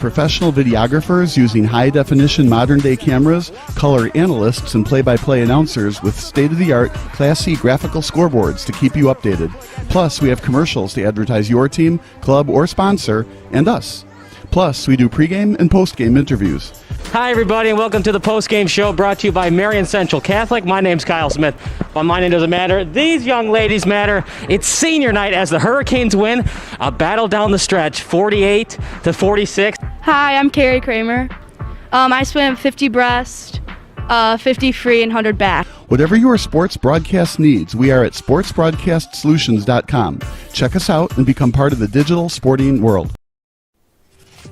Professional videographers using high-definition modern-day cameras, color analysts, and play-by-play announcers with state-of-the-art Class C graphical scoreboards to keep you updated. Plus, we have commercials to advertise your team, club, or sponsor, and us. Plus, we do pregame and postgame interviews. Hi, everybody, and welcome to the postgame show brought to you by Marian Central Catholic. My name's Kyle Smith, but my name doesn't matter. These young ladies matter. It's senior night as the Hurricanes win a battle down the stretch, 48-46. Hi, I'm Carrie Kramer. I swim 50 breast, 50 free, and 100 back. Whatever your sports broadcast needs, we are at sportsbroadcastsolutions.com. Check us out and become part of the digital sporting world.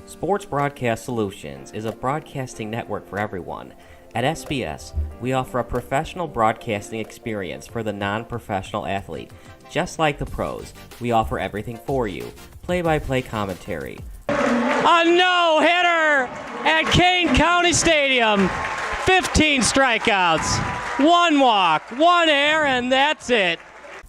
Sports Broadcast Solutions is a broadcasting network for everyone. At SBS, we offer a professional broadcasting experience for the non-professional athlete. Just like the pros, we offer everything for you. Play-by-play commentary. A no-hitter at Kane County Stadium. 15 strikeouts, 1 walk, 1 error, and that's it.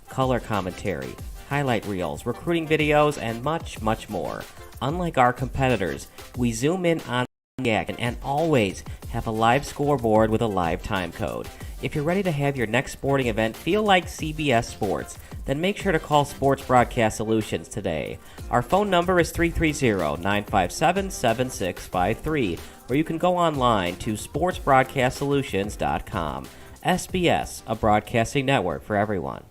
Color commentary, highlight reels, recruiting videos, and much, much more. Unlike our competitors, we zoom in on the action and always have a live scoreboard with a live time code. If you're ready to have your next sporting event feel like CBS Sports, then make sure to call Sports Broadcast Solutions today. Our phone number is 330-957-7653, or you can go online to sportsbroadcastsolutions.com. SBS, a broadcasting network for everyone.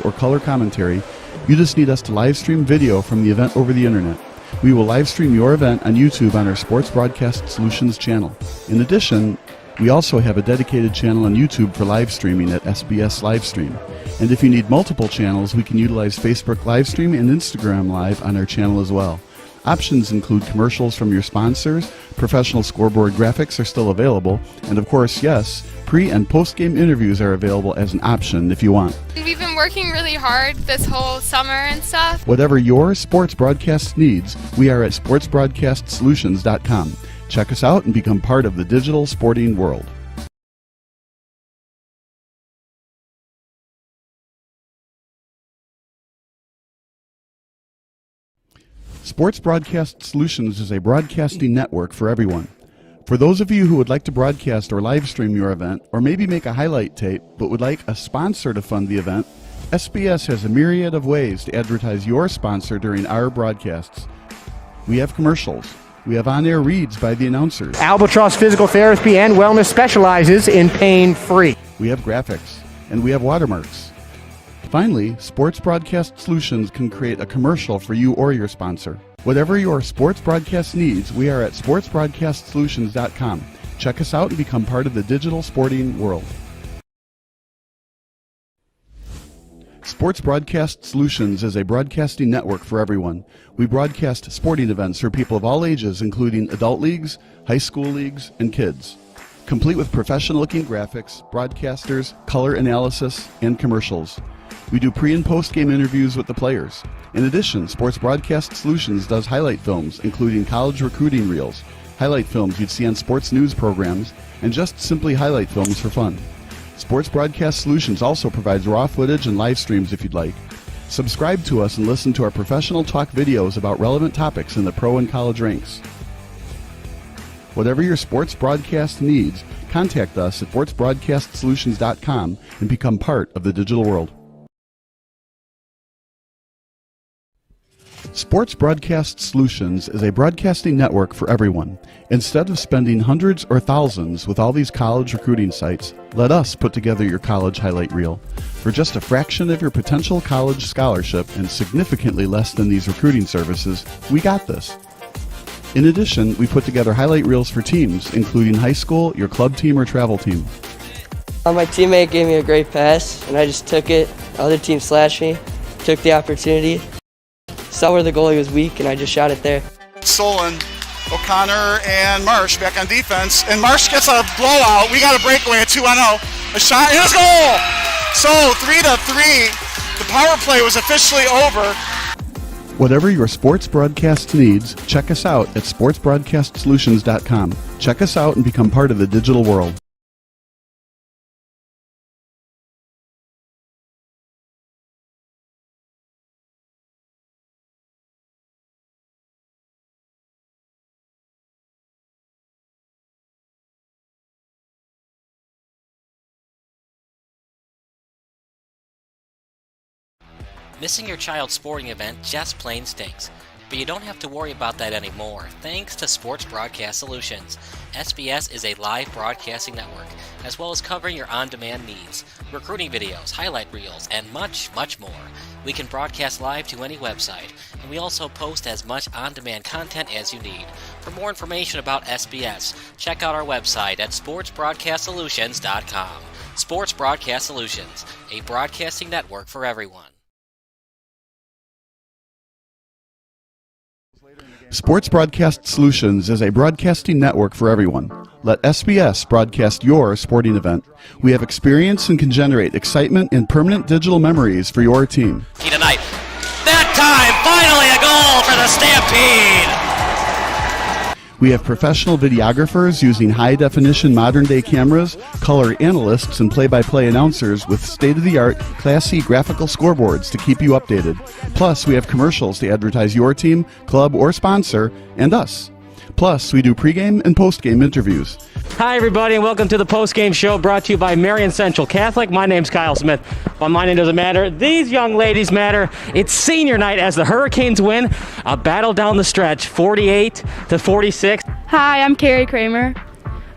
Or color commentary, you just need us to live stream video from the event over the internet. We will live stream your event on YouTube on our Sports Broadcast Solutions channel. In addition, we also have a dedicated channel on YouTube for live streaming at SBS Livestream. And if you need multiple channels, we can utilize Facebook Livestream and Instagram Live on our channel as well. Options include commercials from your sponsors, professional scoreboard graphics are still available, and of course, yes, pre- and post-game interviews are available as an option if you want. We've been working really hard this whole summer and stuff. Whatever your sports broadcast needs, we are at sportsbroadcastsolutions.com. Check us out and become part of the digital sporting world. Sports Broadcast Solutions is a broadcasting network for everyone. For those of you who would like to broadcast or live stream your event, or maybe make a highlight tape but would like a sponsor to fund the event, SBS has a myriad of ways to advertise your sponsor during our broadcasts. We have commercials. We have on-air reads by the announcers. Albatross Physical Therapy and Wellness specializes in pain-free. We have graphics. And we have watermarks. Finally, Sports Broadcast Solutions can create a commercial for you or your sponsor. Whatever your sports broadcast needs, we are at sportsbroadcastsolutions.com. Check us out and become part of the digital sporting world. Sports Broadcast Solutions is a broadcasting network for everyone. We broadcast sporting events for people of all ages, including adult leagues, high school leagues, and kids. Complete with professional-looking graphics, broadcasters, color analysis, and commercials. We do pre- and post-game interviews with the players. In addition, Sports Broadcast Solutions does highlight films, including college recruiting reels, highlight films you'd see on sports news programs, and just simply highlight films for fun. Sports Broadcast Solutions also provides raw footage and live streams if you'd like. Subscribe to us and listen to our professional talk videos about relevant topics in the pro and college ranks. Whatever your sports broadcast needs, contact us at sportsbroadcastsolutions.com and become part of the digital world. Sports Broadcast Solutions is a broadcasting network for everyone. Instead of spending hundreds or thousands with all these college recruiting sites, let us put together your college highlight reel. For just a fraction of your potential college scholarship and significantly less than these recruiting services, we got this. In addition, we put together highlight reels for teams, including high school, your club team, or travel team. My teammate gave me a great pass, and I just took it. The other team slashed me, took the opportunity. Saw where the goalie was weak, and I just shot it there. Solon, O'Connor, and Marsh back on defense. And Marsh gets a blowout. We got a breakaway at 2-0. A shot, and a goal! So, 3-3. The power play was officially over. Whatever your sports broadcast needs, check us out at sportsbroadcastsolutions.com. Check us out and become part of the digital world. Missing your child's sporting event just plain stinks. But you don't have to worry about that anymore, thanks to Sports Broadcast Solutions. SBS is a live broadcasting network, as well as covering your on-demand needs, recruiting videos, highlight reels, and much, much more. We can broadcast live to any website, and we also post as much on-demand content as you need. For more information about SBS, check out our website at sportsbroadcastsolutions.com. Sports Broadcast Solutions, a broadcasting network for everyone. Sports Broadcast Solutions is a broadcasting network for everyone. Let SBS broadcast your sporting event. We have experience and can generate excitement and permanent digital memories for your team. Tonight, that time, finally a goal for the Stampede! We have professional videographers using high-definition modern-day cameras, color analysts, and play-by-play announcers with state-of-the-art, classy graphical scoreboards to keep you updated. Plus, we have commercials to advertise your team, club, or sponsor, and us. Plus, we do pregame and postgame interviews. Hi, everybody, and welcome to the post-game show brought to you by Marian Central Catholic. My name's Kyle Smith, but my name doesn't matter. These young ladies matter. It's senior night as the Hurricanes win a battle down the stretch, 48-46. Hi, I'm Carrie Kramer.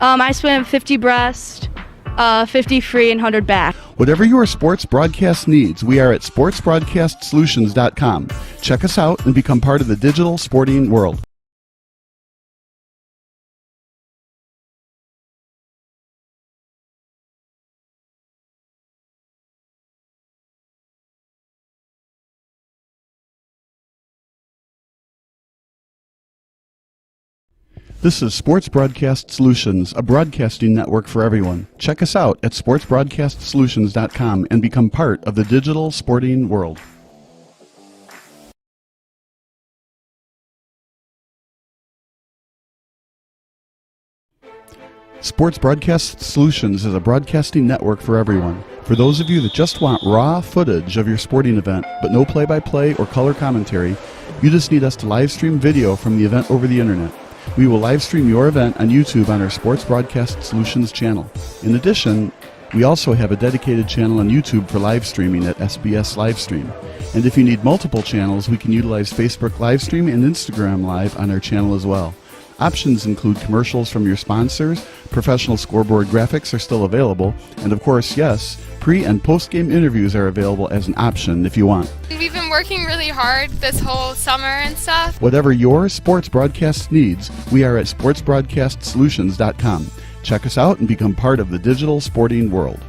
I swim 50 breast, 50 free, and 100 back. Whatever your sports broadcast needs, we are at sportsbroadcastsolutions.com. Check us out and become part of the digital sporting world. This is Sports Broadcast Solutions, a broadcasting network for everyone. Check us out at sportsbroadcastsolutions.com and become part of the digital sporting world. Sports Broadcast Solutions is a broadcasting network for everyone. For those of you that just want raw footage of your sporting event, but no play-by-play or color commentary, you just need us to live stream video from the event over the internet. We will live stream your event on YouTube on our Sports Broadcast Solutions channel. In addition, we also have a dedicated channel on YouTube for live streaming at SBS Livestream. And if you need multiple channels, we can utilize Facebook Livestream and Instagram Live on our channel as well. Options include commercials from your sponsors, professional scoreboard graphics are still available, and of course, yes, pre- and post-game interviews are available as an option if you want. We've been working really hard this whole summer and stuff. Whatever your sports broadcast needs, we are at sportsbroadcastsolutions.com. Check us out and become part of the digital sporting world.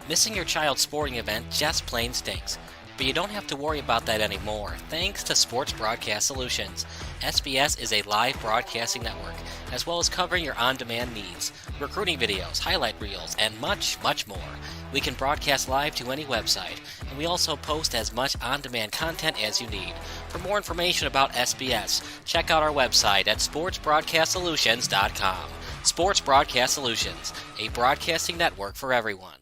Missing your child's sporting event just plain stinks. But you don't have to worry about that anymore, thanks to Sports Broadcast Solutions. SBS is a live broadcasting network, as well as covering your on-demand needs, recruiting videos, highlight reels, and much, much more. We can broadcast live to any website, and we also post as much on-demand content as you need. For more information about SBS, check out our website at sportsbroadcastsolutions.com. Sports Broadcast Solutions, a broadcasting network for everyone.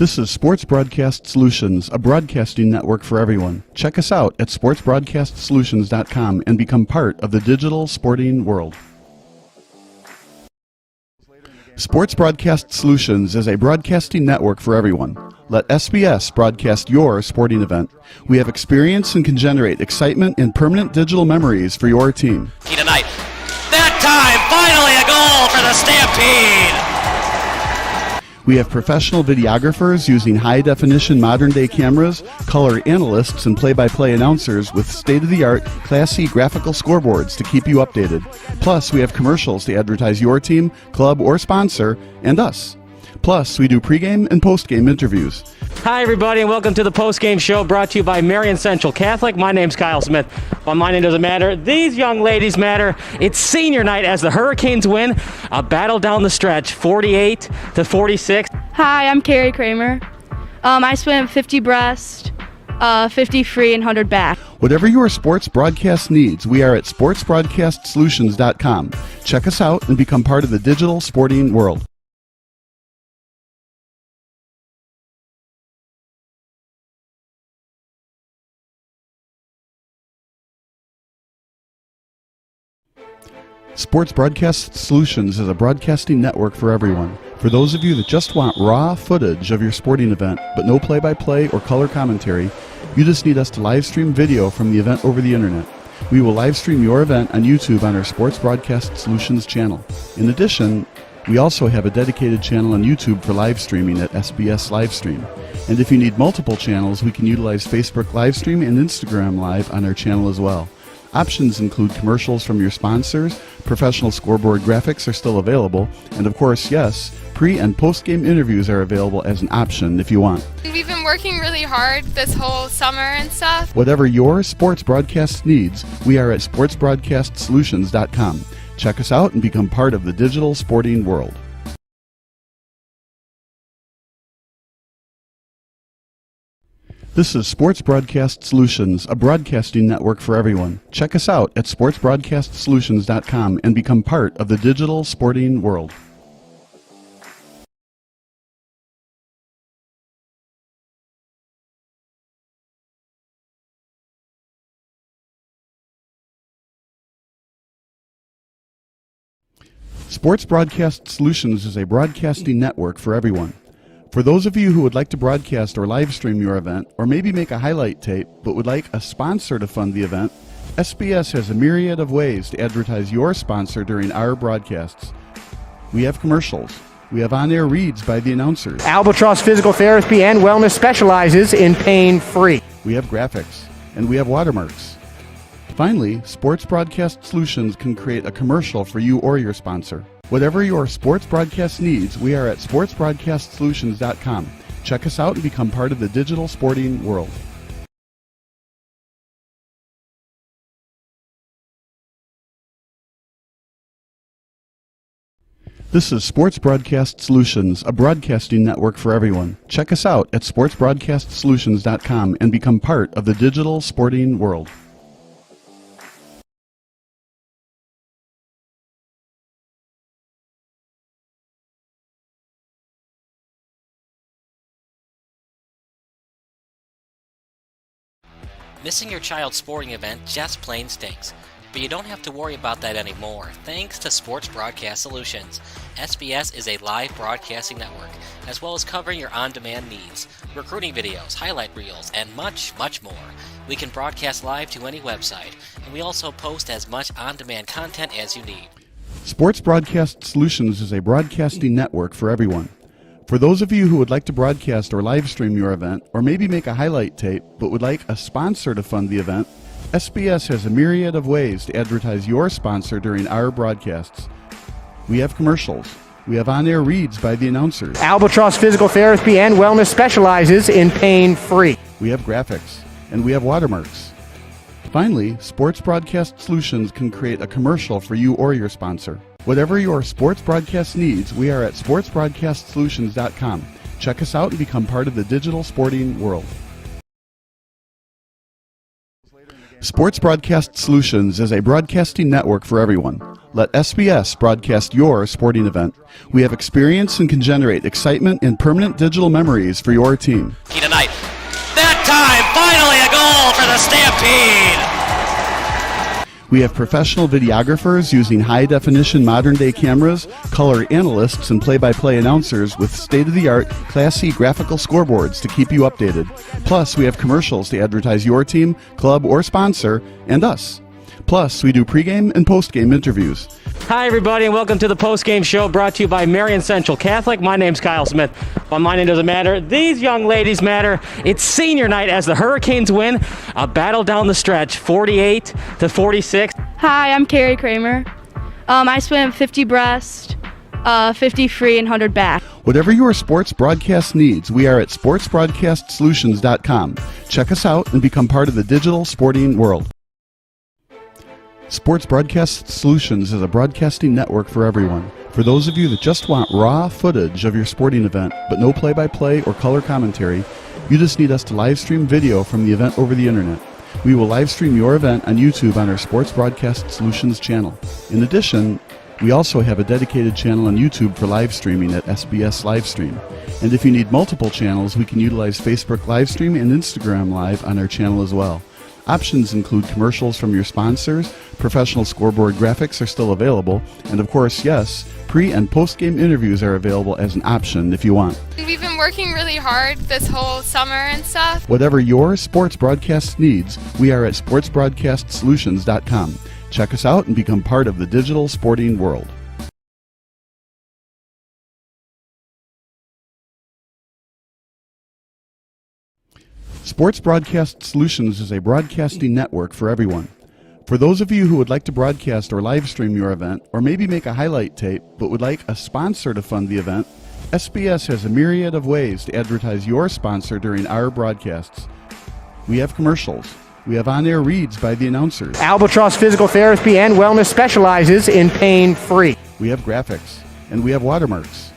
This is Sports Broadcast Solutions, a broadcasting network for everyone. Check us out at sportsbroadcastsolutions.com and become part of the digital sporting world. Sports Broadcast Solutions is a broadcasting network for everyone. Let SBS broadcast your sporting event. We have experience and can generate excitement and permanent digital memories for your team. Tonight. That time, finally a goal for the Stampede! We have professional videographers using high-definition modern-day cameras, color analysts, and play-by-play announcers with state-of-the-art, classy graphical scoreboards to keep you updated. Plus, we have commercials to advertise your team, club, or sponsor, and us. Plus, we do pregame and postgame interviews. Hi, everybody, and welcome to the post-game show brought to you by Marian Central Catholic. My name's Kyle Smith, but my name doesn't matter. These young ladies matter. It's senior night as the Hurricanes win a battle down the stretch, 48-46. Hi, I'm Carrie Kramer. I swim 50 breast, 50 free, and 100 back. Whatever your sports broadcast needs, we are at sportsbroadcastsolutions.com. Check us out and become part of the digital sporting world. Sports Broadcast Solutions is a broadcasting network for everyone. For those of you that just want raw footage of your sporting event, but no play-by-play or color commentary, you just need us to live stream video from the event over the internet. We will live stream your event on YouTube on our Sports Broadcast Solutions channel. In addition, we also have a dedicated channel on YouTube for live streaming at SBS Livestream. And if you need multiple channels, we can utilize Facebook Livestream and Instagram Live on our channel as well. Options include commercials from your sponsors, professional scoreboard graphics are still available, and of course, yes, pre- and post-game interviews are available as an option if you want. We've been working really hard this whole summer and stuff. Whatever your sports broadcast needs, we are at sportsbroadcastsolutions.com. Check us out and become part of the digital sporting world. This is Sports Broadcast Solutions, a broadcasting network for everyone. Check us out at sportsbroadcastsolutions.com and become part of the digital sporting world. Sports Broadcast Solutions is a broadcasting network for everyone. For those of you who would like to broadcast or live stream your event, or maybe make a highlight tape, but would like a sponsor to fund the event, SBS has a myriad of ways to advertise your sponsor during our broadcasts. We have commercials. We have on-air reads by the announcers. Albatross Physical Therapy and Wellness specializes in pain-free. We have graphics. And we have watermarks. Finally, Sports Broadcast Solutions can create a commercial for you or your sponsor. Whatever your sports broadcast needs, we are at sportsbroadcastsolutions.com. Check us out and become part of the digital sporting world. This is Sports Broadcast Solutions, a broadcasting network for everyone. Check us out at sportsbroadcastsolutions.com and become part of the digital sporting world. Missing your child's sporting event just plain stinks. But you don't have to worry about that anymore, thanks to Sports Broadcast Solutions. SBS is a live broadcasting network, as well as covering your on-demand needs, recruiting videos, highlight reels, and much, much more. We can broadcast live to any website, and we also post as much on-demand content as you need. Sports Broadcast Solutions is a broadcasting network for everyone. For those of you who would like to broadcast or live stream your event, or maybe make a highlight tape, but would like a sponsor to fund the event, SBS has a myriad of ways to advertise your sponsor during our broadcasts. We have commercials. We have on-air reads by the announcers. Albatross Physical Therapy and Wellness specializes in pain-free. We have graphics. And we have watermarks. Finally, Sports Broadcast Solutions can create a commercial for you or your sponsor. Whatever your sports broadcast needs, we are at sportsbroadcastsolutions.com. Check us out and become part of the digital sporting world. Sports Broadcast Solutions is a broadcasting network for everyone. Let SBS broadcast your sporting event. We have experience and can generate excitement and permanent digital memories for your team. Tonight. That time, finally a goal for the Stampede! We have professional videographers using high-definition modern-day cameras, color analysts, and play-by-play announcers with state-of-the-art, classy graphical scoreboards to keep you updated. Plus, we have commercials to advertise your team, club, or sponsor, and us. Plus, we do pregame and postgame interviews. Hi, everybody, and welcome to the postgame show brought to you by Marian Central Catholic. My name's Kyle Smith, but my name doesn't matter. These young ladies matter. It's senior night as the Hurricanes win a battle down the stretch, 48-46. Hi, I'm Carrie Kramer. I swim 50 breast, 50 free, and 100 back. Whatever your sports broadcast needs, we are at sportsbroadcastsolutions.com. Check us out and become part of the digital sporting world. Sports Broadcast Solutions is a broadcasting network for everyone. For those of you that just want raw footage of your sporting event, but no play-by-play or color commentary, you just need us to live stream video from the event over the internet. We will live stream your event on YouTube on our Sports Broadcast Solutions channel. In addition, we also have a dedicated channel on YouTube for live streaming at SBS Livestream. And if you need multiple channels, we can utilize Facebook Livestream and Instagram Live on our channel as well. Options include commercials from your sponsors, professional scoreboard graphics are still available, and of course, yes, pre- and post-game interviews are available as an option if you want. We've been working really hard this whole summer and stuff. Whatever your sports broadcast needs, we are at sportsbroadcastsolutions.com. Check us out and become part of the digital sporting world. Sports Broadcast Solutions is a broadcasting network for everyone. For those of you who would like to broadcast or live stream your event, or maybe make a highlight tape, but would like a sponsor to fund the event, SBS has a myriad of ways to advertise your sponsor during our broadcasts. We have commercials. We have on-air reads by the announcers. Albatross Physical Therapy and Wellness specializes in pain-free. We have graphics. And we have watermarks.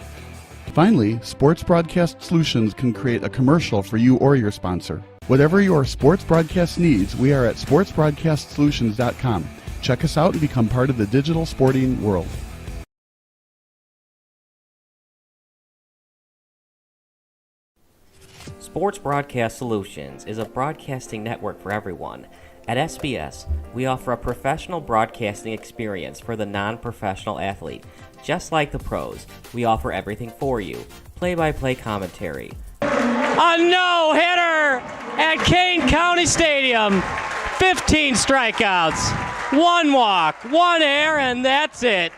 Finally, Sports Broadcast Solutions can create a commercial for you or your sponsor. Whatever your sports broadcast needs, we are at sportsbroadcastsolutions.com. Check us out and become part of the digital sporting world. Sports Broadcast Solutions is a broadcasting network for everyone. At SBS, we offer a professional broadcasting experience for the non-professional athlete. Just like the pros, we offer everything for you. Play-by-play commentary. A no-hitter at Kane County Stadium. 15 strikeouts, 1 walk, 1 error, and that's it.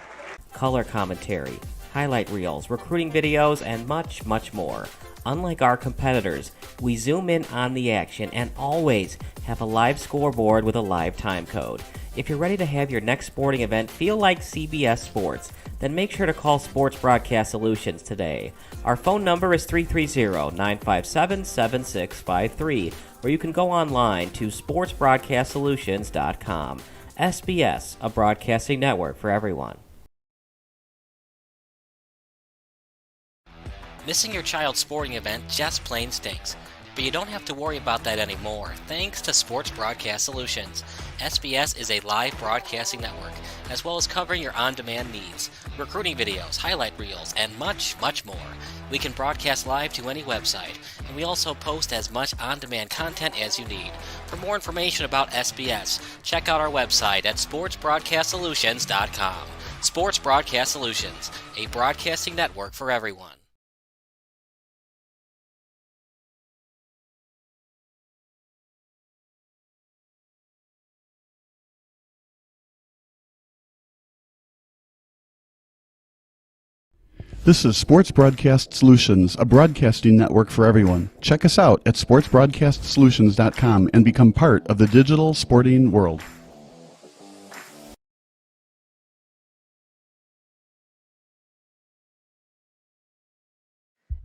Color commentary, highlight reels, recruiting videos, and much, much more. Unlike our competitors, we zoom in on the action and always have a live scoreboard with a live time code. If you're ready to have your next sporting event feel like CBS Sports, then make sure to call Sports Broadcast Solutions today. Our phone number is 330-957-7653, or you can go online to sportsbroadcastsolutions.com. SBS, a broadcasting network for everyone. Missing your child's sporting event just plain stinks. But you don't have to worry about that anymore, thanks to Sports Broadcast Solutions. SBS is a live broadcasting network, as well as covering your on-demand needs, recruiting videos, highlight reels, and much, much more. We can broadcast live to any website, and we also post as much on-demand content as you need. For more information about SBS, check out our website at sportsbroadcastsolutions.com. Sports Broadcast Solutions, a broadcasting network for everyone. This is Sports Broadcast Solutions, a broadcasting network for everyone. Check us out at sportsbroadcastsolutions.com and become part of the digital sporting world.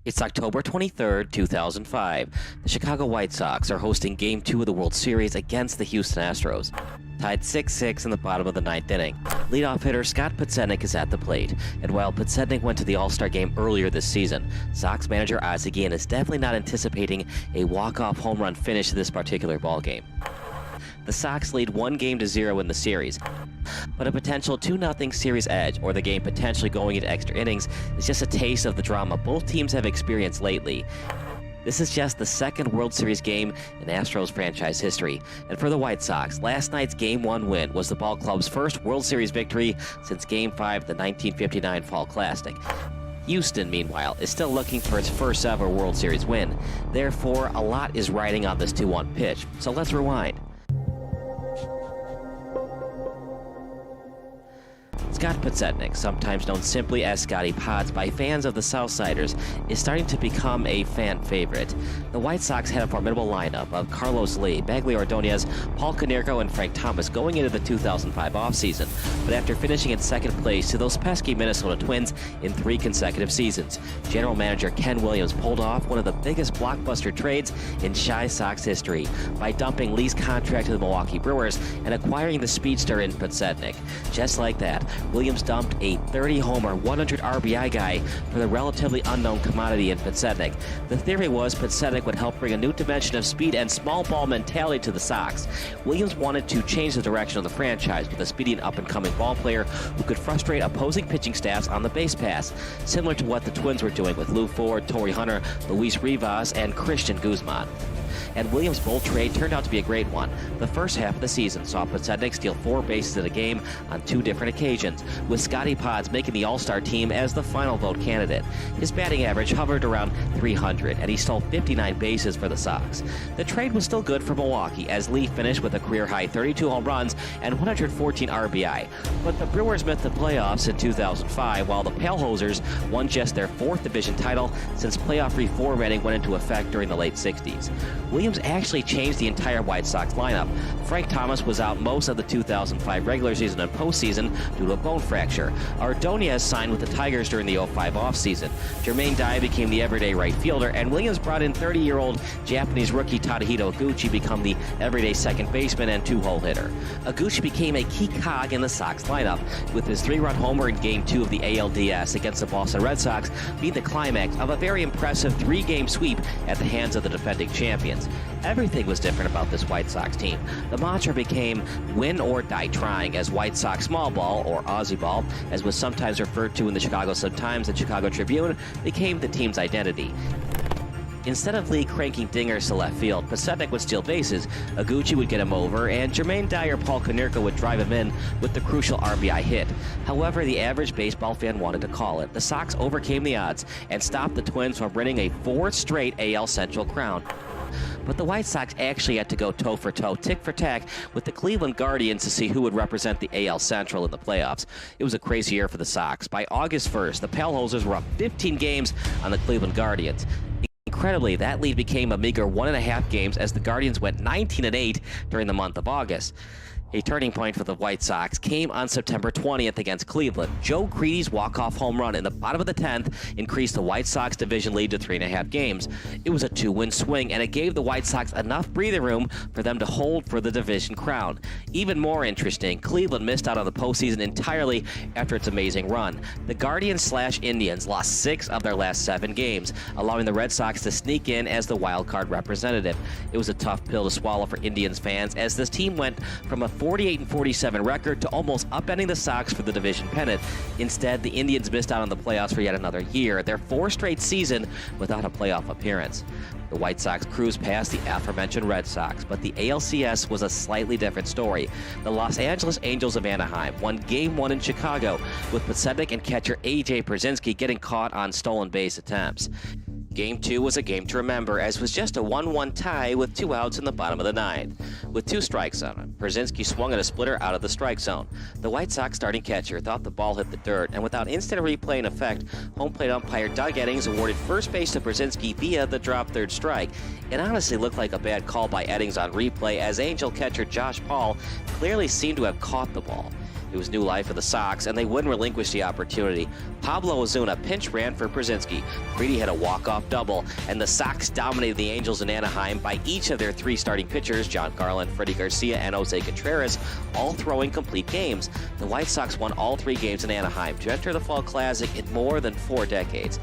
It's October 23rd, 2005. The Chicago White Sox are hosting Game 2 of the World Series against the Houston Astros. Tied 6-6 in the bottom of the ninth inning. Leadoff hitter Scott Podsednik is at the plate, and while Podsednik went to the All-Star game earlier this season, Sox manager Ozzie Guillen is definitely not anticipating a walk-off home run finish to this particular ballgame. The Sox lead 1-0 in the series, but a potential 2-0 series edge, or the game potentially going into extra innings, is just a taste of the drama both teams have experienced lately. This is just the second World Series game in Astros franchise history. And for the White Sox, last night's Game 1 win was the ball club's first World Series victory since Game 5 of the 1959 Fall Classic. Houston, meanwhile, is still looking for its first ever World Series win. Therefore, a lot is riding on this 2-1 pitch. So let's rewind. Scott Podsednik, sometimes known simply as Scotty Pods by fans of the Southsiders, is starting to become a fan favorite. The White Sox had a formidable lineup of Carlos Lee, Bagley Ordonez, Paul Konerko, and Frank Thomas going into the 2005 offseason, but after finishing in second place to those pesky Minnesota Twins in 3 consecutive seasons, General Manager Ken Williams pulled off one of the biggest blockbuster trades in Chi Sox history by dumping Lee's contract to the Milwaukee Brewers and acquiring the speedster in Podsednik. Just like that, Williams dumped a 30-homer, 100 RBI guy for the relatively unknown commodity in Podsednik. The theory was Podsednik would help bring a new dimension of speed and small ball mentality to the Sox. Williams wanted to change the direction of the franchise with a speedy and up-and-coming ball player who could frustrate opposing pitching staffs on the base pass, similar to what the Twins were doing with Lou Ford, Torrey Hunter, Luis Rivas, and Christian Guzman. And Williams' bold trade turned out to be a great one. The first half of the season saw Podsednik steal 4 bases in a game on 2 different occasions, with Scotty Pods making the All-Star team as the final vote candidate. His batting average hovered around 300, and he stole 59 bases for the Sox. The trade was still good for Milwaukee, as Lee finished with a career-high 32 home runs and 114 RBI. But the Brewers missed the playoffs in 2005, while the Palehosers won just their 4th division title since playoff reformatting went into effect during the late 60s. Williams actually changed the entire White Sox lineup. Frank Thomas was out most of the 2005 regular season and postseason due to a bone fracture. Ordonez signed with the Tigers during the 05 offseason. Jermaine Dye became the everyday right fielder, and Williams brought in 30-year-old Japanese rookie Tadahito Iguchi become the everyday second baseman and 2-hole hitter. Iguchi became a key cog in the Sox lineup, with his 3-run homer in Game 2 of the ALDS against the Boston Red Sox being the climax of a very impressive 3-game sweep at the hands of the defending champions. Everything was different about this White Sox team. The mantra became win or die trying, as White Sox small ball, or Aussie ball, as was sometimes referred to in the Chicago Sun-Times and Chicago Tribune, became the team's identity. Instead of Lee cranking dingers to left field, Podsednik would steal bases, Iguchi would get him over, and Jermaine Dye or Paul Konerko would drive him in with the crucial RBI hit. However, the average baseball fan wanted to call it. The Sox overcame the odds and stopped the Twins from winning a 4th straight AL Central crown. But the White Sox actually had to go toe-for-toe, tick-for-tack with the Cleveland Guardians to see who would represent the AL Central in the playoffs. It was a crazy year for the Sox. By August 1st, the Palehosers were up 15 games on the Cleveland Guardians. Incredibly, that lead became a meager 1.5 games as the Guardians went 19-8 during the month of August. A turning point for the White Sox came on September 20th against Cleveland. Joe Creedy's walk-off home run in the bottom of the 10th increased the White Sox division lead to 3.5 games. It was a 2-win swing, and it gave the White Sox enough breathing room for them to hold for the division crown. Even more interesting, Cleveland missed out on the postseason entirely after its amazing run. The Guardians/Indians lost 6 of their last 7 games, allowing the Red Sox to sneak in as the wild card representative. It was a tough pill to swallow for Indians fans, as this team went from a 48-47 record to almost upending the Sox for the division pennant. Instead, the Indians missed out on the playoffs for yet another year, their 4th straight season without a playoff appearance. The White Sox cruised past the aforementioned Red Sox, but the ALCS was a slightly different story. The Los Angeles Angels of Anaheim won Game 1 in Chicago, with Podsednik and catcher A.J. Pierzynski getting caught on stolen base attempts. Game 2 was a game to remember, as it was just a 1-1 tie with 2 outs in the bottom of the 9th. With 2 strikes on him, Pierzynski swung at a splitter out of the strike zone. The White Sox starting catcher thought the ball hit the dirt, and without instant replay in effect, home plate umpire Doug Eddings awarded first base to Pierzynski via the drop third strike. It honestly looked like a bad call by Eddings on replay, as Angel catcher Josh Paul clearly seemed to have caught the ball. It was new life for the Sox, and they wouldn't relinquish the opportunity. Pablo Ozuna pinch ran for Pierzynski. Creedy had a walk-off double, and the Sox dominated the Angels in Anaheim by each of their 3 starting pitchers, John Garland, Freddie Garcia, and Jose Contreras, all throwing complete games. The White Sox won all 3 games in Anaheim to enter the Fall Classic in more than 4 decades.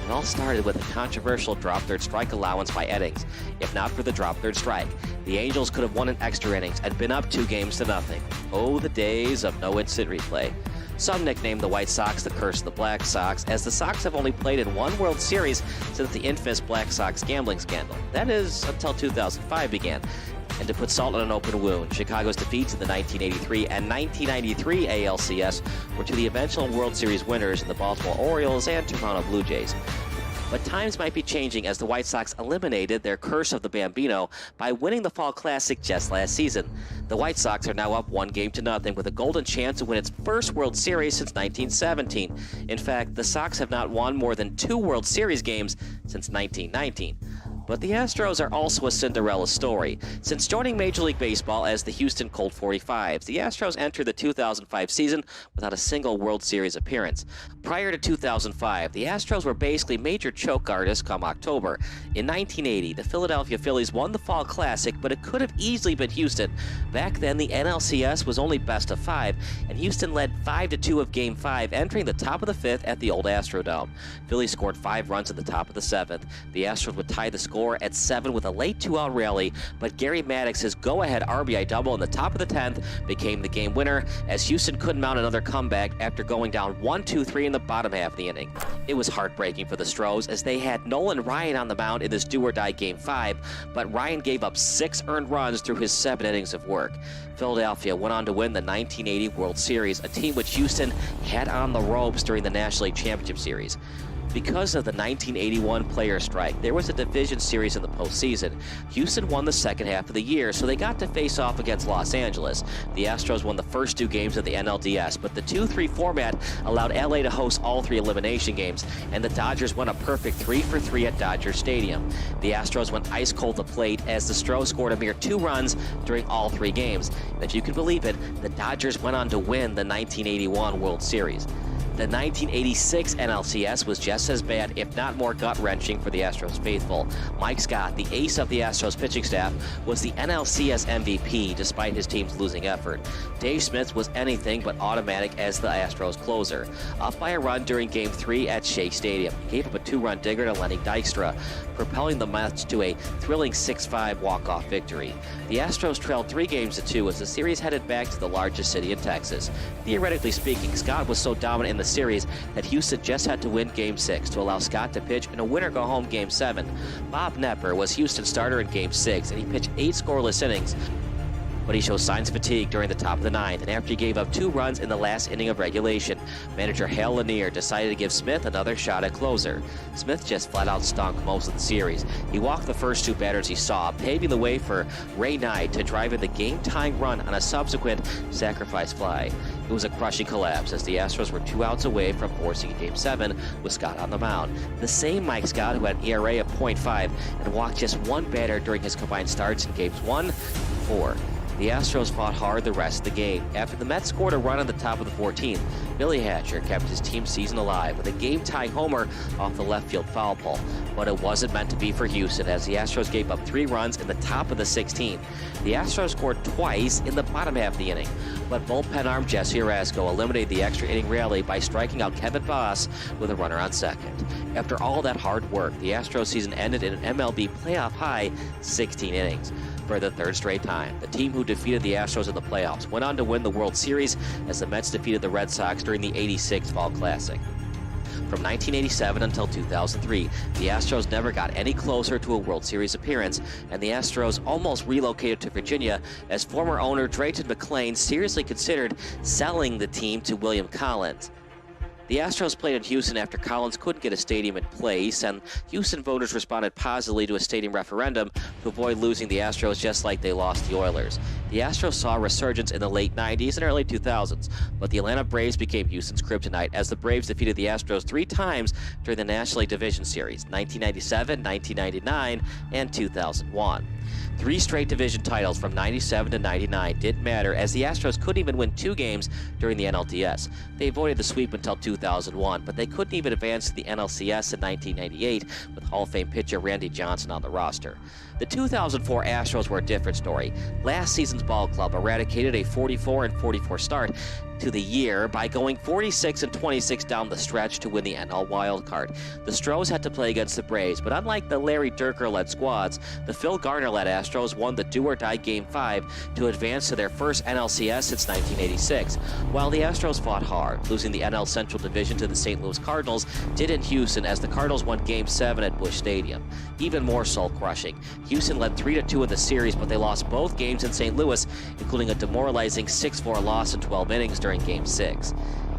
It all started with a controversial drop third strike allowance by Eddings. If not for the drop third strike, The Angels could have won in extra innings and been up 2-0. Oh, the days of no instant replay. Some nicknamed the White Sox the curse of the Black Sox, as the Sox have only played in one World Series since the infamous Black Sox gambling scandal. That is, until 2005 began. And to put salt on an open wound, Chicago's defeats in the 1983 and 1993 ALCS were to the eventual World Series winners in the Baltimore Orioles and Toronto Blue Jays. But times might be changing as the White Sox eliminated their curse of the Bambino by winning the Fall Classic just last season. The White Sox are now up 1-0 with a golden chance to win its first World Series since 1917. In fact, the Sox have not won more than 2 World Series games since 1919. But the Astros are also a Cinderella story. Since joining Major League Baseball as the Houston Colt 45s, the Astros entered the 2005 season without a single World Series appearance. Prior to 2005, the Astros were basically major choke artists come October. In 1980, the Philadelphia Phillies won the Fall Classic, but it could have easily been Houston. Back then, the NLCS was only best of 5, and Houston led 5-2 of Game 5, entering the top of the 5th at the old Astrodome. Phillies scored 5 runs at the top of the 7th. The Astros would tie the score at 7 with a late 2-out rally, but Gary Maddox's go-ahead RBI double in the top of the 10th became the game winner, as Houston couldn't mount another comeback after going down 1-2-3 in the bottom half of the inning. It was heartbreaking for the Stros, as they had Nolan Ryan on the mound in this do-or-die Game 5, but Ryan gave up 6 earned runs through his 7 innings of work. Philadelphia went on to win the 1980 World Series, a team which Houston had on the ropes during the National League Championship Series. Because of the 1981 player strike, there was a division series in the postseason. Houston won the second half of the year, so they got to face off against Los Angeles. The Astros won the first 2 games of the NLDS, but the 2-3 format allowed LA to host all 3 elimination games, and the Dodgers won a perfect 3-for-3 at Dodger Stadium. The Astros went ice cold to plate, as the Stros scored a mere 2 runs during all 3 games. And if you can believe it, the Dodgers went on to win the 1981 World Series. The 1986 NLCS was just as bad, if not more gut-wrenching for the Astros faithful. Mike Scott, the ace of the Astros pitching staff, was the NLCS MVP despite his team's losing effort. Dave Smith was anything but automatic as the Astros closer. Up by a run during Game 3 at Shea Stadium, he gave up a 2-run digger to Lenny Dykstra, propelling the Mets to a thrilling 6-5 walk-off victory. The Astros trailed 3-2 as the series headed back to the largest city in Texas. Theoretically speaking, Scott was so dominant in the series that Houston just had to win Game 6 to allow Scott to pitch in a winner-go-home Game 7. Bob Knepper was Houston's starter in Game 6, and he pitched 8 scoreless innings, but he showed signs of fatigue during the top of the 9th, and after he gave up 2 runs in the last inning of regulation, manager Hal Lanier decided to give Smith another shot at closer. Smith just flat-out stunk most of the series. He walked the first 2 batters he saw, paving the way for Ray Knight to drive in the game-tying run on a subsequent sacrifice fly. It was a crushing collapse, as the Astros were 2 outs away from forcing Game 7 with Scott on the mound. The same Mike Scott who had an ERA of .5 and walked just 1 batter during his combined starts in Games 1 and 4. The Astros fought hard the rest of the game. After the Mets scored a run on the top of the 14th, Billy Hatcher kept his team's season alive with a game-tying homer off the left field foul pole. But it wasn't meant to be for Houston, as the Astros gave up 3 runs in the top of the 16th. The Astros scored twice in the bottom half of the inning, but bullpen arm Jesse Orasco eliminated the extra inning rally by striking out Kevin Boss with a runner on second. After all that hard work, the Astros season ended in an MLB playoff high 16 innings. For the 3rd straight time, the team who defeated the Astros in the playoffs went on to win the World Series, as the Mets defeated the Red Sox during the '86 Fall Classic. From 1987 until 2003, the Astros never got any closer to a World Series appearance, and the Astros almost relocated to Virginia, as former owner Drayton McClain seriously considered selling the team to William Collins. The Astros played in Houston after Collins couldn't get a stadium in place, and Houston voters responded positively to a stadium referendum to avoid losing the Astros, just like they lost the Oilers. The Astros saw a resurgence in the late 90s and early 2000s, but the Atlanta Braves became Houston's kryptonite, as the Braves defeated the Astros 3 times during the National League Division Series, 1997, 1999, and 2001. 3 straight division titles from 97 to 99 didn't matter, as the Astros couldn't even win 2 games during the NLDS. They avoided the sweep until 2001, but they couldn't even advance to the NLCS in 1998 with Hall of Fame pitcher Randy Johnson on the roster. The 2004 Astros were a different story. Last season's ball club eradicated a 44-44 start to the year by going 46-26 down the stretch to win the NL wildcard. The Stros had to play against the Braves, but unlike the Larry Dierker-led squads, the Phil Garner-led Astros won the do-or-die Game 5 to advance to their first NLCS since 1986. While the Astros fought hard, losing the NL Central Division to the St. Louis Cardinals did in Houston as the Cardinals won Game 7 at Busch Stadium. Even more soul-crushing. Houston led 3-2 in the series, but they lost both games in St. Louis, including a demoralizing 6-4 loss in 12 innings during Game 6.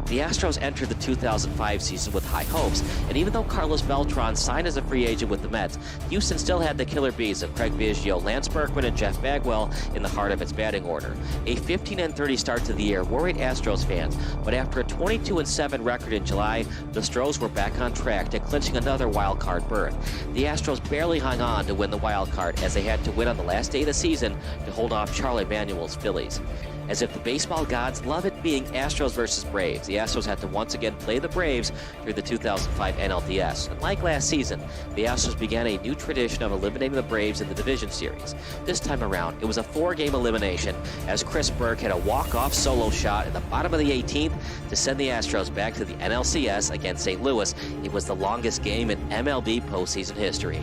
The Astros entered the 2005 season with high hopes, and even though Carlos Beltran signed as a free agent with the Mets, Houston still had the killer bees of Craig Biggio, Lance Berkman, and Jeff Bagwell in the heart of its batting order. A 15-30 start to the year worried Astros fans, but after a 22-7 record in July, the Stros were back on track to clinching another wild-card berth. The Astros barely hung on to win the wild card, as they had to win on the last day of the season to hold off Charlie Manuel's Phillies. As if the baseball gods love it being Astros versus Braves, the Astros had to once again play the Braves through the 2005 NLDS. And like last season, the Astros began a new tradition of eliminating the Braves in the division series. This time around, it was a 4-game elimination, as Chris Burke had a walk-off solo shot in the bottom of the 18th to send the Astros back to the NLCS against St. Louis. It was the longest game in MLB postseason history.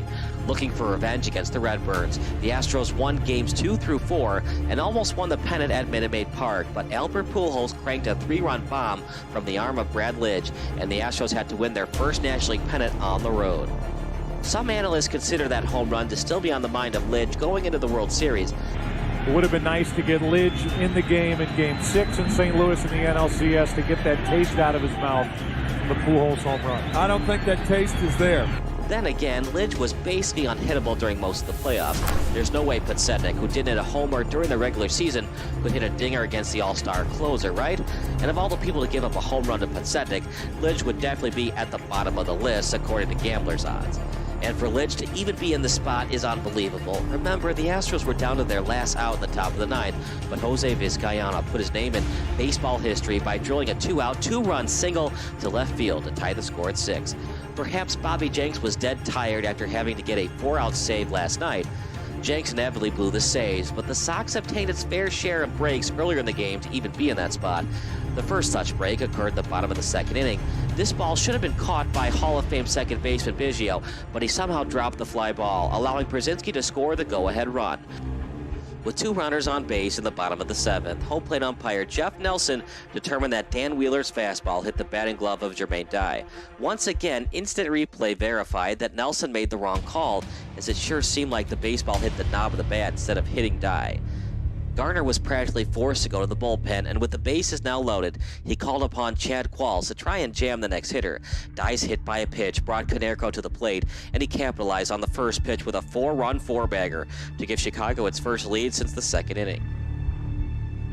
Looking for revenge against the Redbirds, the Astros won games 2 through 4 and almost won the pennant at Minute Maid Park, but Albert Pujols cranked a 3-run bomb from the arm of Brad Lidge, and the Astros had to win their first National League pennant on the road. Some analysts consider that home run to still be on the mind of Lidge going into the World Series. It would have been nice to get Lidge in the game in Game 6 in St. Louis in the NLCS to get that taste out of his mouth, the Pujols home run. I don't think that taste is there. Then again, Lidge was basically unhittable during most of the playoffs. There's no way Podsednik, who didn't hit a homer during the regular season, could hit a dinger against the All-Star closer, right? And of all the people to give up a home run to Podsednik, Lidge would definitely be at the bottom of the list according to gamblers' odds. And for Lidge to even be in the spot is unbelievable. Remember, the Astros were down to their last out in the top of the ninth, but Jose Vizcaino put his name in baseball history by drilling a 2-out, 2-run single to left field to tie the score at 6. Perhaps Bobby Jenks was dead tired after having to get a 4-out save last night. Jenks inevitably blew the saves, but the Sox obtained its fair share of breaks earlier in the game to even be in that spot. The first such break occurred at the bottom of the second inning. This ball should have been caught by Hall of Fame second baseman Biggio, but he somehow dropped the fly ball, allowing Brzezinski to score the go-ahead run. With 2 runners on base in the bottom of the 7th, home plate umpire Jeff Nelson determined that Dan Wheeler's fastball hit the batting glove of Jermaine Dye. Once again, instant replay verified that Nelson made the wrong call, as it sure seemed like the baseball hit the knob of the bat instead of hitting Dye. Garner was practically forced to go to the bullpen, and with the bases now loaded, he called upon Chad Qualls to try and jam the next hitter. Dye's hit by a pitch brought Konerko to the plate, and he capitalized on the first pitch with a 4-run 4-bagger to give Chicago its first lead since the second inning.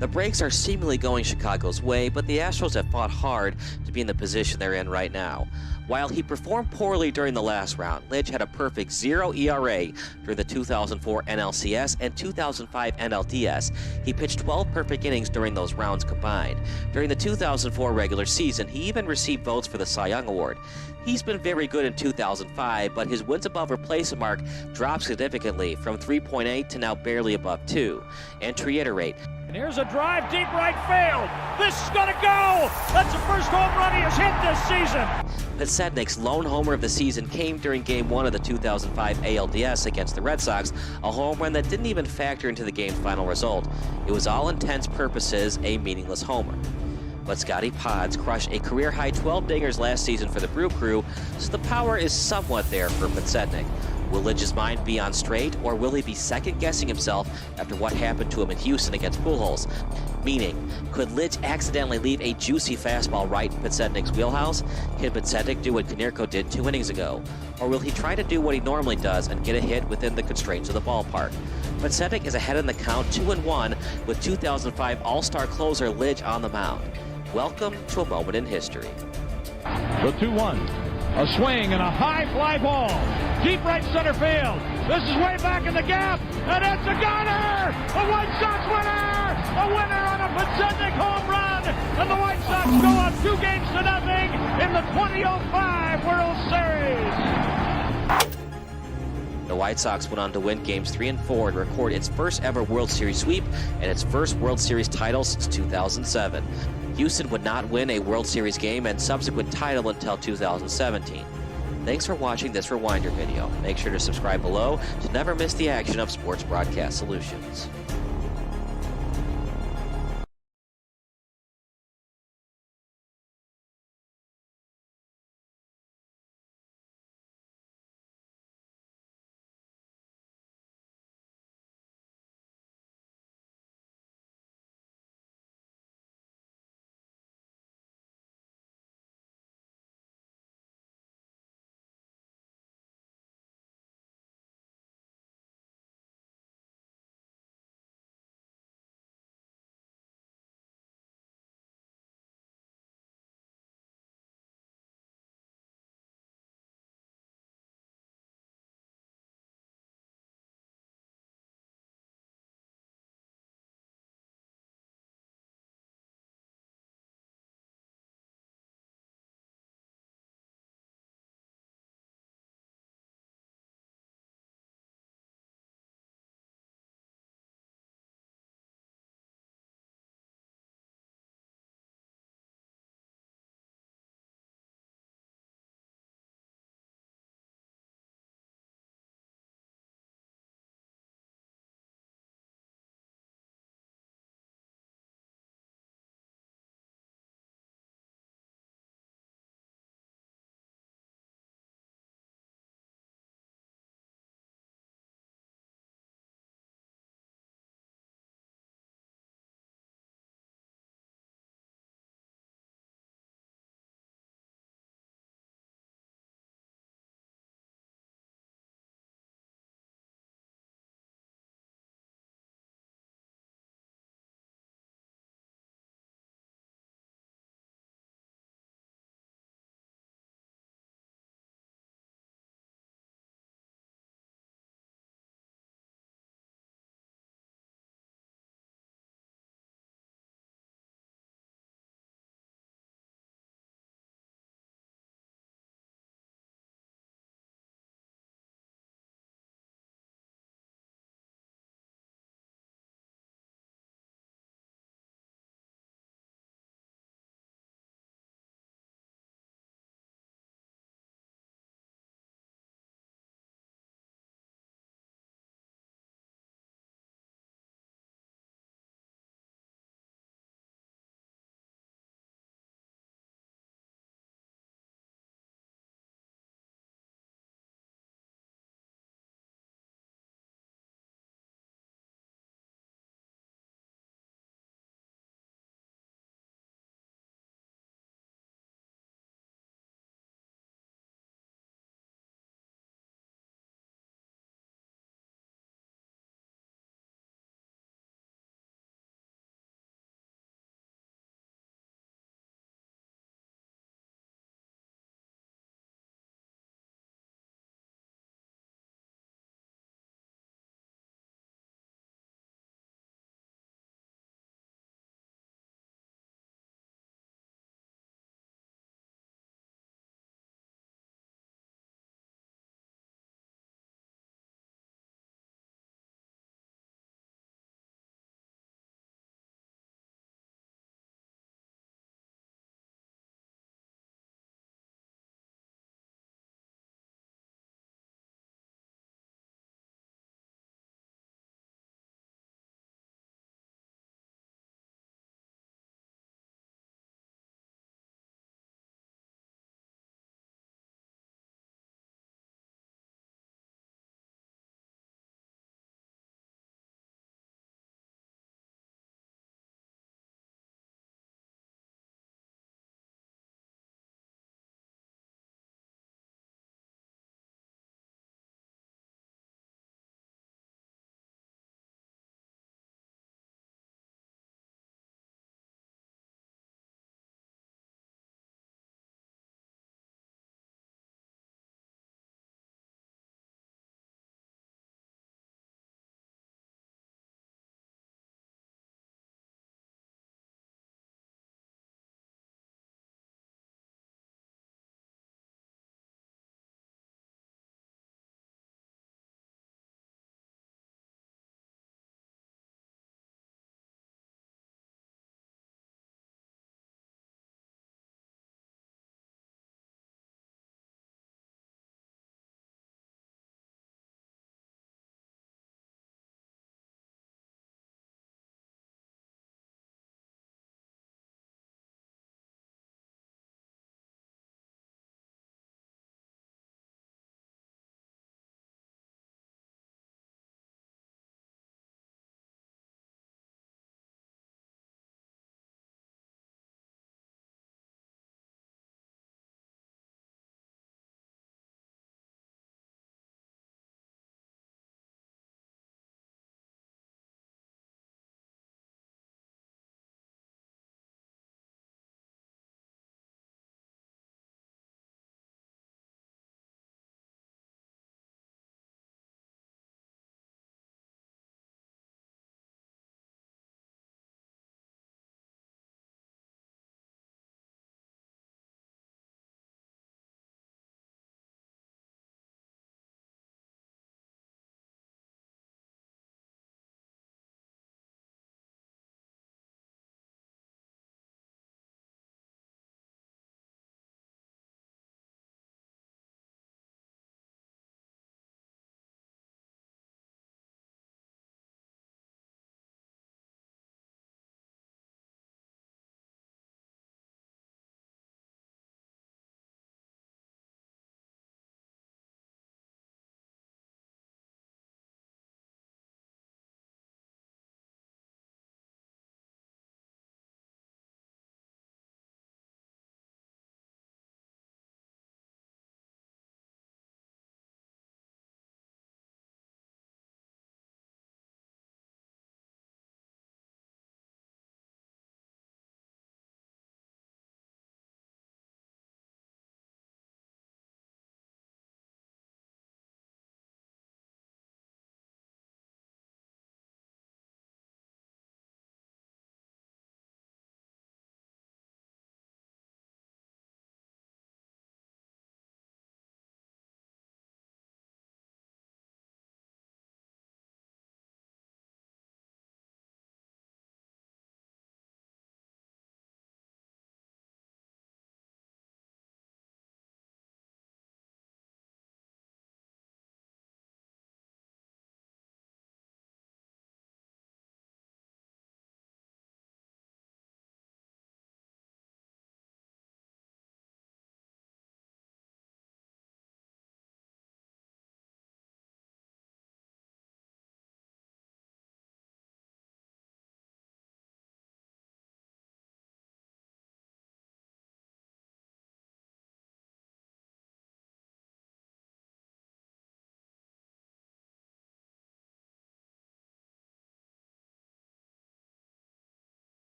The breaks are seemingly going Chicago's way, but the Astros have fought hard to be in the position they're in right now. While he performed poorly during the last round, Lidge had a perfect 0 ERA during the 2004 NLCS and 2005 NLDS. He pitched 12 perfect innings during those rounds combined. During the 2004 regular season, he even received votes for the Cy Young Award. He's been very good in 2005, but his wins above replacement mark dropped significantly from 3.8 to now barely above 2. And to reiterate, And here's a drive deep right field. This is going to go. That's the first home run he has hit this season. Podsednik's lone homer of the season came during Game 1 of the 2005 ALDS against the Red Sox, a home run that didn't even factor into the game's final result. It was all intents purposes a meaningless homer. But Scotty Pods crushed a career-high 12 dingers last season for the Brew Crew, so the power is somewhat there for Podsednik. Will Lidge's mind be on straight, or will he be second-guessing himself after what happened to him in Houston against Pujols? Meaning, could Lidge accidentally leave a juicy fastball right in Podsednik's wheelhouse? Can Podsednik do what Konerko did 2 innings ago? Or will he try to do what he normally does and get a hit within the constraints of the ballpark? Podsednik is ahead in the count 2-1 with 2005 All-Star closer Lidge on the mound. Welcome to a moment in history. The 2-1. A swing and a high fly ball. Deep right center field. This is way back in the gap. And it's a gunner! A White Sox winner! A winner on a Podsednik home run! And the White Sox go up 2-0 in the 2005 World Series. The White Sox went on to win Games 3 and 4 and record its first ever World Series sweep and its first World Series title since 2007. Houston would not win a World Series game and subsequent title until 2017. Thanks for watching this Rewinder video. Make sure to subscribe below to never miss the action of Sports Broadcast Solutions.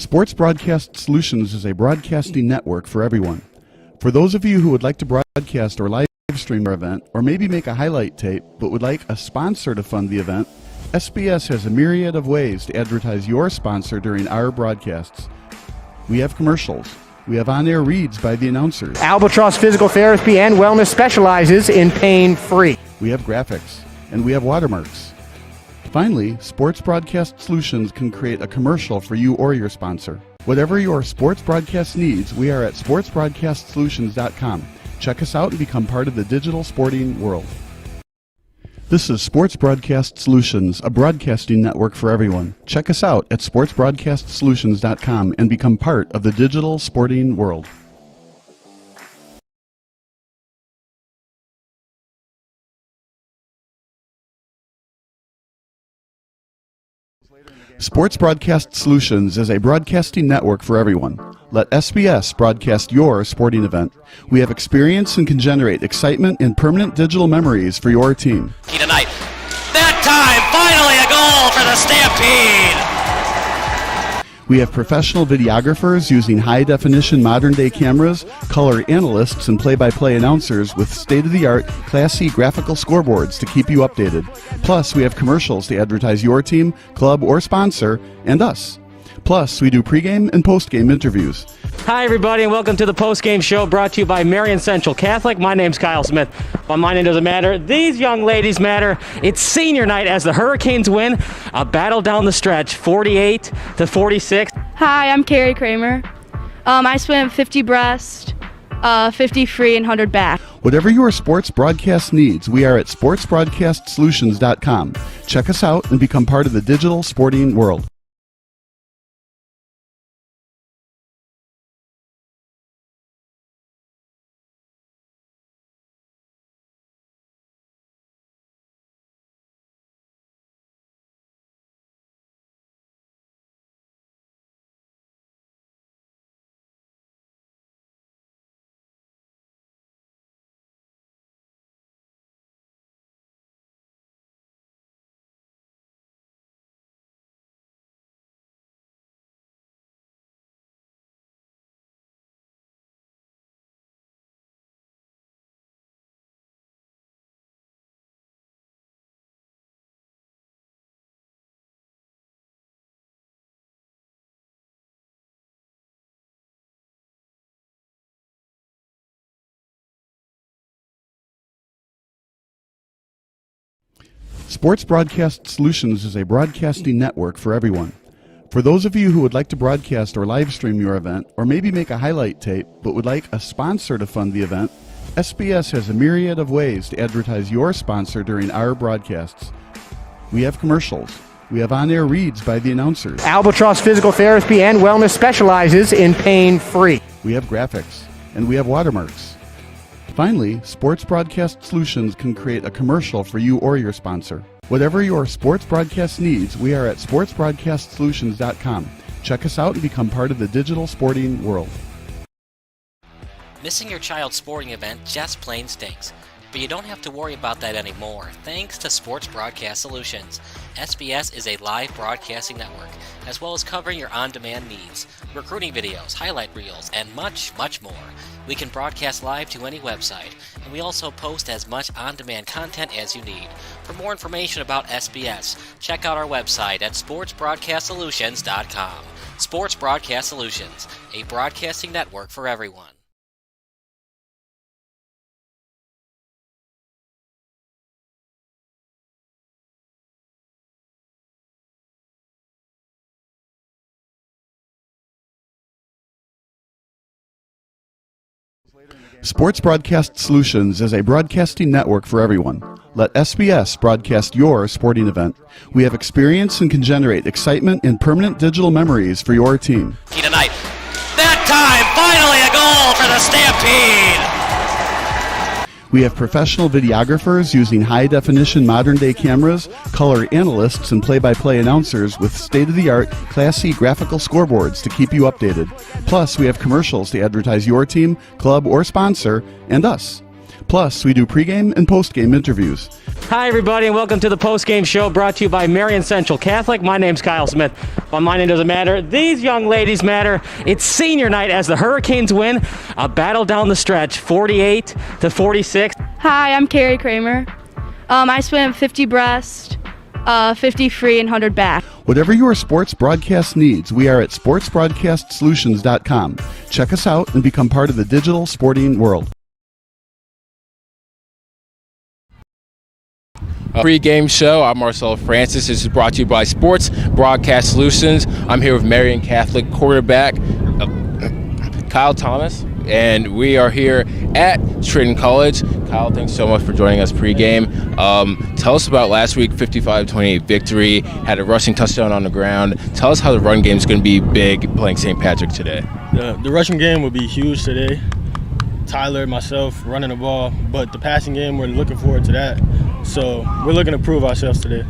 Sports Broadcast Solutions is a broadcasting network for everyone. For those of you who would like to broadcast or live stream our event, or maybe make a highlight tape but would like a sponsor to fund the event, SBS has a myriad of ways to advertise your sponsor during our broadcasts. We have commercials. We have on-air reads by the announcers. Albatross Physical Therapy and Wellness specializes in pain-free. We have graphics. And we have watermarks. Finally, Sports Broadcast Solutions can create a commercial for you or your sponsor. Whatever your sports broadcast needs, we are at sportsbroadcastsolutions.com. Check us out and become part of the digital sporting world. This is Sports Broadcast Solutions, a broadcasting network for everyone. Check us out at sportsbroadcastsolutions.com and become part of the digital sporting world. Sports Broadcast Solutions is a broadcasting network for everyone. Let SBS broadcast your sporting event. We have experience and can generate excitement and permanent digital memories for your team. Tonight. That time, finally a goal for the Stampede! We have professional videographers using high-definition modern-day cameras, color analysts, and play-by-play announcers with state-of-the-art, classy graphical scoreboards to keep you updated. Plus, we have commercials to advertise your team, club, or sponsor, and us. Plus, we do pregame and postgame interviews. Hi, everybody, and welcome to the postgame show brought to you by Marian Central Catholic. My name's Kyle Smith, but my name doesn't matter. These young ladies matter. It's senior night as the Hurricanes win a battle down the stretch, 48-46. Hi, I'm Carrie Kramer. I swim 50 breast, 50 free, and 100 back. Whatever your sports broadcast needs, we are at sportsbroadcastsolutions.com. Check us out and become part of the digital sporting world. Sports Broadcast Solutions is a broadcasting network for everyone. For those of you who would like to broadcast or live stream your event, or maybe make a highlight tape but would like a sponsor to fund the event, SBS has a myriad of ways to advertise your sponsor during our broadcasts. We have commercials. We have on-air reads by the announcers. Albatross Physical Therapy and Wellness specializes in pain-free. We have graphics. And we have watermarks. Finally, Sports Broadcast Solutions can create a commercial for you or your sponsor. Whatever your sports broadcast needs, we are at sportsbroadcastsolutions.com. Check us out and become part of the digital sporting world. Missing your child's sporting event just plain stinks. But you don't have to worry about that anymore, thanks to Sports Broadcast Solutions. SBS is a live broadcasting network, as well as covering your on-demand needs, recruiting videos, highlight reels, and much, much more. We can broadcast live to any website, and we also post as much on-demand content as you need. For more information about SBS, check out our website at sportsbroadcastsolutions.com. Sports Broadcast Solutions, a broadcasting network for everyone. Sports Broadcast Solutions is a broadcasting network for everyone. Let SBS broadcast your sporting event. We have experience and can generate excitement and permanent digital memories for your team. Tonight. That time, finally a goal for the Stampede! We have professional videographers using high-definition modern-day cameras, color analysts, and play-by-play announcers with state-of-the-art, classy graphical scoreboards to keep you updated. Plus, we have commercials to advertise your team, club, or sponsor, and us. Plus, we do pregame and postgame interviews. Hi, everybody, and welcome to the post-game show brought to you by Marian Central Catholic. My name's Kyle Smith, but my name doesn't matter. These young ladies matter. It's senior night as the Hurricanes win a battle down the stretch, 48-46. Hi, I'm Carrie Kramer. I swim 50 breast, 50 free, and 100 back. Whatever your sports broadcast needs, we are at sportsbroadcastsolutions.com. Check us out and become part of the digital sporting world. Pre-game show. I'm Marcel Francis. This is brought to you by Sports Broadcast Solutions. I'm here with Marian Catholic quarterback Kyle Thomas, and we are here at Trenton College. Kyle, thanks so much for joining us pre-game. Tell us about last week, 55-28 victory. Had a rushing touchdown on the ground. Tell us how the run game is going to be big playing St. Patrick today. The rushing game will be huge today. Tyler, myself, running the ball, but the passing game, we're looking forward to that. So we're looking to prove ourselves today.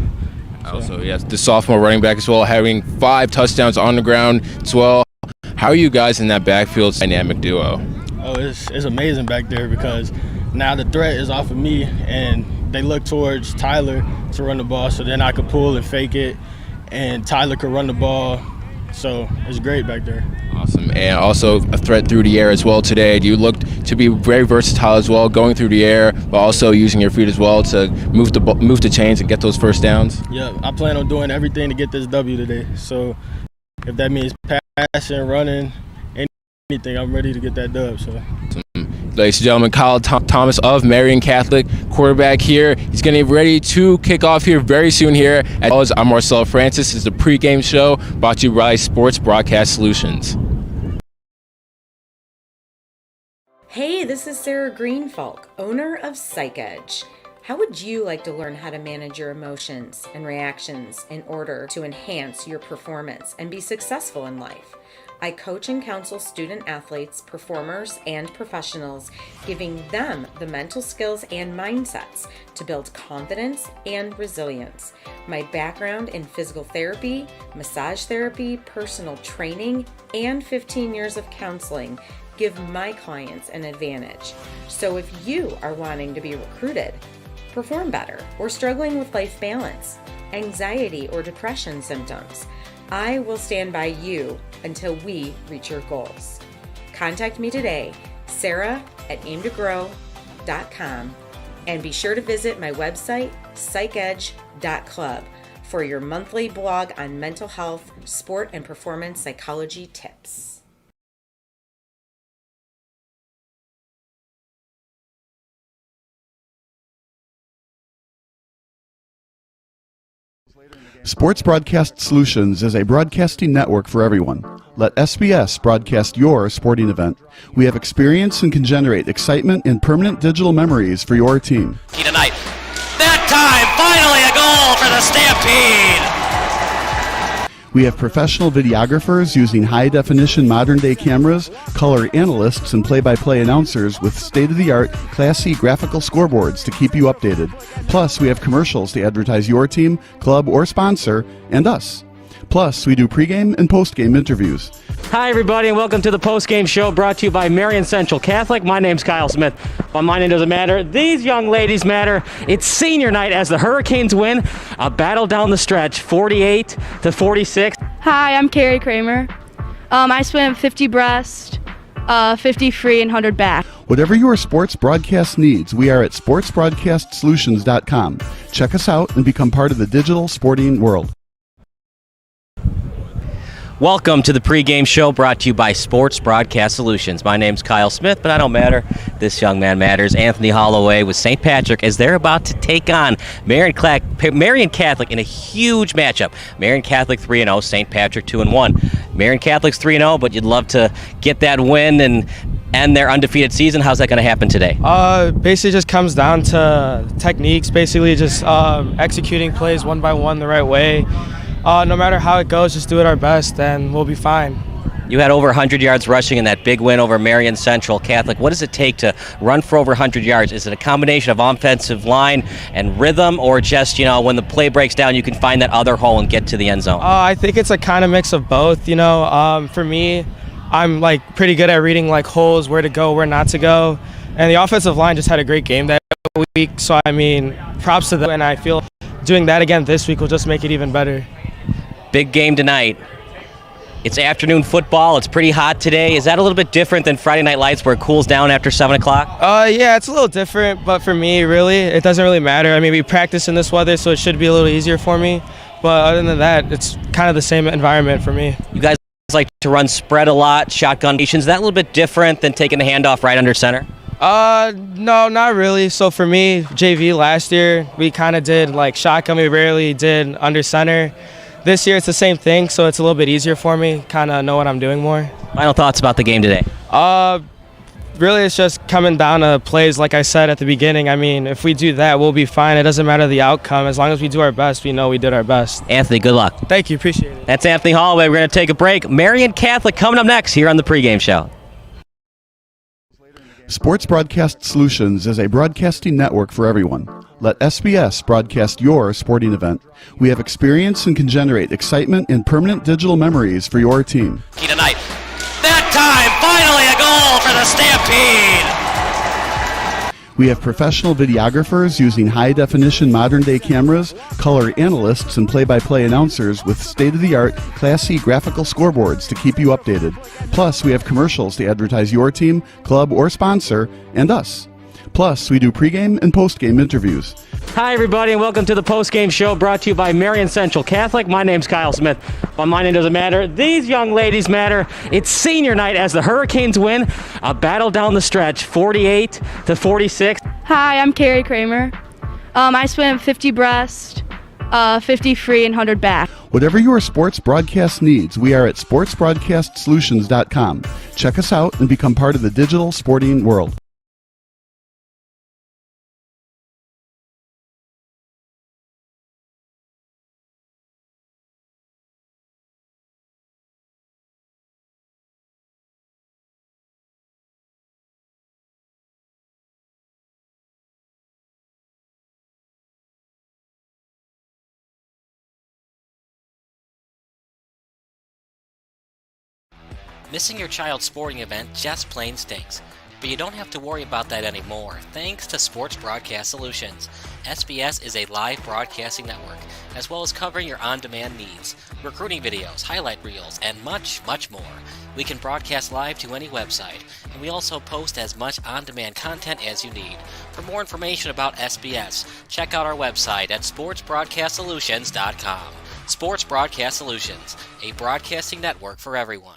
Also, yes, the sophomore running back as well, having 5 touchdowns on the ground as well. How are you guys in that backfield dynamic duo? Oh, it's amazing back there because now the threat is off of me, and they look towards Tyler to run the ball, so then I could pull and fake it, and Tyler could run the ball. So it's great back there. Awesome. And also a threat through the air as well today. You looked to be very versatile as well, going through the air, but also using your feet as well to move the chains and get those first downs. Yeah, I plan on doing everything to get this W today. So if that means passing, running, anything, I'm ready to get that dub. So. Ladies and gentlemen, Kyle Thomas of Marian Catholic, quarterback here. He's getting ready to kick off here very soon here. As well as I'm Marcel Francis. This is the pregame show brought to you by Sports Broadcast Solutions. Hey, this is Sarah Greenfalk, owner of PsychEdge. How would you like to learn how to manage your emotions and reactions in order to enhance your performance and be successful in life? I coach and counsel student athletes, performers, and professionals, giving them the mental skills and mindsets to build confidence and resilience. My background in physical therapy, massage therapy, personal training, and 15 years of counseling give my clients an advantage. So if you are wanting to be recruited, perform better, or struggling with life balance, anxiety, or depression symptoms, I will stand by you until we reach your goals. Contact me today, sarah@aimtogrow.com, and be sure to visit my website, psychedge.club, for your monthly blog on mental health, sport, and performance psychology tips. Sports Broadcast Solutions is a broadcasting network for everyone. Let SBS broadcast your sporting event. We have experience and can generate excitement and permanent digital memories for your team. Tonight. That time, finally a goal for the Stampede! We have professional videographers using high-definition modern-day cameras, color analysts, and play-by-play announcers with state-of-the-art, classy graphical scoreboards to keep you updated. Plus, we have commercials to advertise your team, club, or sponsor, and us. Plus, we do pregame and postgame interviews. Hi, everybody, and welcome to the post-game show brought to you by Marian Central Catholic. My name's Kyle Smith, but my name doesn't matter. These young ladies matter. It's senior night as the Hurricanes win a battle down the stretch, 48-46. Hi, I'm Carrie Kramer. I swim 50 breast, 50 free, and 100 back. Whatever your sports broadcast needs, we are at sportsbroadcastsolutions.com. Check us out and become part of the digital sporting world. Welcome to the pregame show brought to you by Sports Broadcast Solutions. My name's Kyle Smith, but I don't matter. This young man matters. Anthony Holloway with St. Patrick as they're about to take on Marian Catholic in a huge matchup. Marian Catholic 3-0, St. Patrick 2-1. Marian Catholic's 3-0, but you'd love to get that win and end their undefeated season. How's that going to happen today? Basically just comes down to techniques, basically just executing plays one by one the right way. No matter how it goes, just do it our best and we'll be fine. You had over 100 yards rushing in that big win over Marian Central Catholic. What does it take to run for over 100 yards? Is it a combination of offensive line and rhythm, or just, when the play breaks down, you can find that other hole and get to the end zone? I think it's a kind of mix of both. For me, I'm pretty good at reading holes, where to go, where not to go. And the offensive line just had a great game that week. So, I mean, props to them. And I feel doing that again this week will just make it even better. Big game tonight. It's afternoon football. It's pretty hot today. Is that a little bit different than Friday Night Lights where it cools down after 7 o'clock? Yeah, it's a little different, but for me, really, it doesn't really matter. I mean, we practice in this weather, so it should be a little easier for me. But other than that, it's kind of the same environment for me. You guys like to run spread a lot, shotgun. Is that a little bit different than taking the handoff right under center? No, not really. So for me, JV last year, we kind of did like shotgun. We rarely did under center. This year it's the same thing, so it's a little bit easier for me, kind of know what I'm doing more. Final thoughts about the game today? Really it's just coming down to plays like I said at the beginning. I mean, if we do that, we'll be fine. It doesn't matter the outcome. As long as we do our best, we know we did our best. Anthony, good luck. Thank you, appreciate it. That's Anthony Holloway. We're going to take a break. Marian Catholic coming up next here on the pregame show. Sports Broadcast Solutions is a broadcasting network for everyone. Let SBS broadcast your sporting event. We have experience and can generate excitement and permanent digital memories for your team. Tonight. That time, finally a goal for the Stampede! We have professional videographers using high-definition modern-day cameras, color analysts, and play-by-play announcers with state-of-the-art, classy graphical scoreboards to keep you updated. Plus, we have commercials to advertise your team, club, or sponsor, and us. Plus, we do pregame and postgame interviews. Hi, everybody, and welcome to the postgame show brought to you by Marian Central Catholic. My name's Kyle Smith, but my name doesn't matter. These young ladies matter. It's senior night as the Hurricanes win a battle down the stretch, 48-46. Hi, I'm Carrie Kramer. I swim 50 breast, 50 free, and 100 back. Whatever your sports broadcast needs, we are at sportsbroadcastsolutions.com. Check us out and become part of the digital sporting world. Missing your child's sporting event just plain stinks. But you don't have to worry about that anymore, thanks to Sports Broadcast Solutions. SBS is a live broadcasting network, as well as covering your on-demand needs, recruiting videos, highlight reels, and much, much more. We can broadcast live to any website, and we also post as much on-demand content as you need. For more information about SBS, check out our website at sportsbroadcastsolutions.com. Sports Broadcast Solutions, a broadcasting network for everyone.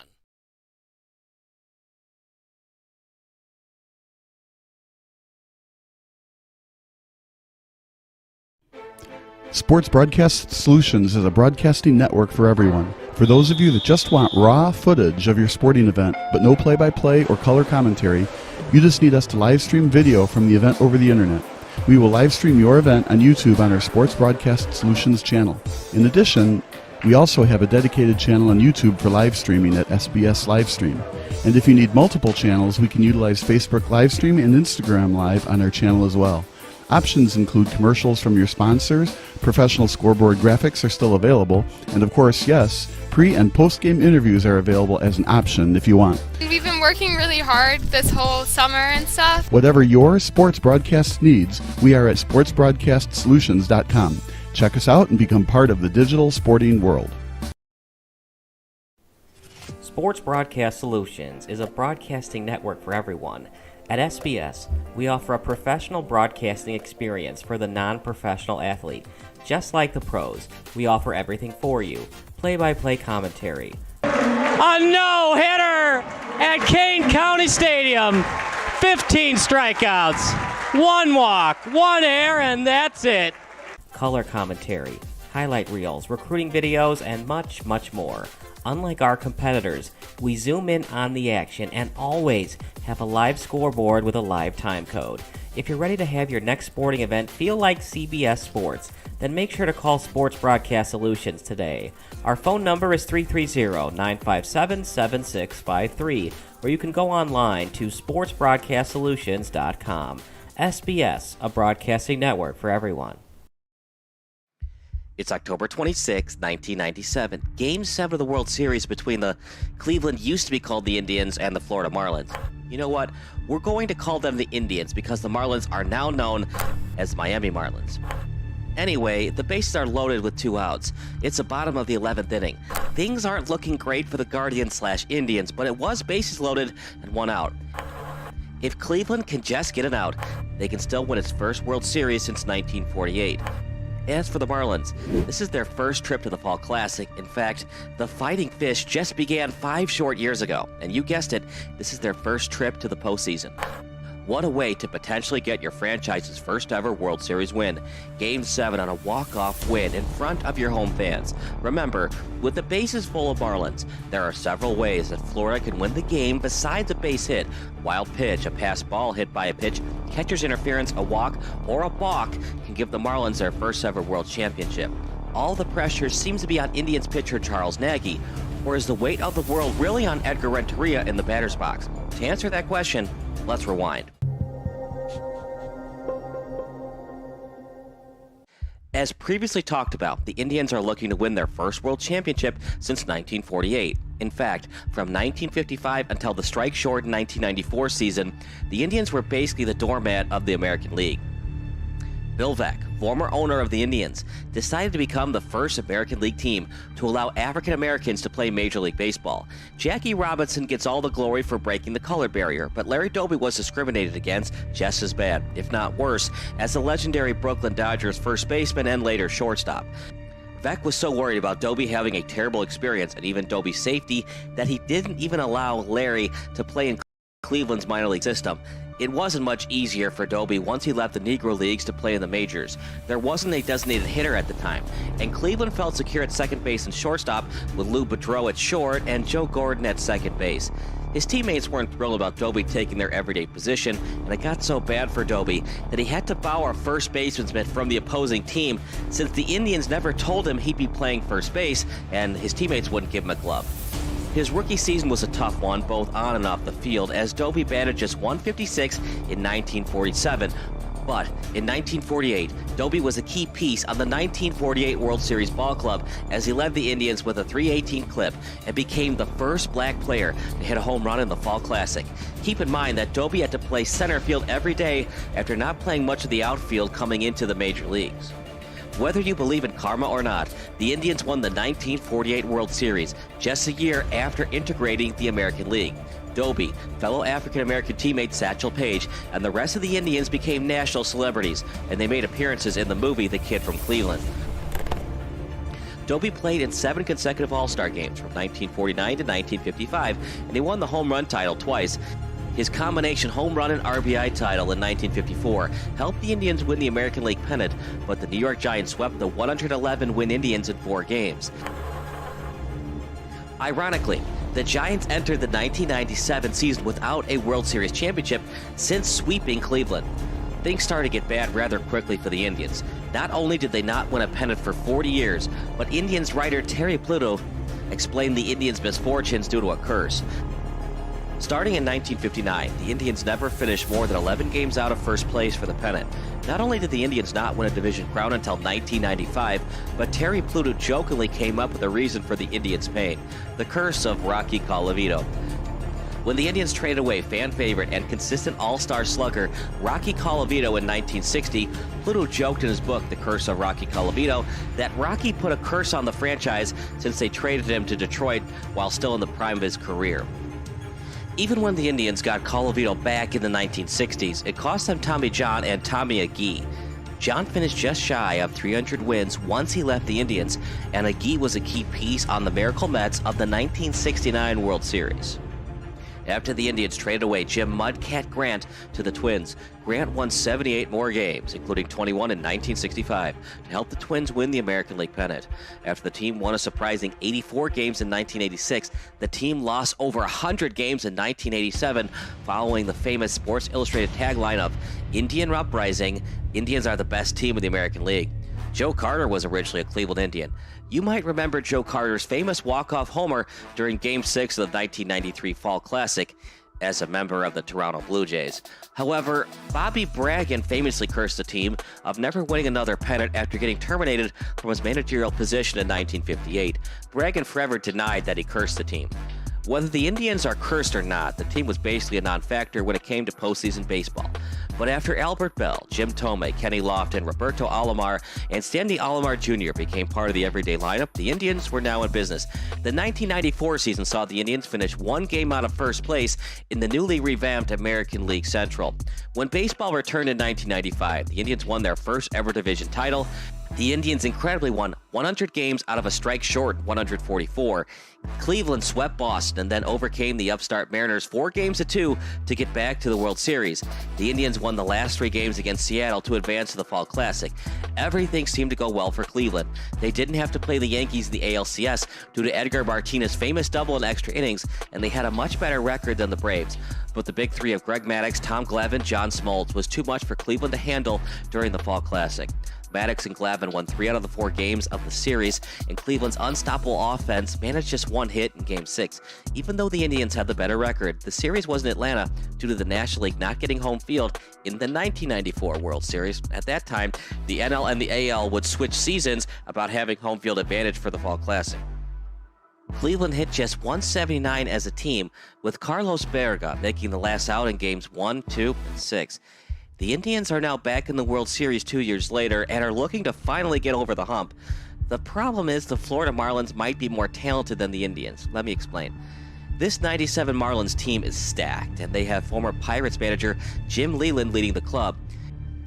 Sports Broadcast Solutions is a broadcasting network for everyone. For those of you that just want raw footage of your sporting event, but no play-by-play or color commentary, you just need us to live stream video from the event over the internet. We will live stream your event on YouTube on our Sports Broadcast Solutions channel. In addition, we also have a dedicated channel on YouTube for live streaming at SBS Livestream. And if you need multiple channels, we can utilize Facebook Livestream and Instagram Live on our channel as well. Options include commercials from your sponsors, professional scoreboard graphics are still available, and of course, yes, pre- and post-game interviews are available as an option if you want. We've been working really hard this whole summer and stuff. Whatever your sports broadcast needs, we are at sportsbroadcastsolutions.com. Check us out and become part of the digital sporting world. Sports Broadcast Solutions is a broadcasting network for everyone. At SBS, we offer a professional broadcasting experience for the non-professional athlete. Just like the pros, we offer everything for you. Play-by-play commentary. A no-hitter at Kane County Stadium. 15 strikeouts, 1 walk, 1 error, and that's it. Color commentary, highlight reels, recruiting videos, and much, much more. Unlike our competitors, we zoom in on the action and always have a live scoreboard with a live time code. If you're ready to have your next sporting event feel like CBS Sports, then make sure to call Sports Broadcast Solutions today. Our phone number is 330-957-7653, or you can go online to sportsbroadcastsolutions.com. SBS, a broadcasting network for everyone. It's October 26, 1997. Game 7 of the World Series between the Cleveland used to be called the Indians and the Florida Marlins. You know what? We're going to call them the Indians because the Marlins are now known as Miami Marlins. Anyway, the bases are loaded with 2 outs. It's the bottom of the 11th inning. Things aren't looking great for the Guardians/Indians, but it was bases loaded and 1 out. If Cleveland can just get an out, they can still win its first World Series since 1948. As for the Marlins, this is their first trip to the Fall Classic. In fact, the Fighting Fish just began 5 short years ago, and you guessed it, this is their first trip to the postseason. What a way to potentially get your franchise's first ever World Series win. Game 7 on a walk-off win in front of your home fans. Remember, with the bases full of Marlins, there are several ways that Florida can win the game besides a base hit. A wild pitch, a pass ball hit by a pitch, catcher's interference, a walk, or a balk can give the Marlins their first ever World Championship. All the pressure seems to be on Indians pitcher Charles Nagy, or is the weight of the world really on Edgar Renteria in the batter's box? To answer that question, let's rewind. As previously talked about, the Indians are looking to win their first World Championship since 1948. In fact, from 1955 until the strike-shortened 1994 season, the Indians were basically the doormat of the American League. Bill Veeck, former owner of the Indians, decided to become the first American League team to allow African Americans to play Major League Baseball. Jackie Robinson gets all the glory for breaking the color barrier, but Larry Doby was discriminated against just as bad, if not worse, as the legendary Brooklyn Dodgers first baseman and later shortstop. Veeck was so worried about Doby having a terrible experience and even Doby's safety that he didn't even allow Larry to play in Cleveland's minor league system. It wasn't much easier for Doby once he left the Negro Leagues to play in the majors. There wasn't a designated hitter at the time, and Cleveland felt secure at second base and shortstop with Lou Boudreau at short and Joe Gordon at second base. His teammates weren't thrilled about Doby taking their everyday position, and it got so bad for Doby that he had to borrow a first baseman from the opposing team since the Indians never told him he'd be playing first base and his teammates wouldn't give him a glove. His rookie season was a tough one, both on and off the field, as Doby batted just .156 in 1947. But in 1948, Doby was a key piece on the 1948 World Series ball club as he led the Indians with a .318 clip and became the first black player to hit a home run in the Fall Classic. Keep in mind that Doby had to play center field every day after not playing much of the outfield coming into the major leagues. Whether you believe in karma or not, the Indians won the 1948 World Series just a year after integrating the American League. Doby, fellow African-American teammate Satchel Paige, and the rest of the Indians became national celebrities, and they made appearances in the movie The Kid from Cleveland. Doby played in 7 consecutive All-Star games from 1949 to 1955, and he won the home run title twice. His combination home run and RBI title in 1954 helped the Indians win the American League pennant, but the New York Giants swept the 111-win Indians in 4 games. Ironically, the Giants entered the 1997 season without a World Series championship since sweeping Cleveland. Things started to get bad rather quickly for the Indians. Not only did they not win a pennant for 40 years, but Indians writer Terry Pluto explained the Indians' misfortunes due to a curse. Starting in 1959, the Indians never finished more than 11 games out of first place for the pennant. Not only did the Indians not win a division crown until 1995, but Terry Pluto jokingly came up with a reason for the Indians' pain: the curse of Rocky Colavito. When the Indians traded away fan favorite and consistent all-star slugger Rocky Colavito in 1960, Pluto joked in his book, The Curse of Rocky Colavito, that Rocky put a curse on the franchise since they traded him to Detroit while still in the prime of his career. Even when the Indians got Colavito back in the 1960s, it cost them Tommy John and Tommy Agee. John finished just shy of 300 wins once he left the Indians, and Agee was a key piece on the Miracle Mets of the 1969 World Series. After the Indians traded away Jim Mudcat Grant to the Twins, Grant won 78 more games, including 21 in 1965, to help the Twins win the American League pennant. After the team won a surprising 84 games in 1986, the team lost over 100 games in 1987, following the famous Sports Illustrated tagline of "Indian Uprising, Indians are the best team in the American League." Joe Carter was originally a Cleveland Indian. You might remember Joe Carter's famous walk-off homer during Game 6 of the 1993 Fall Classic as a member of the Toronto Blue Jays. However, Bobby Bragin famously cursed the team of never winning another pennant after getting terminated from his managerial position in 1958. Bragin forever denied that he cursed the team. Whether the Indians are cursed or not, the team was basically a non-factor when it came to postseason baseball. But after Albert Bell, Jim Thome, Kenny Lofton, Roberto Alomar, and Stanley Alomar Jr. became part of the everyday lineup, the Indians were now in business. The 1994 season saw the Indians finish one game out of first place in the newly revamped American League Central. When baseball returned in 1995, the Indians won their first ever division title. The Indians incredibly won 100 games out of a strike short 144. Cleveland swept Boston and then overcame the upstart Mariners 4-2 to get back to the World Series. The Indians won the last 3 games against Seattle to advance to the Fall Classic. Everything seemed to go well for Cleveland. They didn't have to play the Yankees in the ALCS due to Edgar Martinez's famous double in extra innings, and they had a much better record than the Braves. But the big three of Greg Maddux, Tom Glavine, John Smoltz was too much for Cleveland to handle during the Fall Classic. Maddux and Glavine won 3 out of the 4 games of the series, and Cleveland's unstoppable offense managed just 1 hit in Game 6. Even though the Indians had the better record, the series was in Atlanta due to the National League not getting home field in the 1994 World Series. At that time, the NL and the AL would switch seasons about having home field advantage for the Fall Classic. Cleveland hit just 179 as a team, with Carlos Berga making the last out in Games 1, 2, and 6. The Indians are now back in the World Series 2 years later and are looking to finally get over the hump. The problem is the Florida Marlins might be more talented than the Indians. Let me explain. This 97 Marlins team is stacked, and they have former Pirates manager Jim Leyland leading the club.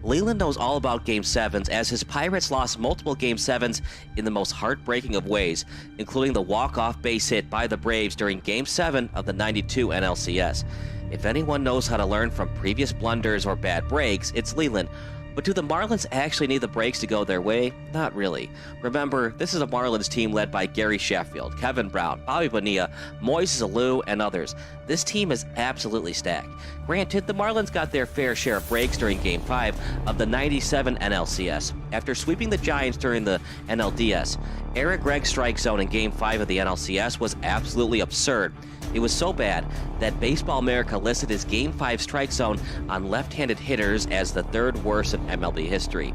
Leyland knows all about Game 7s, as his Pirates lost multiple Game 7s in the most heartbreaking of ways, including the walk-off base hit by the Braves during Game 7 of the 92 NLCS. If anyone knows how to learn from previous blunders or bad breaks, it's Leyland. But do the Marlins actually need the breaks to go their way? Not really. Remember, this is a Marlins team led by Gary Sheffield, Kevin Brown, Bobby Bonilla, Moises Alou, and others. This team is absolutely stacked. Granted, the Marlins got their fair share of breaks during Game 5 of the 97 NLCS. After sweeping the Giants during the NLDS, Eric Gregg's strike zone in Game 5 of the NLCS was absolutely absurd. It was so bad that Baseball America listed his Game 5 strike zone on left-handed hitters as the 3rd worst in MLB history.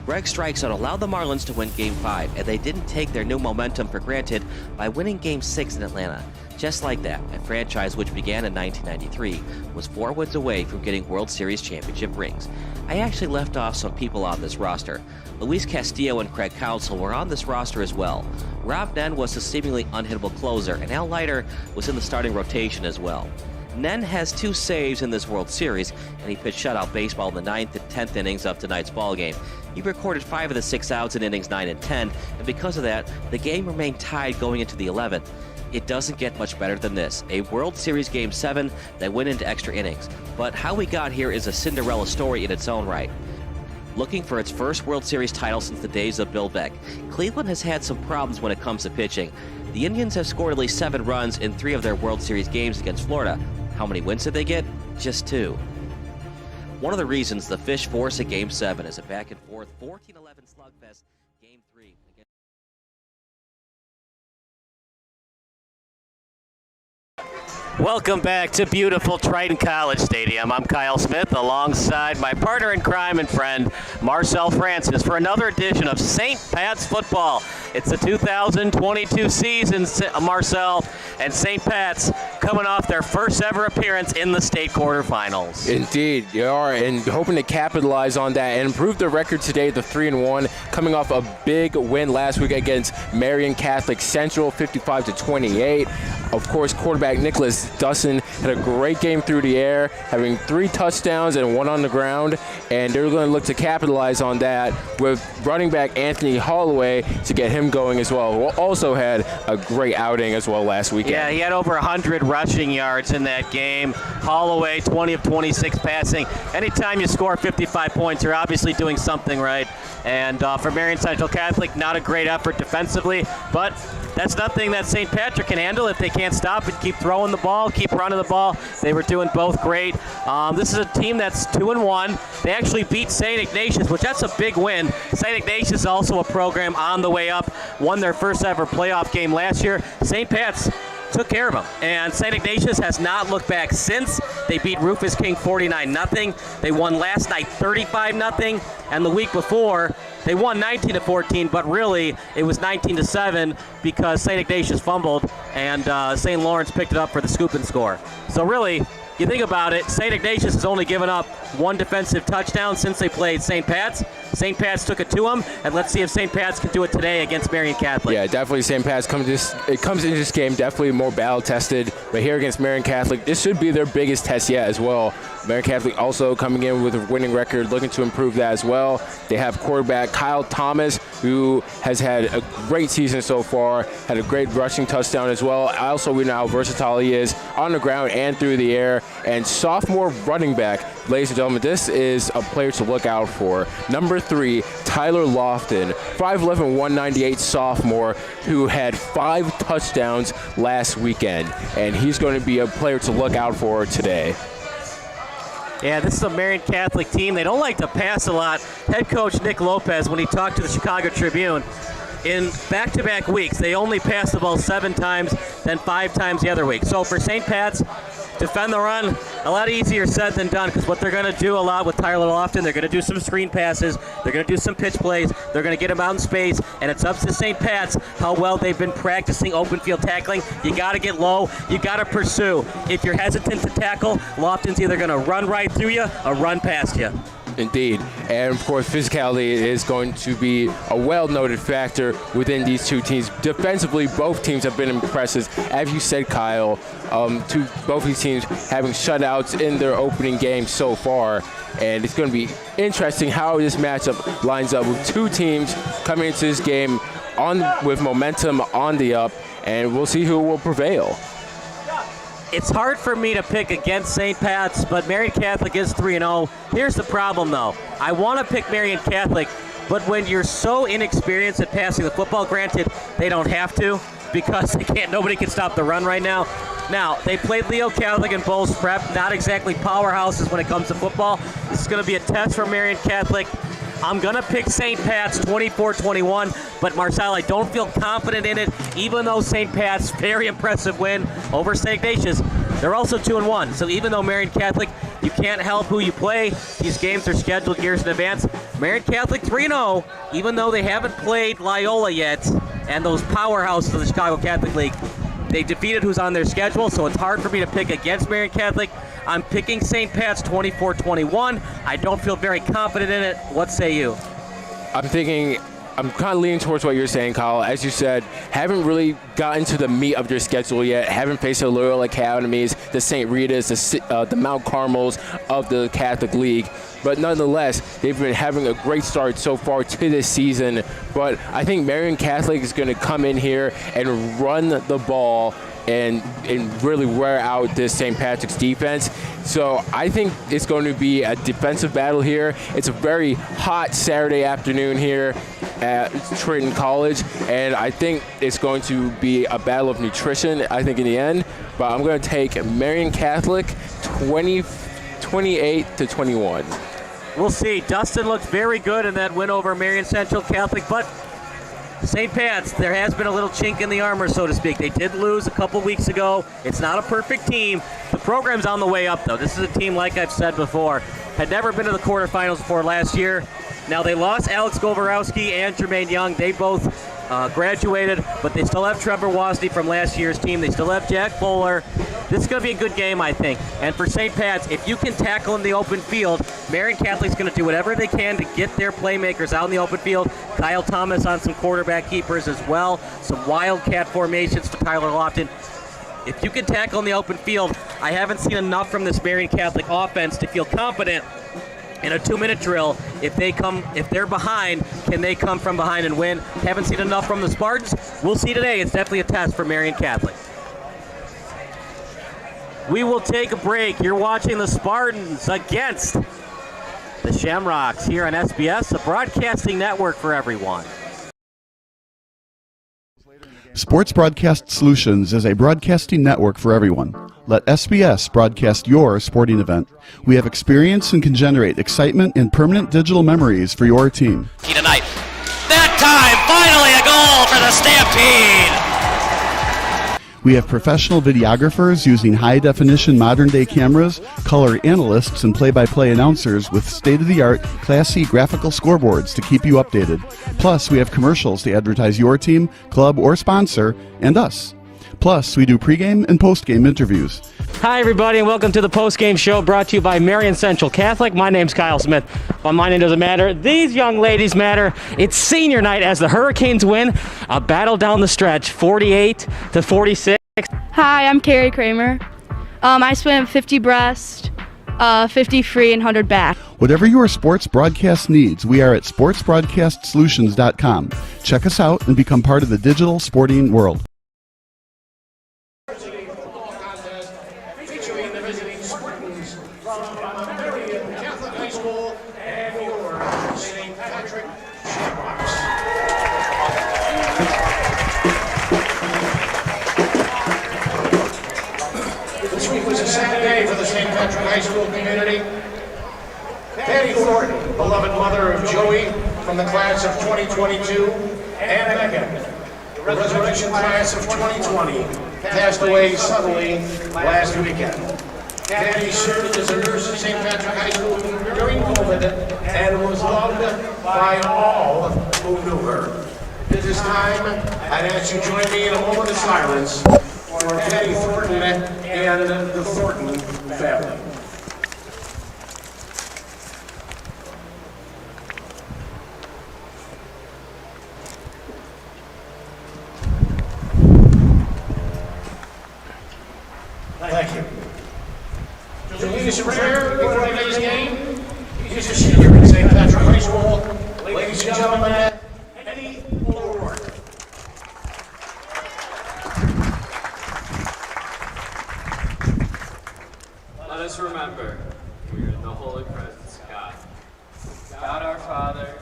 Gregg's strike zone allowed the Marlins to win Game 5, and they didn't take their new momentum for granted by winning Game 6 in Atlanta. Just like that, a franchise which began in 1993 was 4 wins away from getting World Series championship rings. I actually left off some people on this roster. Luis Castillo and Craig Counsell were on this roster as well. Rob Nen was the seemingly unhittable closer, and Al Leiter was in the starting rotation as well. Nen has 2 saves in this World Series, and he pitched shutout baseball in the 9th and 10th innings of tonight's ballgame. He recorded 5 of the 6 outs in innings 9 and 10, and because of that, the game remained tied going into the 11th. It doesn't get much better than this, a World Series Game 7 that went into extra innings. But how we got here is a Cinderella story in its own right. Looking for its first World Series title since the days of Bill Beck, Cleveland has had some problems when it comes to pitching. The Indians have scored at least 7 runs in 3 of their World Series games against Florida. How many wins did they get? Just 2. One of the reasons the Fish force a Game 7 is a back-and-forth 14-11 slugfest. Game 3 against... Welcome back to beautiful Triton College Stadium. I'm Kyle Smith alongside my partner in crime and friend, Marcel Francis, for another edition of St. Pat's Football. It's the 2022 season, Marcel, and St. Pat's coming off their first ever appearance in the state quarterfinals. Indeed, they are, and hoping to capitalize on that and improve their record today, the 3-1, coming off a big win last week against Marian Catholic Central, 55-28. Of course, quarterback Nicholas Dustin had a great game through the air, having 3 touchdowns and 1 on the ground, and they're going to look to capitalize on that with running back Anthony Holloway to get him going as well, who also had a great outing as well last weekend. Yeah, he had over 100 rushing yards in that game. Holloway, 20 of 26 passing. Anytime you score 55 points, you're obviously doing something right. And for Marian Central Catholic, not a great effort defensively, but that's nothing that St. Patrick can handle if they can't stop it. Keep throwing the ball, keep running the ball. They were doing both great. This is a team that's 2-1. They actually beat St. Ignatius, which that's a big win. St. Ignatius is also a program on the way up, won their first ever playoff game last year. St. Pat's took care of them, and St. Ignatius has not looked back since. They beat Rufus King 49-0. They won last night 35-0, and the week before They won 19-14, but really it was 19-7 because St. Ignatius fumbled and St. Lawrence picked it up for the scoop and score. So really, you think about it, St. Ignatius has only given up one defensive touchdown since they played St. Pat's. St. Pat's took it to them, and let's see if St. Pat's can do it today against Marian Catholic. Yeah, definitely St. Pat's comes into this game definitely more battle-tested, but here against Marian Catholic, this should be their biggest test yet as well. Marian Catholic also coming in with a winning record, looking to improve that as well. They have quarterback Kyle Thomas, who has had a great season so far, had a great rushing touchdown as well. Also, we know how versatile he is on the ground and through the air. And sophomore running back, ladies and gentlemen, this is a player to look out for. Number 3, Tyler Lofton, 5'11", 198 sophomore, who had 5 touchdowns last weekend. And he's going to be a player to look out for today. Yeah, this is a Marian Catholic team. They don't like to pass a lot. Head coach Nick Lopez, when he talked to the Chicago Tribune, in back-to-back weeks, they only passed the ball 7 times, then 5 times the other week. So for St. Pat's, defend the run, a lot easier said than done, because what they're going to do a lot with Tyler Lofton, they're going to do some screen passes, they're going to do some pitch plays, they're going to get him out in space, and it's up to St. Pat's how well they've been practicing open field tackling. You got to get low, you got to pursue. If you're hesitant to tackle, Lofton's either going to run right through you or run past you. Indeed, and of course physicality is going to be a well-noted factor within these two teams. Defensively, both teams have been impressive, as you said, Kyle, to both these teams having shutouts in their opening game so far, and it's going to be interesting how this matchup lines up with two teams coming into this game with momentum on the up, and we'll see who will prevail. It's hard for me to pick against St. Pat's, but Marian Catholic is 3-0. Here's the problem, though. I want to pick Marian Catholic, but when you're so inexperienced at passing the football, granted, they don't have to because nobody can stop the run right now. Now, they played Leo Catholic and Bowles Prep, not exactly powerhouses when it comes to football. This is going to be a test for Marian Catholic. I'm going to pick St. Pat's 24-21, but Marcel, I don't feel confident in it, even though St. Pat's, very impressive win over St. Ignatius. They're also 2-1, so even though Marian Catholic, you can't help who you play. These games are scheduled years in advance. Marian Catholic 3-0, even though they haven't played Loyola yet, and those powerhouses of the Chicago Catholic League. They defeated who's on their schedule, so it's hard for me to pick against Marian Catholic. I'm picking St. Pat's 24-21. I don't feel very confident in it. What say you? I'm kind of leaning towards what you're saying, Kyle. As you said, haven't really gotten to the meat of their schedule yet. Haven't faced the Loyola Academies, the St. Rita's, the Mount Carmels of the Catholic League. But nonetheless, they've been having a great start so far to this season. But I think Marian Catholic is going to come in here and run the ball and really wear out this St. Patrick's defense. So I think it's going to be a defensive battle here. It's a very hot Saturday afternoon here at Trenton College, and I think it's going to be a battle of nutrition, I think, in the end. But I'm going to take Marian Catholic 28-21. We'll see. Dustin looked very good in that win over Marian Central Catholic, but St. Pat's, there has been a little chink in the armor, so to speak. They did lose a couple weeks ago. It's not a perfect team. The program's on the way up, though. This is a team, like I've said before, had never been to the quarterfinals before last year. Now, they lost Alex Govorowski and Jermaine Young. They both graduated, but they still have Trevor Wasney from last year's team. They still have Jack Bowler. This is going to be a good game, I think. And for St. Pat's, if you can tackle in the open field, Marian Catholic's going to do whatever they can to get their playmakers out in the open field. Kyle Thomas on some quarterback keepers as well. Some wildcat formations for Tyler Lofton. If you can tackle in the open field, I haven't seen enough from this Marian Catholic offense to feel confident in a 2-minute drill. If they're behind, can they come from behind and win? Haven't seen enough from the Spartans. We'll see today. It's definitely a test for Marian Catholic. We will take a break. You're watching the Spartans against the Shamrocks here on SBS, the broadcasting network for everyone. Sports Broadcast Solutions is a broadcasting network for everyone. Let SBS broadcast your sporting event. We have experience and can generate excitement and permanent digital memories for your team. Tonight. That time, finally a goal for the Stampede! We have professional videographers using high-definition modern-day cameras, color analysts, and play-by-play announcers with state-of-the-art Class C graphical scoreboards to keep you updated. Plus, we have commercials to advertise your team, club, or sponsor, and us. Plus, we do pregame and postgame interviews. Hi, everybody, and welcome to the postgame show brought to you by Marian Central Catholic. My name's Kyle Smith, but my name doesn't matter. These young ladies matter. It's senior night as the Hurricanes win a battle down the stretch, 48-46. Hi, I'm Carrie Kramer. I swim 50 breast, 50 free, and 100 back. Whatever your sports broadcast needs, we are at sportsbroadcastsolutions.com. Check us out and become part of the digital sporting world. Featuring the visiting Spartans from Marian Catholic High School and your St. Patrick Shamrocks. This week was a sad day for the St. Patrick High School community. Patty Thornton, beloved mother of Joey from the class of 2022, and Megan, the resurrection class of 2020, passed away suddenly last weekend. Patty served as a nurse at St. Patrick High School during COVID and was loved by all who knew her. At this time, I'd ask you to join me in a moment of silence for Patty Thornton and the Thornton family. Thank you. To lead us in prayer before today's game, he's a senior at St. Patrick High School. Ladies and gentlemen, Eddie O'Rourke. Let us remember, we are in the holy presence of God. God our Father,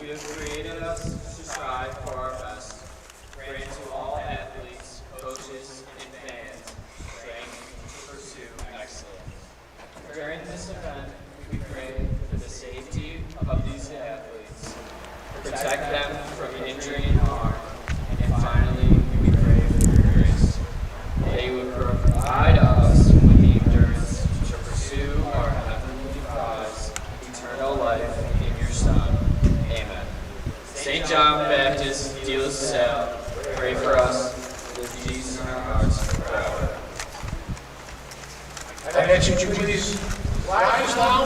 you have created us to strive for our best. Grant to all athletes, coaches, and fans strength to pursue excellence. During this event, we pray for the safety of these athletes, protect them from injury and harm, and finally, we pray for your grace. That you would provide us with the endurance to pursue our heavenly prize, eternal life in your Son. Amen. St. John Baptist, de La Salle, pray for us with Jesus in our hearts forever. I ask you to please rise now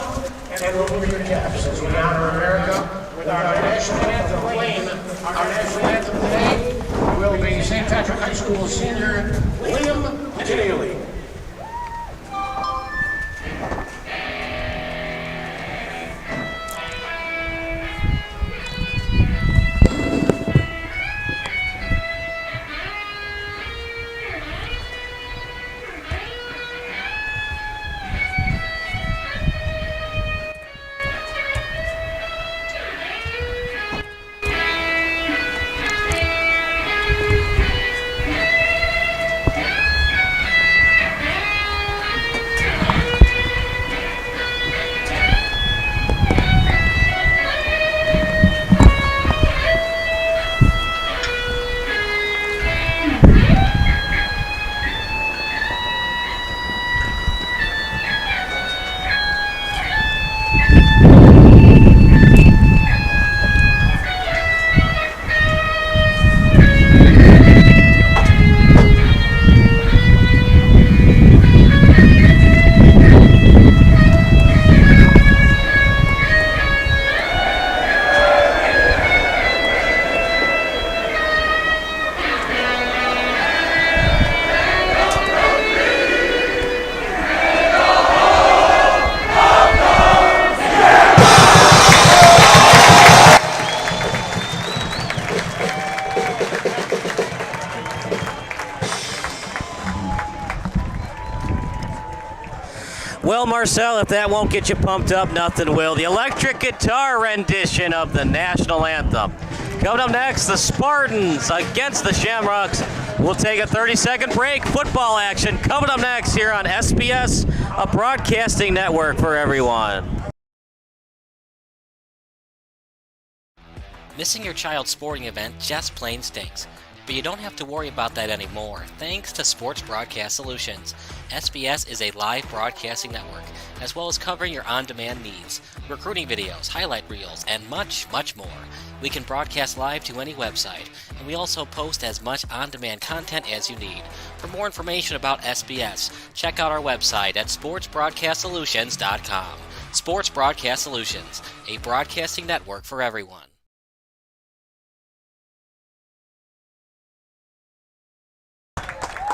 and remove your caps as we honor America with our national anthem playing. Our national anthem today will be St. Patrick High School senior Liam Daly. Well, Marcel, if that won't get you pumped up, nothing will. The electric guitar rendition of the national anthem. Coming up next, the Spartans against the Shamrocks. We'll take a 30-second break. Football action coming up next here on SBS, a broadcasting network for everyone. Missing your child's sporting event just plain stinks. But you don't have to worry about that anymore, thanks to Sports Broadcast Solutions. SBS is a live broadcasting network, as well as covering your on-demand needs, recruiting videos, highlight reels, and much, much more. We can broadcast live to any website, and we also post as much on-demand content as you need. For more information about SBS, check out our website at sportsbroadcastsolutions.com. Sports Broadcast Solutions, a broadcasting network for everyone.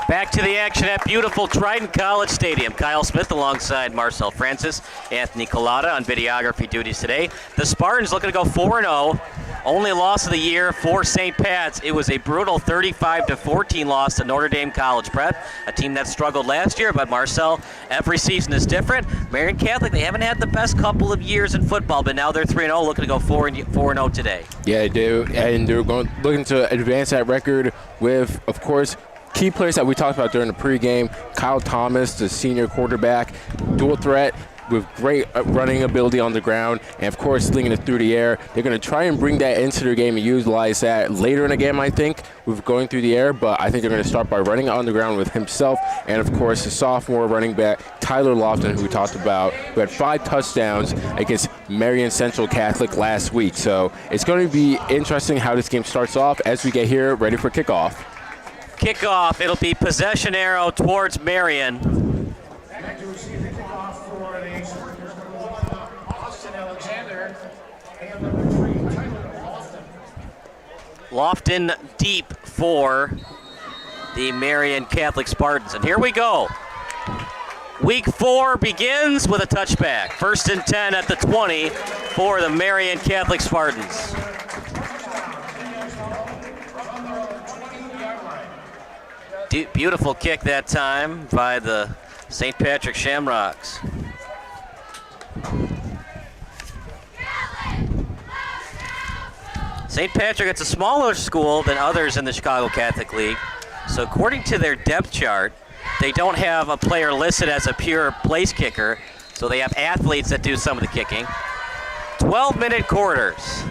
Back to the action at beautiful Trident College Stadium. Kyle Smith alongside Marcel Francis, Anthony Collada on videography duties today. The Spartans looking to go 4-0. Only loss of the year for St. Pat's. It was a brutal 35-14 loss to Notre Dame College Prep, a team that struggled last year, but Marcel, every season is different. Marian Catholic, they haven't had the best couple of years in football, but now they're 3-0, looking to go 4-0 today. Yeah, they do, and they're looking to advance that record with, of course, key players that we talked about during the pregame. Kyle Thomas, the senior quarterback, dual threat with great running ability on the ground, and of course slinging it through the air. They're going to try and bring that into their game and utilize that later in the game, I think, with going through the air, but I think they're going to start by running on the ground with himself and, of course, the sophomore running back, Tyler Lofton, who we talked about, who had 5 touchdowns against Marian Central Catholic last week. So it's going to be interesting how this game starts off as we get here ready for kickoff. Kickoff, it'll be possession arrow towards Marian. Lofton deep for the Marian Catholic Spartans. And here we go. Week 4 begins with a touchback. 1st and 10 at the 20 for the Marian Catholic Spartans. Beautiful kick that time by the St. Patrick Shamrocks. St. Patrick, it's a smaller school than others in the Chicago Catholic League. So according to their depth chart, they don't have a player listed as a pure place kicker. So they have athletes that do some of the kicking. 12-minute quarters.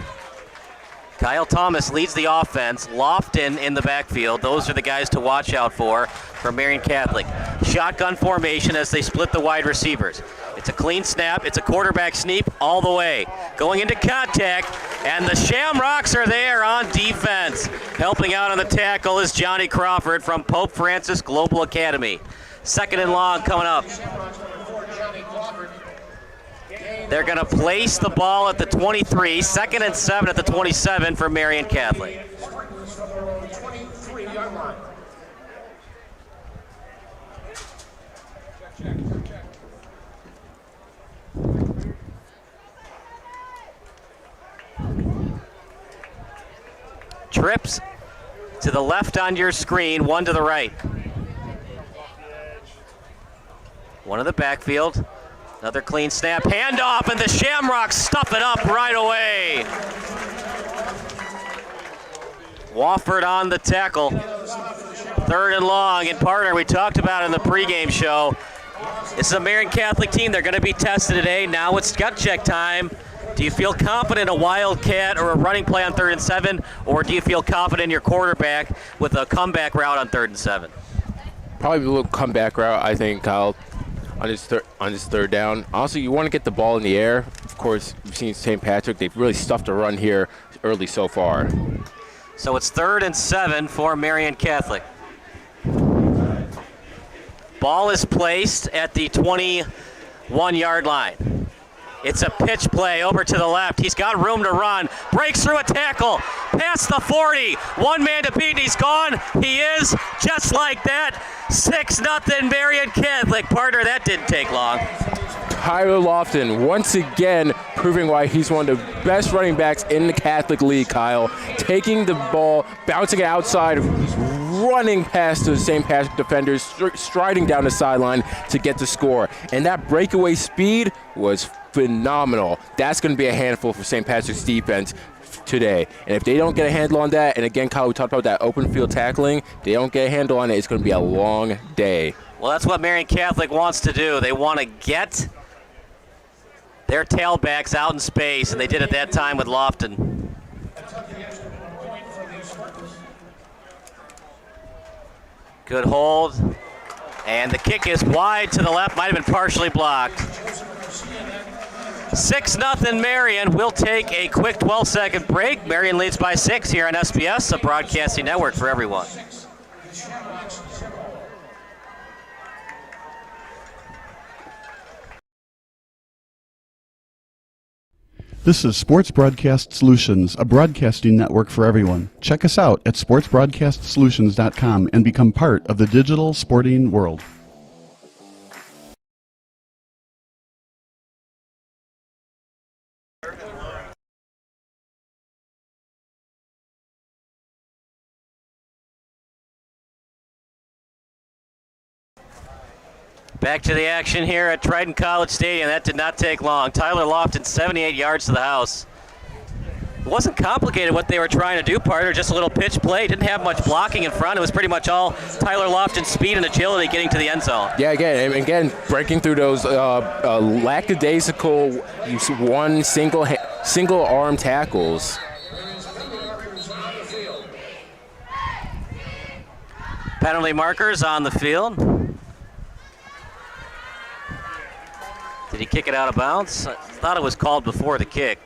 Kyle Thomas leads the offense. Lofton in the backfield. Those are the guys to watch out for Marian Catholic. Shotgun formation as they split the wide receivers. It's a clean snap. It's a quarterback sneak all the way. Going into contact, and the Shamrocks are there on defense. Helping out on the tackle is Johnny Crawford from Pope Francis Global Academy. 2nd and long coming up. They're going to place the ball at the 23, 2nd and 7 at the 27 for Marian Catholic. Trips to the left on your screen, 1 to the right. 1 in the backfield. Another clean snap, handoff, and the Shamrocks stuff it up right away. Wofford on the tackle. 3rd and long, and partner, we talked about it in the pregame show. This is a Marian Catholic team. They're going to be tested today. Now it's gut check time. Do you feel confident in a wildcat or a running play on 3rd and 7, or do you feel confident in your quarterback with a comeback route on 3rd and 7? Probably a little comeback route, I think, Kyle. On his 3rd down. Also, you want to get the ball in the air. Of course, we've seen St. Patrick. They've really stuffed a run here early so far. So it's 3rd and 7 for Marian Catholic. Ball is placed at the 21-yard line. It's a pitch play over to the left. He's got room to run. Breaks through a tackle. Past the 40. 1 man to beat, and he's gone. He is, just like that. 6-0 Marian Catholic. Partner, that didn't take long. Tyler Lofton, once again, proving why he's one of the best running backs in the Catholic League, Kyle. Taking the ball, bouncing it outside, running past the St. Patrick defenders, striding down the sideline to get the score. And that breakaway speed was phenomenal. That's going to be a handful for St. Patrick's defense today. And if they don't get a handle on that, and again, Kyle, we talked about that open field tackling, if they don't get a handle on it, it's going to be a long day. Well, that's what Marian Catholic wants to do. They want to get their tailbacks out in space, and they did it that time with Lofton. Good hold. And the kick is wide to the left. Might have been partially blocked. 6-0 Marian. We'll take a quick 12-second break. Marian leads by 6 here on SBS, a broadcasting network for everyone. This is Sports Broadcast Solutions, a broadcasting network for everyone. Check us out at sportsbroadcastsolutions.com and become part of the digital sporting world. Back to the action here at Triton College Stadium. That did not take long. Tyler Lofton, 78 yards to the house. It wasn't complicated what they were trying to do, partner. Just a little pitch play. Didn't have much blocking in front. It was pretty much all Tyler Lofton's speed and agility getting to the end zone. Yeah, again, breaking through those lackadaisical one single arm tackles. Penalty markers on the field. Did he kick it out of bounds? I thought it was called before the kick.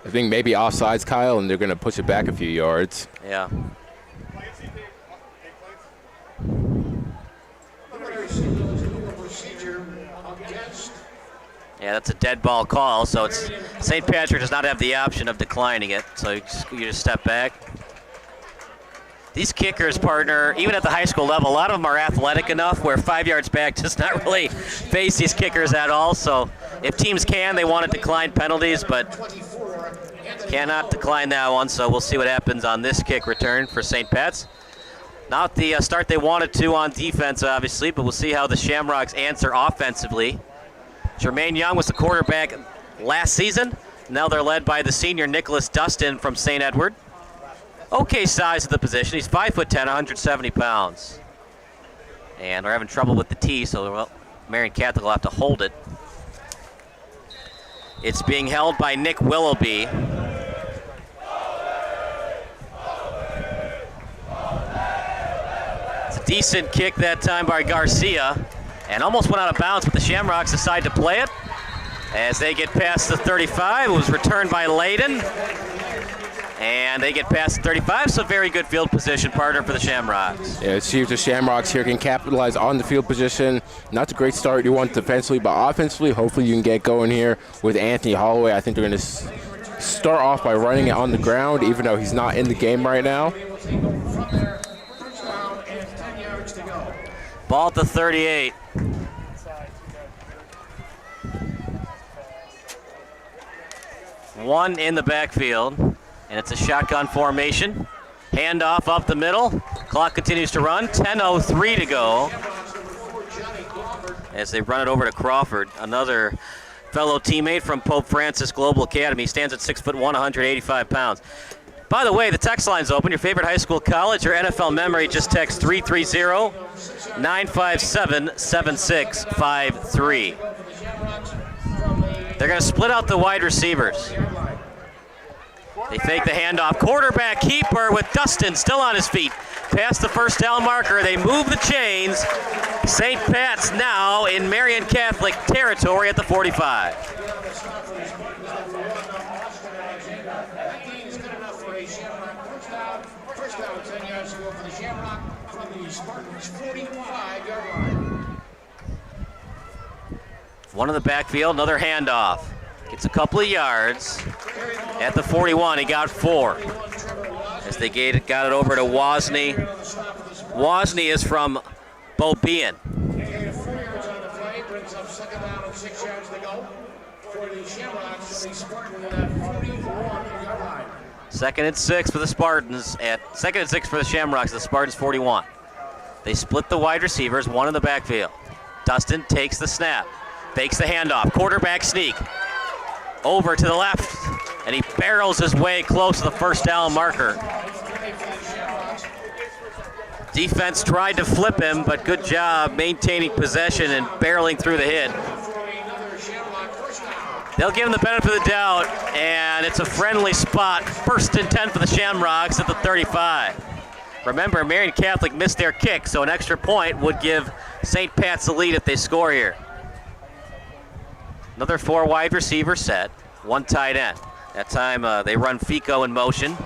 I think maybe offsides, Kyle, and they're going to push it back a few yards. Yeah. Yeah, that's a dead ball call, so it's St. Patrick does not have the option of declining it, so you just step back. These kickers, partner, even at the high school level, a lot of them are athletic enough where 5 yards back does not really face these kickers at all. So if teams can, they want to decline penalties, but cannot decline that one. So we'll see what happens on this kick return for St. Pat's. Not the start they wanted to on defense, obviously, but we'll see how the Shamrocks answer offensively. Jermaine Young was the quarterback last season. Now they're led by the senior Nicholas Dustin from St. Edward. Okay size of the position. He's 5'10", 170 pounds. And we're having trouble with the tee, so Marian Catholic will have to hold it. It's being held by Nick Willoughby. It's a decent kick that time by Garcia. And almost went out of bounds, but the Shamrocks decide to play it. As they get past the 35, it was returned by Layden. And they get past the 35, so very good field position, partner, for the Shamrocks. Yeah, see if the Shamrocks here can capitalize on the field position. Not the great start you want defensively, but offensively, hopefully you can get going here with Anthony Holloway. I think they're going to start off by running it on the ground, even though he's not in the game right now. Ball at the 38. One in the backfield, and it's a shotgun formation. Handoff up the middle. Clock continues to run. 10:03 to go. As they run it over to Crawford, another fellow teammate from Pope Francis Global Academy. Stands at 6'1", 185 pounds. By the way, the text line's open. Your favorite high school, college, or NFL memory, just text 330-957-7653. They're going to split out the wide receivers. They fake the handoff. Quarterback keeper with Dustin still on his feet. Past the first down marker. They move the chains. St. Pat's now in Marian Catholic territory at the 45. One in the backfield, another handoff. Gets a couple of yards. At the 41, he got 4. As they got it over to Wozni. Wozni is from Beaubien. Second and 6 for the Spartans. Second and 6 for the Shamrocks. The Spartans 41. They split the wide receivers, one in the backfield. Dustin takes the snap, fakes the handoff. Quarterback sneak over to the left, and he barrels his way close to the first down marker. Defense tried to flip him, but good job maintaining possession and barreling through the hit. They'll give him the benefit of the doubt, and it's a friendly spot. 1st and 10 for the Shamrocks at the 35. Remember, Marian Catholic missed their kick, so an extra point would give St. Pat's the lead if they score here. Another 4 wide receiver set, 1 tight end. That time they run Fico in motion.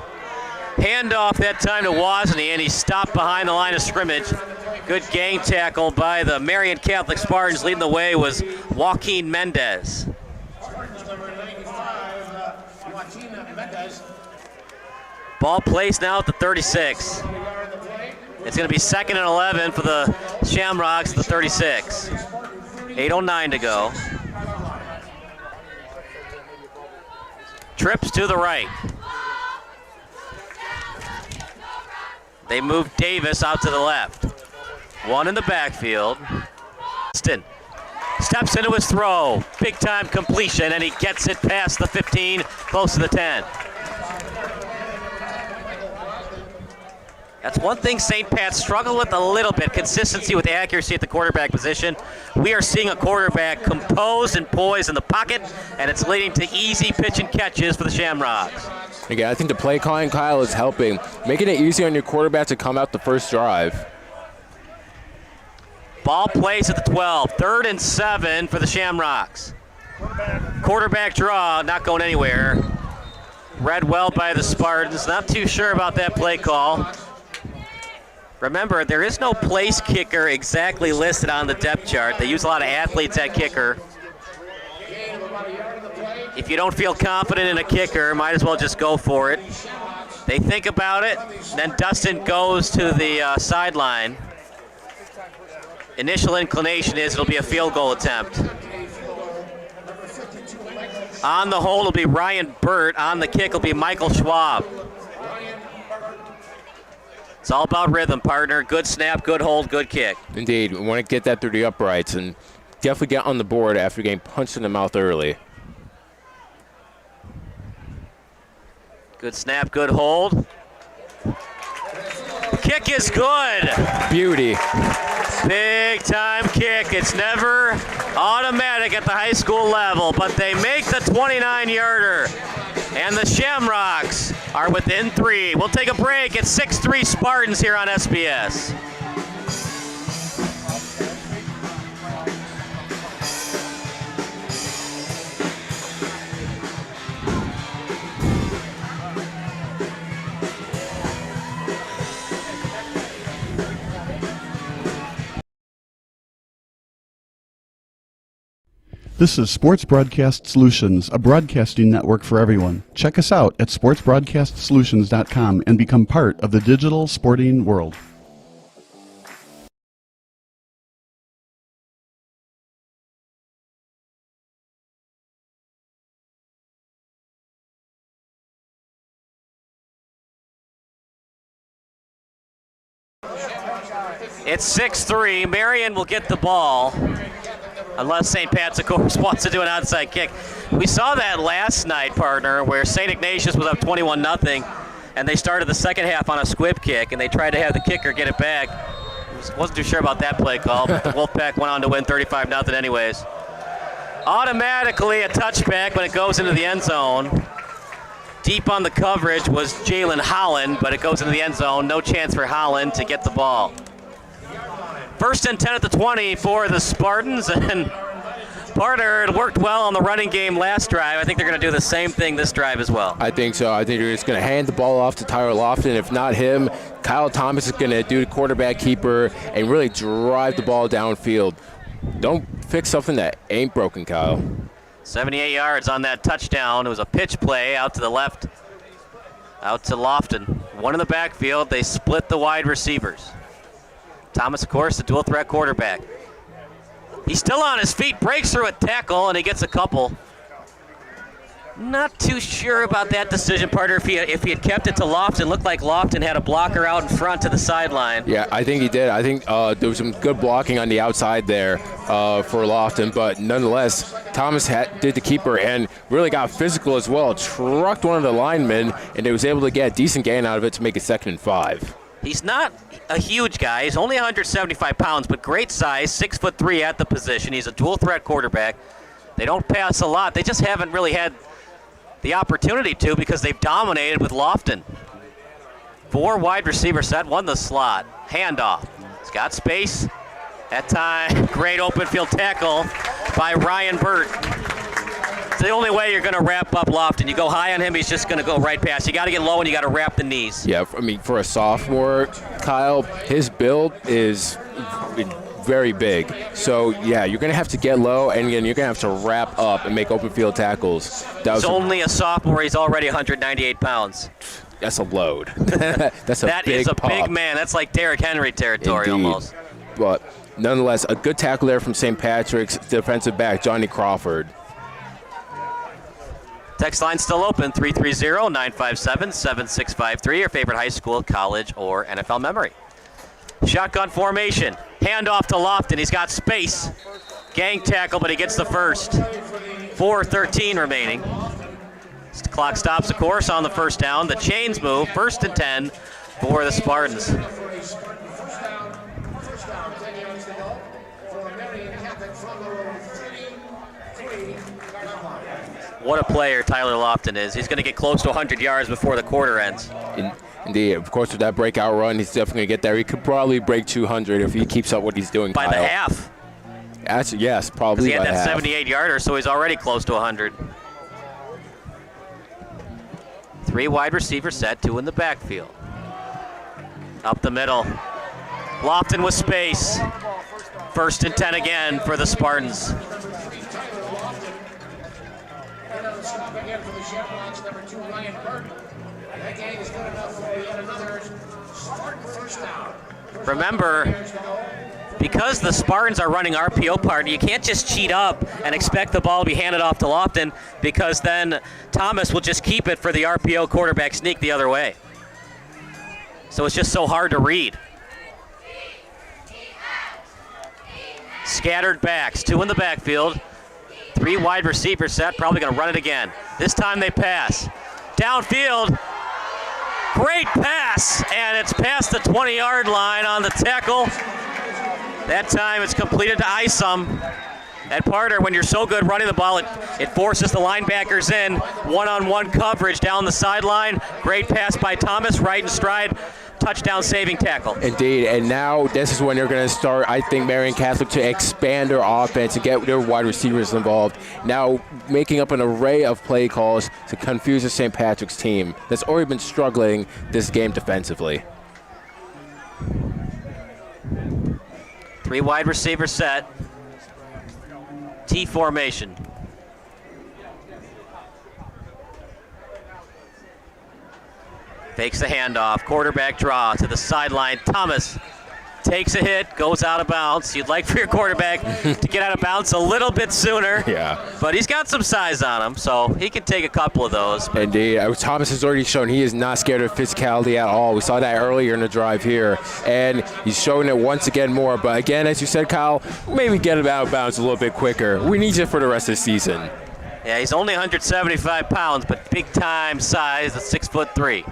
Handoff that time to Wozni, and he's stopped behind the line of scrimmage. Good gang tackle by the Marian Catholic Spartans. Leading the way was Joaquin Mendez. Ball placed now at the 36. It's going to be 2nd and 11 for the Shamrocks at the 36. 8:09 to go. Trips to the right. They move Davis out to the left. 1 in the backfield. Stin steps into his throw. Big time completion, and he gets it past the 15, close to the 10. That's one thing St. Pat struggled with a little bit, consistency with accuracy at the quarterback position. We are seeing a quarterback composed and poised in the pocket, and it's leading to easy pitch and catches for the Shamrocks. Again, I think the play calling, Kyle, is helping, making it easy on your quarterback to come out the first drive. Ball plays at the 12, 3rd and 7 for the Shamrocks. Quarterback draw, not going anywhere. Read well by the Spartans, not too sure about that play call. Remember, there is no place kicker exactly listed on the depth chart. They use a lot of athletes at kicker. If you don't feel confident in a kicker, might as well just go for it. They think about it, then Dustin goes to the sideline. Initial inclination is it'll be a field goal attempt. On the hold will be Ryan Burt. On the kick will be Michael Schwab. It's all about rhythm, partner. Good snap, good hold, good kick. Indeed. We want to get that through the uprights and definitely get on the board after getting punched in the mouth early. Good snap, good hold. The kick is good. Beauty. Big time kick. It's never automatic at the high school level, but they make the 29-yarder. And the Shamrocks are within 3. We'll take a break. It's 6-3 Spartans here on SBS. This is Sports Broadcast Solutions, a broadcasting network for everyone. Check us out at sportsbroadcastsolutions.com and become part of the digital sporting world. It's 6-3. Marian will get the ball. Unless St. Pat's, of course, wants to do an onside kick. We saw that last night, partner, where St. Ignatius was up 21-0, and they started the second half on a squib kick, and they tried to have the kicker get it back. Wasn't too sure about that play call, but the Wolfpack went on to win 35-0 anyways. Automatically a touchback when it goes into the end zone. Deep on the coverage was Jalen Holland, but it goes into the end zone. No chance for Holland to get the ball. 1st and 10 at the 20 for the Spartans, and partner, it worked well on the running game last drive. I think they're going to do the same thing this drive as well. I think so. I think they're just going to hand the ball off to Tyler Lofton. If not him, Kyle Thomas is going to do the quarterback keeper and really drive the ball downfield. Don't fix something that ain't broken, Kyle. 78 yards on that touchdown. It was a pitch play out to the left, out to Lofton. 1 in the backfield. They split the wide receivers. Thomas, of course, the dual threat quarterback. He's still on his feet, breaks through a tackle, and he gets a couple. Not too sure about that decision, partner. If he had kept it to Lofton, looked like Lofton had a blocker out in front to the sideline. Yeah, I think he did. I think there was some good blocking on the outside there for Lofton, but nonetheless, Thomas did the keeper and really got physical as well. Trucked one of the linemen, and he was able to get a decent gain out of it to make it 2nd and 5. He's not a huge guy. He's only 175 pounds, but great size, 6'3" at the position. He's a dual threat quarterback. They don't pass a lot. They just haven't really had the opportunity to because they've dominated with Lofton. 4 wide receiver set, won the slot. Handoff. He's got space. That time, great open field tackle by Ryan Burt. It's the only way you're going to wrap up Lofton. You go high on him, he's just going to go right past. You got to get low and you got to wrap the knees. Yeah, I mean, for a sophomore, Kyle, his build is very big. So, yeah, you're going to have to get low, and again, you're going to have to wrap up and make open field tackles. He's only a sophomore. He's already 198 pounds. That's a load. That's a that big is a pop. big man. That's like Derrick Henry territory. Indeed. Almost. But nonetheless, a good tackle there from St. Patrick's defensive back, Johnny Crawford. Text line still open, 330-957-7653. Your favorite high school, college, or NFL memory. Shotgun formation. Handoff to Lofton. He's got space. Gang tackle, but he gets the first. 4:13 remaining. The clock stops, of course, on the first down. The chains move. 1st and 10 for the Spartans. What a player Tyler Lofton is. He's going to get close to 100 yards before the quarter ends. Indeed. Of course, with that breakout run, he's definitely going to get there. He could probably break 200 if he keeps up what he's doing, By Kyle. the half. Yes, probably He had by that half. 78-yarder, so he's already close to 100. 3 wide receiver set, 2 in the backfield. Up the middle. Lofton with space. 1st and 10 again for the Spartans. Remember, because the Spartans are running RPO partner, you can't just cheat up and expect the ball to be handed off to Lofton, because then Thomas will just keep it for the RPO quarterback sneak the other way. So it's just so hard to read. Scattered backs, 2 in the backfield. 3 wide receiver set, probably going to run it again. This time they pass. Downfield, great pass, and it's past the 20-yard line on the tackle. That time it's completed to IHSA. At Parter, when you're so good running the ball, it forces the linebackers in. One-on-one coverage down the sideline. Great pass by Thomas, right in stride. Touchdown saving tackle. Indeed, and now this is when they're going to start, I think, Marian Catholic to expand their offense and get their wide receivers involved. Now making up an array of play calls to confuse the St. Patrick's team that's already been struggling this game defensively. 3 wide receiver set. T formation. Fakes the handoff, quarterback draw to the sideline. Thomas takes a hit, goes out of bounds. You'd like for your quarterback to get out of bounds a little bit sooner. Yeah. But he's got some size on him, so he can take a couple of those. Indeed. Thomas has already shown he is not scared of physicality at all. We saw that earlier in the drive here, and he's showing it once again more. But again, as you said, Kyle, maybe get him out of bounds a little bit quicker. We need it for the rest of the season. Yeah, he's only 175 pounds, but big-time size at 6'3".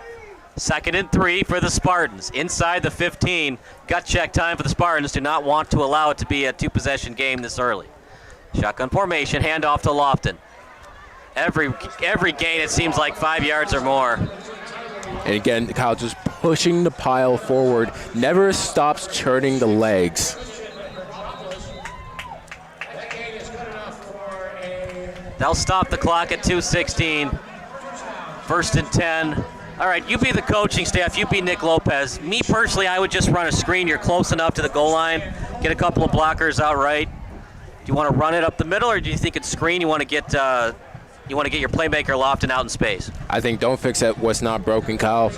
2nd and 3 for the Spartans. Inside the 15. Gut check time for the Spartans. Do not want to allow it to be a 2-possession game this early. Shotgun formation, handoff to Lofton. Every gain, it seems like 5 yards or more. And again, Kyle just pushing the pile forward. Never stops churning the legs. They'll stop the clock at 2:16. 1st and 10. All right, you be the coaching staff. You be Nick Lopez. Me personally, I would just run a screen. You're close enough to the goal line. Get a couple of blockers out right. Do you want to run it up the middle, or do you think it's screen? You want to get your playmaker Lofton out in space? I think don't fix it what's not broken, Kyle.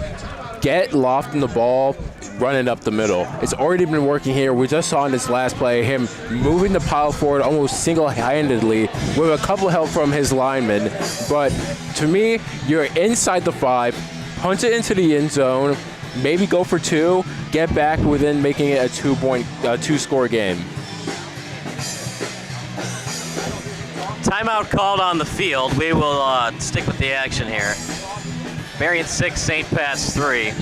Get Lofton the ball, run it up the middle. It's already been working here. We just saw in this last play him moving the pile forward almost single-handedly with a couple of help from his linemen. But to me, you're inside the 5. Punch it into the end zone, maybe go for 2, get back within making it a 2-score game. Timeout called on the field. We will stick with the action here. Marian 6, St. Pat's 3.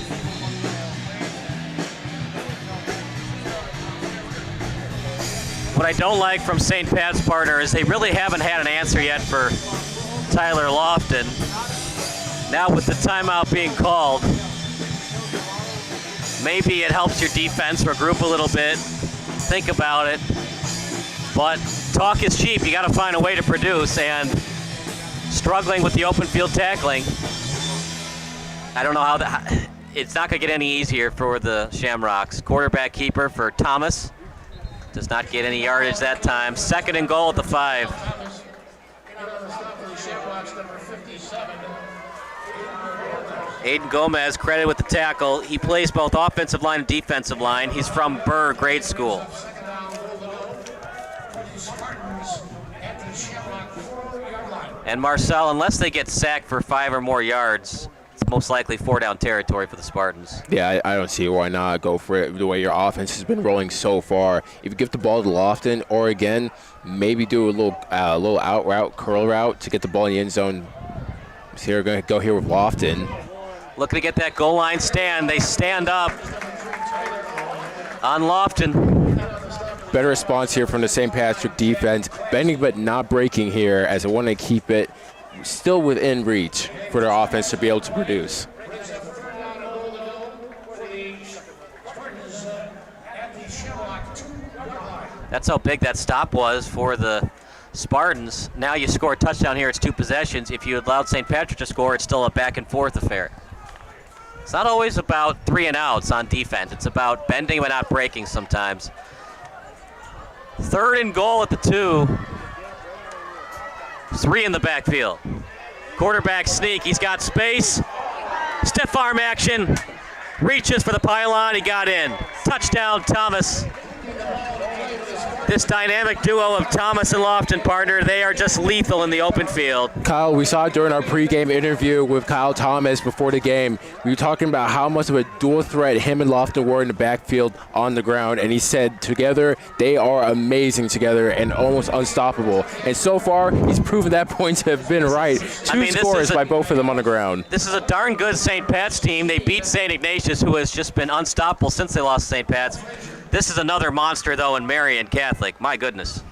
What I don't like from St. Pat's partner is they really haven't had an answer yet for Tyler Lofton. Now with the timeout being called, Maybe it helps your defense regroup a little bit, think about it. But talk is cheap. You got to find a way to produce, and struggling with the open field tackling. I don't know how that. It's not going to get any easier for the Shamrocks. Quarterback keeper for Thomas. Does not get any yardage that time. 2nd and goal at the 5. Aiden Gomez credited with the tackle. He plays both offensive line and defensive line. He's from Burr Grade School. And Marcel, unless they get sacked for 5 or more yards, it's most likely 4-down territory for the Spartans. Yeah, I don't see why not go for it the way your offense has been rolling so far. If you give the ball to Lofton, or again, maybe do a little out route, curl route to get the ball in the end zone. So we're going to go here with Lofton. Looking to get that goal line stand. They stand up on Lofton. Better response here from the St. Patrick defense. Bending but not breaking here, as they want to keep it still within reach for their offense to be able to produce. That's how big that stop was for the Spartans. Now you score a touchdown here, it's 2 possessions. If you allowed St. Patrick to score, it's still a back and forth affair. It's not always about 3 and outs on defense. It's about bending but not breaking sometimes. 3rd and goal at the 2. 3 in the backfield. Quarterback sneak, he's got space. Stiff arm action. Reaches for the pylon, he got in. Touchdown, Thomas. This dynamic duo of Thomas and Lofton, partner, they are just lethal in the open field. Kyle, we saw during our pregame interview with Kyle Thomas before the game, we were talking about how much of a dual threat him and Lofton were in the backfield on the ground, and he said together they are amazing together and almost unstoppable. And so far, he's proven that point to have been right. 2 scores by both of them on the ground. This is a darn good St. Pat's team. They beat St. Ignatius, who has just been unstoppable since they lost St. Pat's. This is another monster, though, in Marian Catholic. My goodness.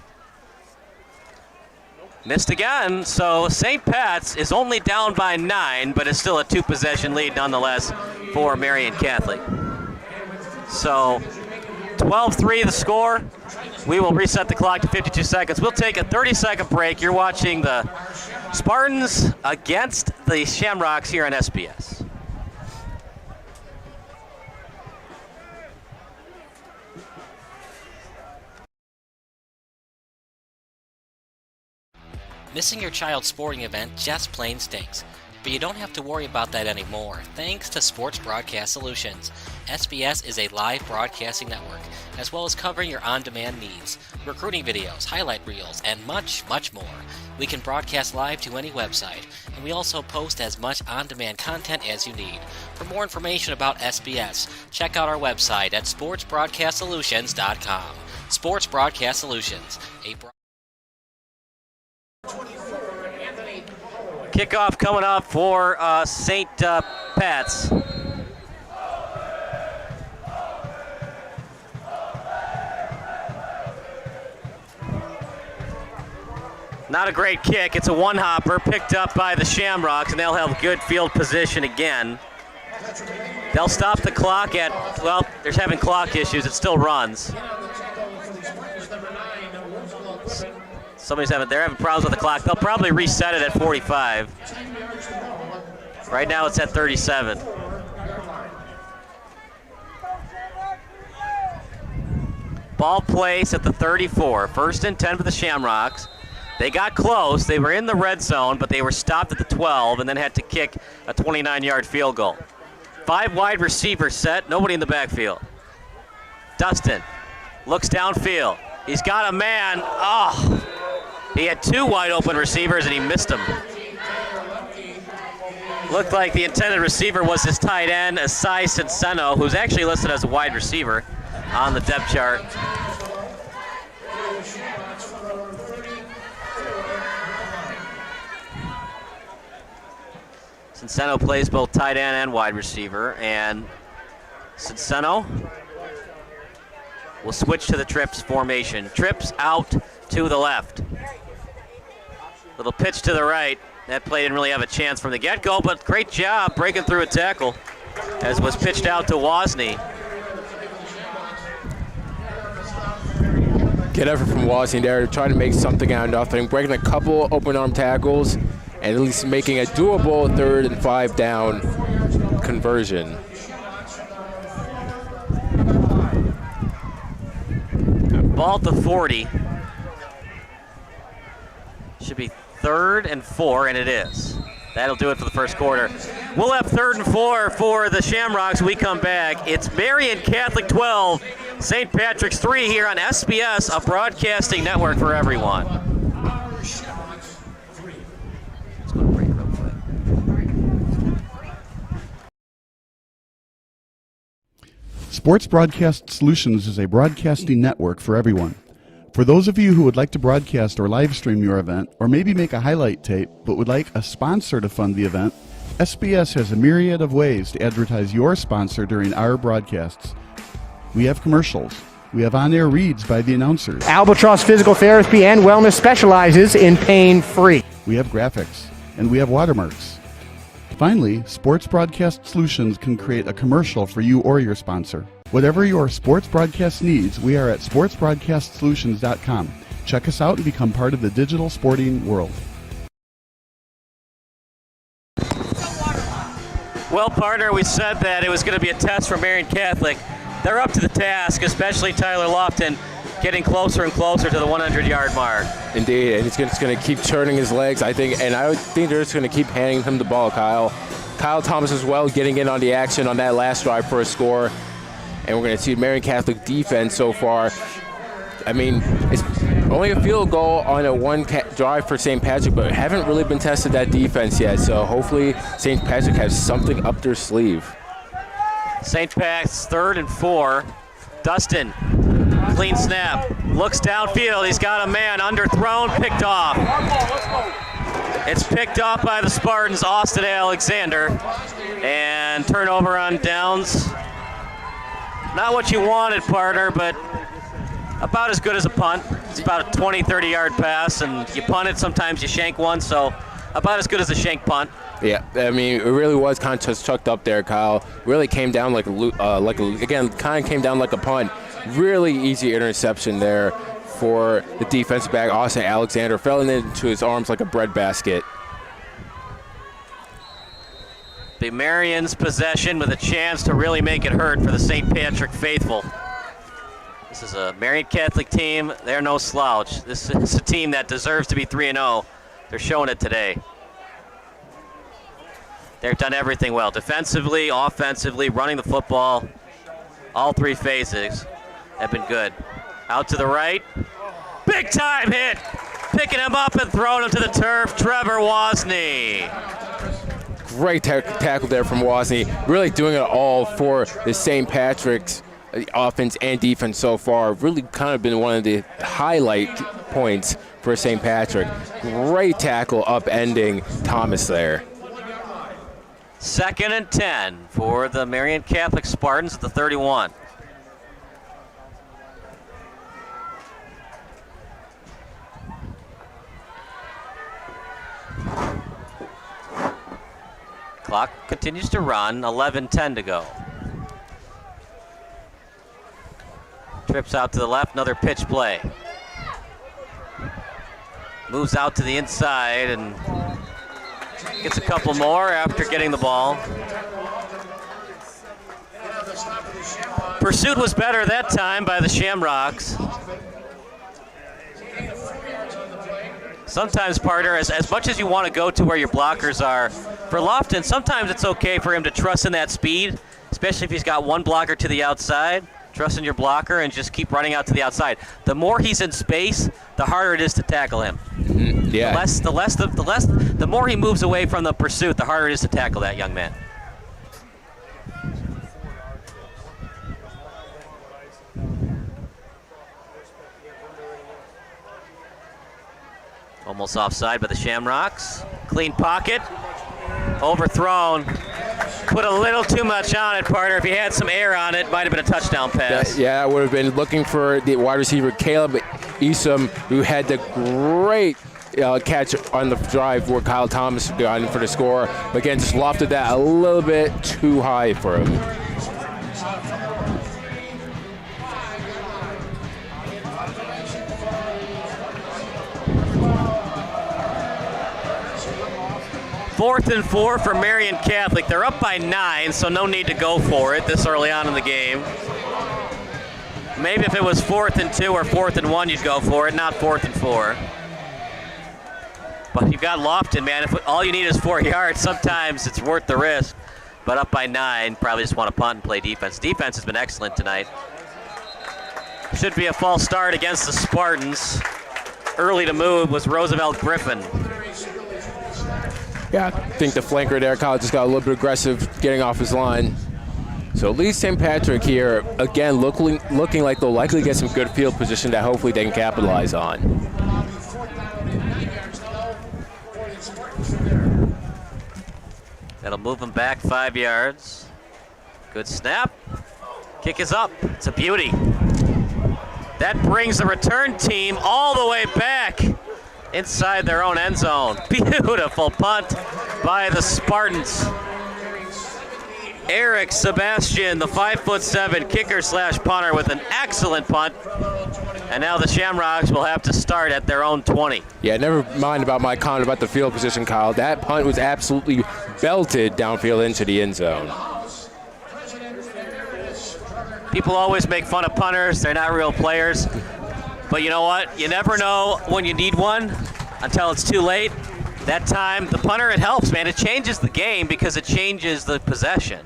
Missed again, so St. Pat's is only down by 9, but it's still a 2-possession lead nonetheless for Marian Catholic. So 12-3 the score. We will reset the clock to 52 seconds. We'll take a 30-second break. You're watching the Spartans against the Shamrocks here on SBS. Missing your child's sporting event just plain stinks. But you don't have to worry about that anymore, thanks to Sports Broadcast Solutions. SBS is a live broadcasting network, as well as covering your on-demand needs, recruiting videos, highlight reels, and much, much more. We can broadcast live to any website, and we also post as much on-demand content as you need. For more information about SBS, check out our website at sportsbroadcastsolutions.com. Sports Broadcast Solutions, Kickoff coming up for St. Pat's. Not a great kick. It's a one-hopper picked up by the Shamrocks, and they'll have good field position again. They'll stop the clock at, well, they're having clock issues. It still runs. They're having problems with the clock. They'll probably reset it at 45. Right now it's at 37. Ball placed at the 34. 1st and 10 for the Shamrocks. They got close. They were in the red zone, but they were stopped at the 12 and then had to kick a 29-yard field goal. 5 wide receivers set. Nobody in the backfield. Dustin looks downfield. He's got a man. Oh! He had 2 wide open receivers and he missed them. Looked like the intended receiver was his tight end, Asai Cinceno, who's actually listed as a wide receiver on the depth chart. Cinceno plays both tight end and wide receiver, and Cinceno will switch to the trips formation. Trips out to the left. Little pitch to the right. That play didn't really have a chance from the get-go, but great job breaking through a tackle as was pitched out to Wozni. good effort from Washington there, trying to make something out of nothing, breaking a couple open arm tackles, and at least making a doable 3rd and 5 down conversion. Ball at the 40. Should be 3rd and 4, and it is. That'll do it for the first quarter. We'll have 3rd and 4 for the Shamrocks when we come back. It's Marian Catholic 12, St. Patrick's 3 here on SBS, a broadcasting network for everyone. Let's go to break real quick. Sports Broadcast Solutions is a broadcasting network for everyone. For those of you who would like to broadcast or live stream your event, or maybe make a highlight tape, but would like a sponsor to fund the event, SBS has a myriad of ways to advertise your sponsor during our broadcasts. We have commercials. We have on-air reads by the announcers. Albatross Physical Therapy and Wellness specializes in pain-free. We have graphics, and we have watermarks. Finally, Sports Broadcast Solutions can create a commercial for you or your sponsor. Whatever your sports broadcast needs, we are at sportsbroadcastsolutions.com. Check us out and become part of the digital sporting world. Well, partner, we said that it was going to be a test for Marian Catholic. They're up to the task, especially Tyler Lofton, getting closer and closer to the 100-yard mark. Indeed, and he's just going to keep turning his legs, I think, and I think they're just going to keep handing him the ball, Kyle. Kyle Thomas as well, getting in on the action on that last drive for a score. And we're going to see Marian Catholic defense so far. I mean, it's only a field goal on a one drive for St. Patrick, but haven't really been tested that defense yet. So hopefully St. Patrick has something up their sleeve. St. Pat's 3rd and 4. Dustin, clean snap, looks downfield. He's got a man underthrown, picked off. It's picked off by the Spartans, Austin Alexander, and turnover on downs. Not what you wanted, partner, but about as good as a punt. It's about a 20, 30-yard pass, and you punt it, sometimes you shank one, so about as good as a shank punt. Yeah, I mean, it really was kind of just chucked up there, Kyle. Really came down like kind of came down like a punt. Really easy interception there for the defensive back, Austin Alexander. Fell into his arms like a breadbasket. Be Marian's possession with a chance to really make it hurt for the St. Patrick faithful. This is a Marian Catholic team. They're no slouch. This is a team that deserves to be 3-0. They're showing it today. They've done everything well. Defensively, offensively, running the football. All 3 phases have been good. Out to the right. Big time hit. Picking him up and throwing him to the turf. Trevor Wozni. Great tackle there from Wozni. Really doing it all for the St. Patrick's offense and defense so far. Really kind of been one of the highlight points for St. Patrick. Great tackle upending Thomas there. 2nd and 10 for the Marian Catholic Spartans at the 31. Clock continues to run, 11:10 to go. Trips out to the left, another pitch play. Moves out to the inside and gets a couple more after getting the ball. Pursuit was better that time by the Shamrocks. Sometimes, partner, as much as you want to go to where your blockers are, for Lofton, sometimes it's okay for him to trust in that speed, especially if he's got one blocker to the outside. Trust in your blocker and just keep running out to the outside. The more he's in space, the harder it is to tackle him. Yeah. The more he moves away from the pursuit, the harder it is to tackle that young man. Almost offside by the Shamrocks. Clean pocket. Overthrown. Put a little too much on it, partner. If he had some air on it, might have been a touchdown pass. Yeah, I would have been looking for the wide receiver, Caleb Esom, who had the great catch on the drive where Kyle Thomas got in for the score. But again, just lofted that a little bit too high for him. 4th and 4 for Marian Catholic. They're up by 9, so no need to go for it this early on in the game. Maybe if it was 4th and 2 or 4th and 1, you'd go for it, not 4th and 4. But you've got Lofton, man. If all you need is 4 yards, sometimes it's worth the risk. But up by 9, probably just want to punt and play defense. Defense has been excellent tonight. Should be a false start against the Spartans. Early to move was Roosevelt Griffin. Yeah, I think the flanker there, Kyle, just got a little bit aggressive getting off his line. So at least St. Patrick here, again, looking like they'll likely get some good field position that hopefully they can capitalize on. That'll move him back 5 yards. Good snap. Kick is up. It's a beauty. That brings the return team all the way back inside their own end zone. Beautiful punt by the Spartans. Eric Sebastian, the 5'7" kicker/punter with an excellent punt. And now the Shamrocks will have to start at their own 20. Yeah, never mind about my comment about the field position, Kyle. That punt was absolutely belted downfield into the end zone. People always make fun of punters. They're not real players. But you know what? You never know when you need one until it's too late. That time, the punter, it helps, man. It changes the game because it changes the possession.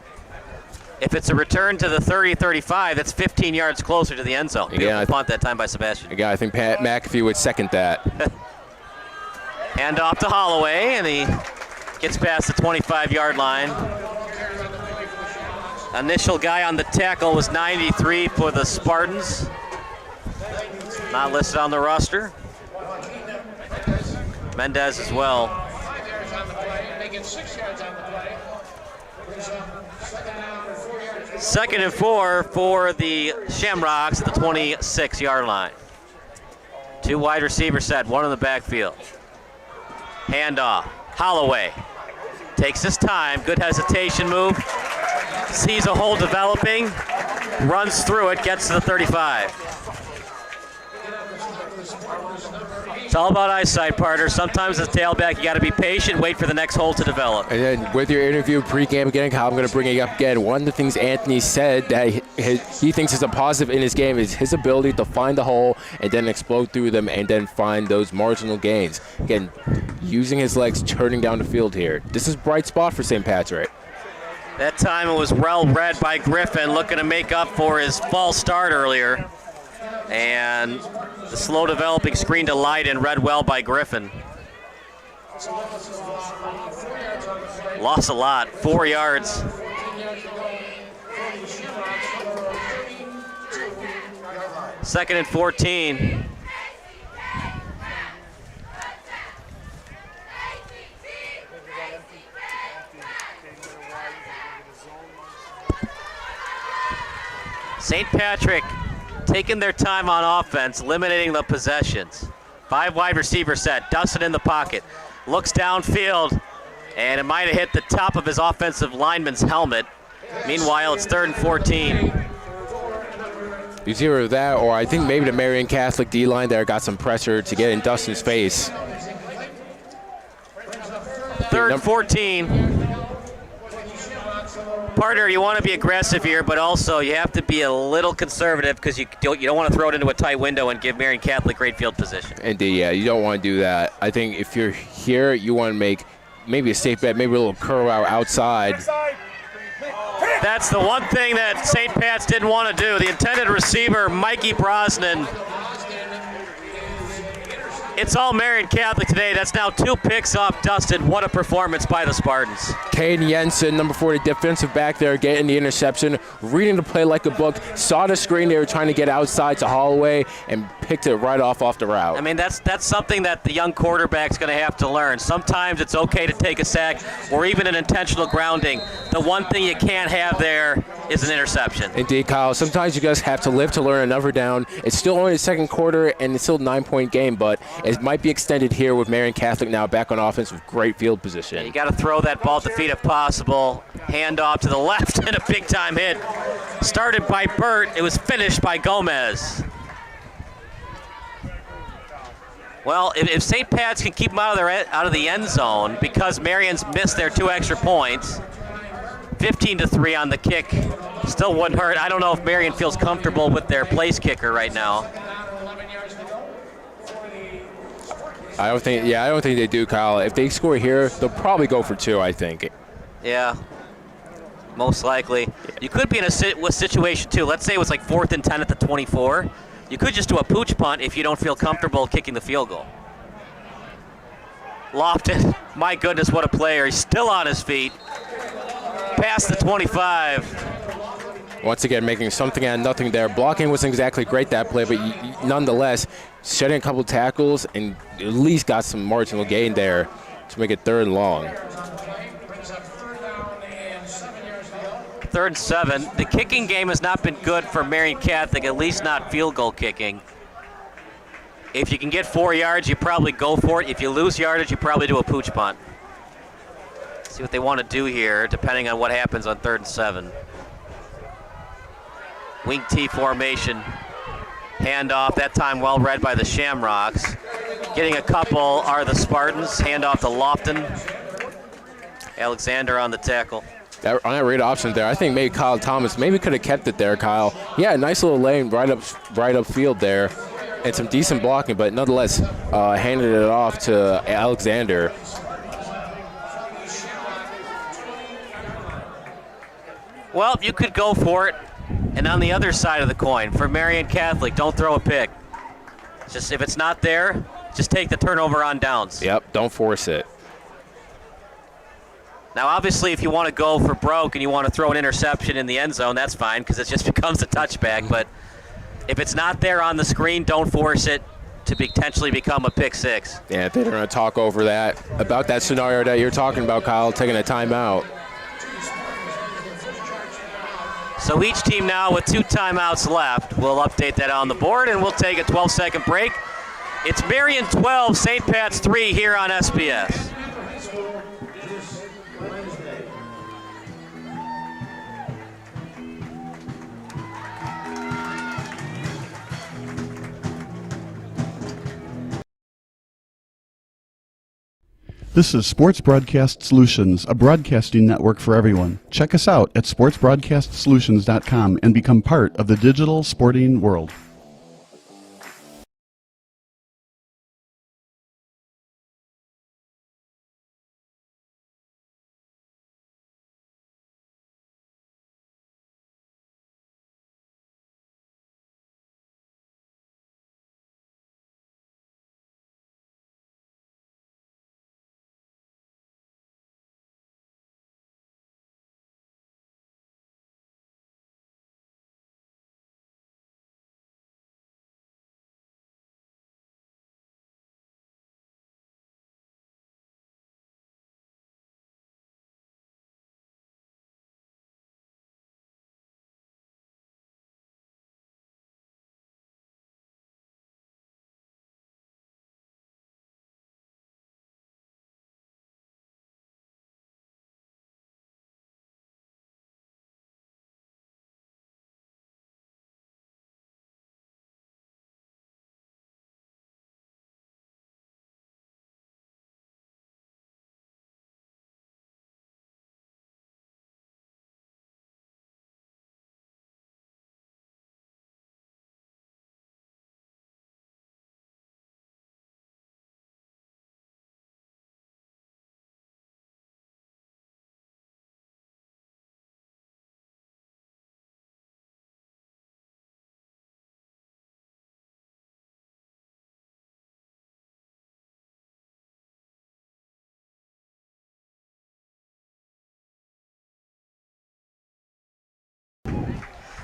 If it's a return to the 30-35, that's 15 yards closer to the end zone. Beautiful punt that time by Sebastian. Yeah, I think Pat McAfee would second that. Hand off to Holloway, and he gets past the 25-yard line. Initial guy on the tackle was 93 for the Spartans. Not listed on the roster. Mendez as well. 2nd and 4 for the Shamrocks at the 26-yard line. 2 wide receiver set, 1 in the backfield. Handoff. Holloway takes his time. Good hesitation move. Sees a hole developing. Runs through it. Gets to the 35. It's all about eyesight, partner. Sometimes as tailback, you got to be patient, wait for the next hole to develop. And then with your interview pre-game again, Kyle, I'm going to bring it up again. One of the things Anthony said that he thinks is a positive in his game is his ability to find the hole and then explode through them and then find those marginal gains. Again, using his legs, turning down the field here. This is a bright spot for St. Patrick. That time it was well read by Griffin, looking to make up for his false start earlier. And the slow developing screen to Leiden read well by Griffin. Lost a lot, 4 yards. Second and 14. St. Patrick taking their time on offense, eliminating the possessions. 5 wide receiver set, Dustin in the pocket, looks downfield, and it might have hit the top of his offensive lineman's helmet. Meanwhile, it's 3rd and 14. It's either that, or I think maybe the Marian Catholic D-line there got some pressure to get in Dustin's face. 3rd and 14. Partner, you want to be aggressive here, but also you have to be a little conservative because you don't want to throw it into a tight window and give Marian Catholic great field position. Indeed, yeah, you don't want to do that. I think if you're here, you want to make maybe a safe bet, maybe a little curl out outside. That's the one thing that St. Pat's didn't want to do. The intended receiver, Mikey Brosnan. It's all Marian Catholic today. That's now 2 picks off Dustin. What a performance by the Spartans. Caden Jensen, number 40, defensive back there, getting the interception, reading the play like a book, saw the screen they were trying to get outside to Holloway, and picked it right off the route. I mean, that's something that the young quarterback's going to have to learn. Sometimes it's okay to take a sack or even an intentional grounding. The one thing you can't have there is an interception. Indeed, Kyle. Sometimes you guys have to live to learn another down. It's still only the 2nd quarter, and it's still a 9-point game, but it might be extended here with Marian Catholic now back on offense with great field position. Yeah, you got to throw that ball at the feet if possible. Hand off to the left and a big-time hit. Started by Burt. It was finished by Gomez. Well, if St. Pat's can keep them out of the end zone, because Marian's missed their 2 extra points, 15-3 on the kick, still wouldn't hurt. I don't know if Marian feels comfortable with their place kicker right now. I don't think they do, Kyle. If they score here, they'll probably go for 2, I think. Yeah, most likely. You could be in a situation, too. Let's say it was like 4th and 10 at the 24. You could just do a pooch punt if you don't feel comfortable kicking the field goal. Lofton, my goodness, what a player. He's still on his feet. Past the 25. Once again, making something out of nothing there. Blocking wasn't exactly great that play, but nonetheless, shedding a couple tackles and at least got some marginal gain there to make it 3rd and long. 3rd and 7. The kicking game has not been good for Marian Catholic, at least not field goal kicking. If you can get 4 yards, you probably go for it. If you lose yardage, you probably do a pooch punt. See what they want to do here, depending on what happens on 3rd and 7. Wing T formation. Handoff, that time well read by the Shamrocks. Getting a couple are the Spartans. Handoff to Lofton. Alexander on the tackle. On that read option there, I think maybe Kyle Thomas maybe could have kept it there, Kyle. Yeah, nice little lane right up field there, and some decent blocking, but nonetheless handed it off to Alexander. Well, you could go for it. And on the other side of the coin, for Marian Catholic, don't throw a pick. Just if it's not there, just take the turnover on downs. Yep, don't force it. Now, obviously, if you want to go for broke and you want to throw an interception in the end zone, that's fine because it just becomes a touchback. But if it's not there on the screen, don't force it to potentially become a pick 6. Yeah, they're going to talk over that, about that scenario that you're talking about, Kyle, taking a timeout. So each team now with 2 timeouts left. We'll update that on the board, and we'll take a 12-second break. It's Marian 12, St. Pat's 3 here on SBS. This is Sports Broadcast Solutions, a broadcasting network for everyone. Check us out at sportsbroadcastsolutions.com and become part of the digital sporting world.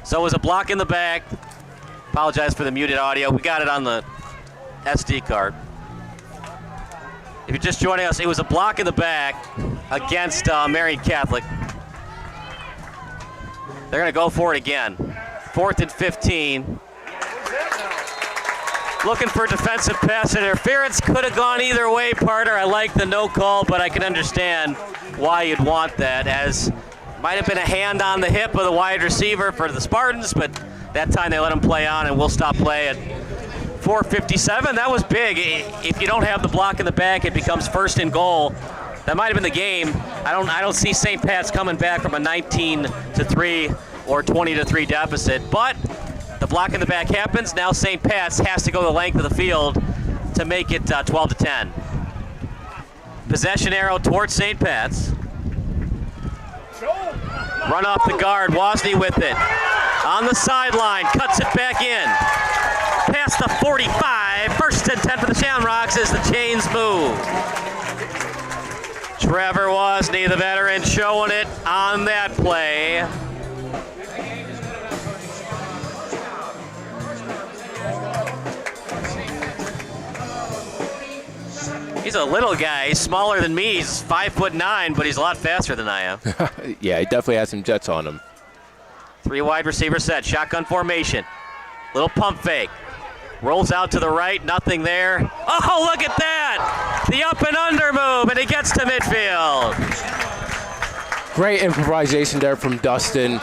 So it was a block in the back. Apologize for the muted audio. We got it on the SD card. If you're just joining us, it was a block in the back against Marian Catholic. They're going to go for it again. 4th and 15. Looking for defensive pass interference. Could have gone either way, partner. I like the no call, but I can understand why you'd want that, as might have been a hand on the hip of the wide receiver for the Spartans, but that time they let him play on, and we'll stop play at 4:57. That was big. If you don't have the block in the back, it becomes first and goal. That might have been the game. I don't see St. Pat's coming back from a 19-3 or 20-3 deficit. But the block in the back happens. Now St. Pat's has to go the length of the field to make it 12-10. Possession arrow towards St. Pat's. Run off the guard. Wozni with it. On the sideline. Cuts it back in. Past the 45. First and 10 for the Shamrocks as the chains move. Trevor Wozni, the veteran, showing it on that play. He's a little guy. He's smaller than me. He's 5'9", but he's a lot faster than I am. Yeah, he definitely has some jets on him. 3 wide receiver set. Shotgun formation. Little pump fake. Rolls out to the right. Nothing there. Oh, look at that! The up and under move, and he gets to midfield. Great improvisation there from Dustin.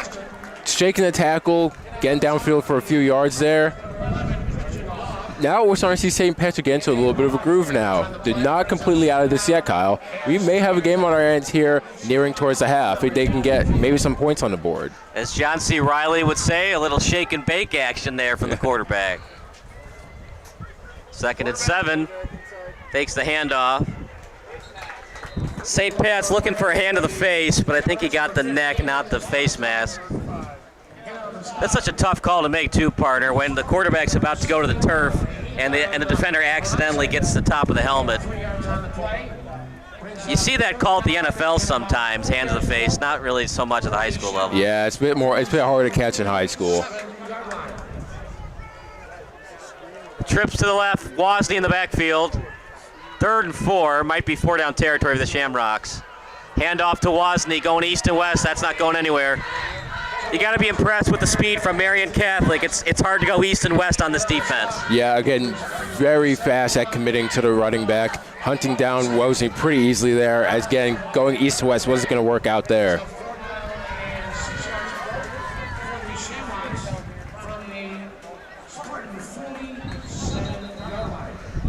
Shaking the tackle, getting downfield for a few yards there. Now we're starting to see St. Patrick get into a little bit of a groove now. They're not completely out of this yet, Kyle. We may have a game on our hands here nearing towards the half if they can get maybe some points on the board. As John C. Riley would say, a little shake and bake action there from the quarterback. 2nd and 7. Fakes the handoff. St. Pat's looking for a hand to the face, but I think he got the neck, not the face mask. That's such a tough call to make, too, partner, when the quarterback's about to go to the turf and the defender accidentally gets the top of the helmet. You see that call at the NFL sometimes, hand to the face, not really so much at the high school level. Yeah, it's a bit harder to catch in high school. Trips to the left, Wozni in the backfield. 3rd and 4, might be 4 down territory for the Shamrocks. Hand off to Wozni, going east and west, that's not going anywhere. You got to be impressed with the speed from Marian Catholic. It's hard to go east and west on this defense. Yeah, again, very fast at committing to the running back. Hunting down Wozni pretty easily there, as going east to west wasn't going to work out there.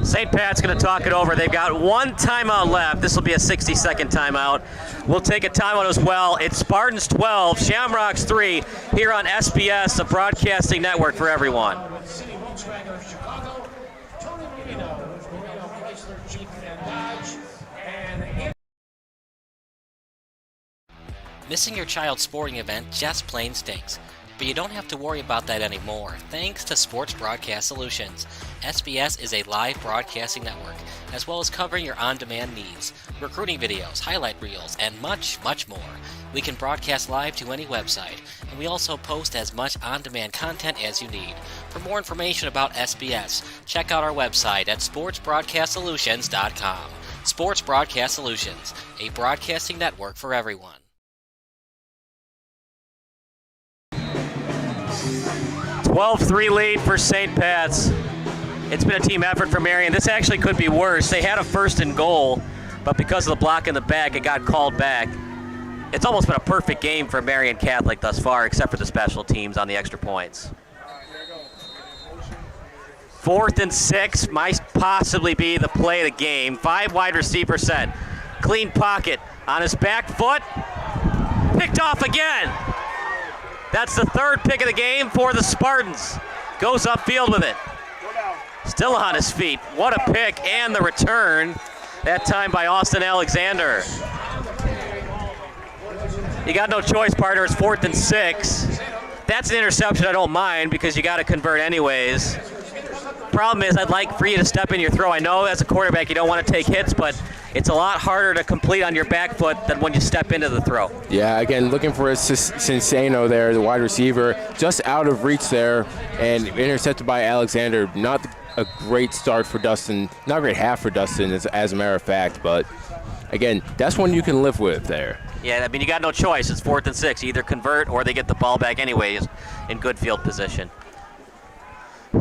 St. Pat's going to talk it over. They've got 1 timeout left. This will be a 60-second timeout. We'll take a timeout as well. It's Spartans 12, Shamrocks 3, here on SBS, the broadcasting network for everyone. Missing your child's sporting event just plain stinks. But you don't have to worry about that anymore, thanks to Sports Broadcast Solutions. SBS is a live broadcasting network, as well as covering your on-demand needs, recruiting videos, highlight reels, and much, much more. We can broadcast live to any website, and we also post as much on-demand content as you need. For more information about SBS, check out our website at sportsbroadcastsolutions.com. Sports Broadcast Solutions, a broadcasting network for everyone. 12-3 lead for St. Pat's. It's been a team effort for Marian. This actually could be worse. They had a 1st and goal, but because of the block in the back, it got called back. It's almost been a perfect game for Marian Catholic thus far, except for the special teams on the extra points. 4th and 6 might possibly be the play of the game. 5 wide receiver set. Clean pocket on his back foot. Picked off again. That's the 3rd pick of the game for the Spartans. Goes upfield with it. Still on his feet. What a pick, and the return, that time by Austin Alexander. You got no choice, partner. It's 4th and 6. That's an interception I don't mind because you got to convert anyways. Problem is, I'd like for you to step in your throw. I know as a quarterback you don't want to take hits, but it's a lot harder to complete on your back foot than when you step into the throw. Yeah, again, looking for a Cinceno there, the wide receiver, just out of reach there, and intercepted by Alexander. Not a great start for Dustin, not a great half for Dustin, as a matter of fact, but again, that's one you can live with there. Yeah, I mean, you got no choice. It's 4th and 6. Either convert or they get the ball back anyways in good field position.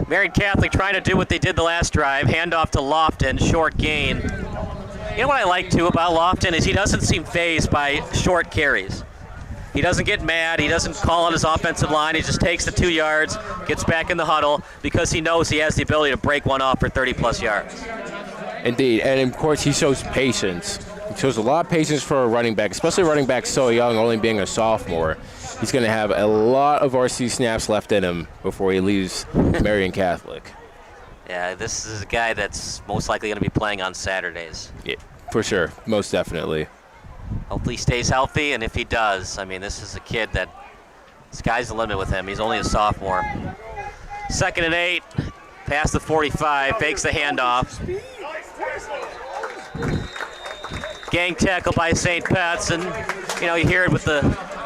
Marian Catholic trying to do what they did the last drive. Handoff to Lofton, short gain. You know what I like, too, about Lofton is he doesn't seem fazed by short carries. He doesn't get mad. He doesn't call on his offensive line. He just takes the 2 yards, gets back in the huddle because he knows he has the ability to break one off for 30-plus yards. Indeed, and of course he shows patience. He shows a lot of patience for a running back, especially a running back so young, only being a sophomore. He's going to have a lot of varsity snaps left in him before he leaves Marian Catholic. Yeah, this is a guy that's most likely going to be playing on Saturdays. Yeah, for sure, most definitely. Hopefully he stays healthy, and if he does, I mean, this is a kid that sky's the limit with him. He's only a sophomore. 2nd and 8, past the 45, fakes the handoff. Gang tackle by St. Pat's, and you know, you hear it with the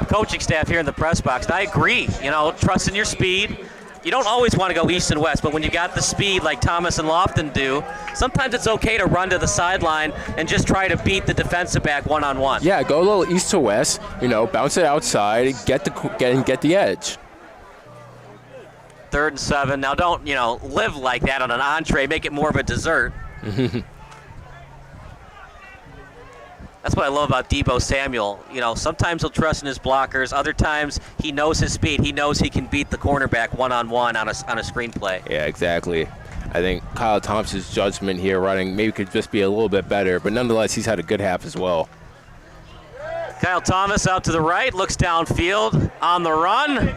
coaching staff here in the press box. And I agree, you know, trust in your speed. You don't always want to go east and west, but when you got the speed like Thomas and Lofton do, sometimes it's okay to run to the sideline and just try to beat the defensive back one-on-one. Yeah, go a little east to west, you know, bounce it outside, get the edge. 3rd and 7. Now don't, you know, live like that on an entree. Make it more of a dessert. That's what I love about Debo Samuel. You know, sometimes he'll trust in his blockers. Other times he knows his speed. He knows he can beat the cornerback one-on-one on a screenplay. Yeah, exactly. I think Kyle Thompson's judgment here running maybe could just be a little bit better, but nonetheless, he's had a good half as well. Kyle Thomas out to the right, looks downfield, on the run.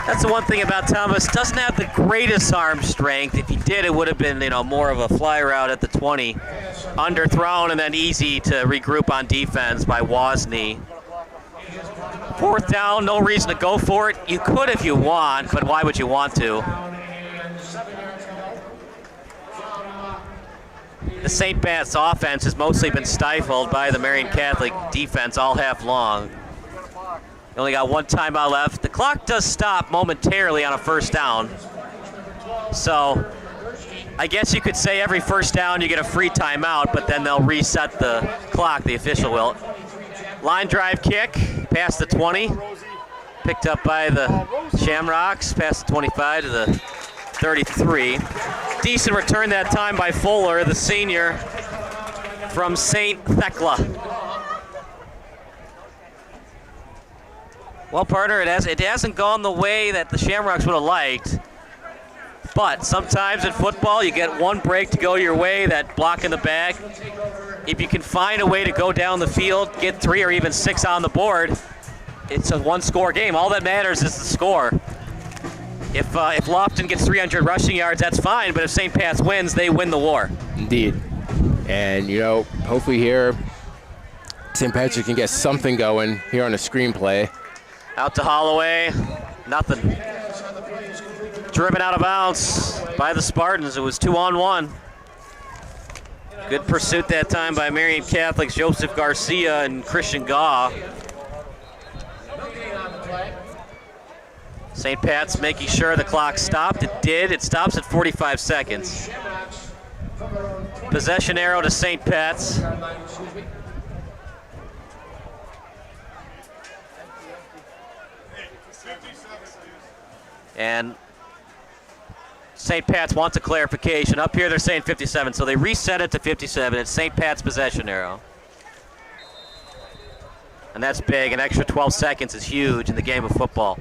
That's the one thing about Thomas. Doesn't have the greatest arm strength. If he did, it would have been, you know, more of a fly route at the 20. Underthrown and then easy to regroup on defense by Wozni. 4th down, no reason to go for it. You could if you want, but why would you want to? The St. Pat's offense has mostly been stifled by the Marian Catholic defense all half long. Only got 1 timeout left. The clock does stop momentarily on a 1st down. So I guess you could say every 1st down you get a free timeout, but then they'll reset the clock, the official will. Line drive kick, past the 20. Picked up by the Shamrocks, past the 25 to the 33. Decent return that time by Fuller, the senior from St. Thecla. Well, partner, it hasn't gone the way that the Shamrocks would have liked. But sometimes in football, you get one break to go your way, that block in the bag. If you can find a way to go down the field, get 3 or even 6 on the board, it's a one-score game. All that matters is the score. If Lofton gets 300 rushing yards, that's fine. But if St. Pat's wins, they win the war. Indeed. And, you know, hopefully here, St. Patrick can get something going here on a screenplay. Out to Holloway, nothing. Driven out of bounds by the Spartans. It was 2-on-1. Good pursuit that time by Marian Catholic's Joseph Garcia and Christian Gaw. St. Pat's making sure the clock stopped. It did. It stops at 45 seconds. Possession arrow to St. Pat's. And St. Pat's wants a clarification. Up here they're saying 57, so they reset it to 57. It's St. Pat's possession arrow. And that's big. An extra 12 seconds is huge in the game of football.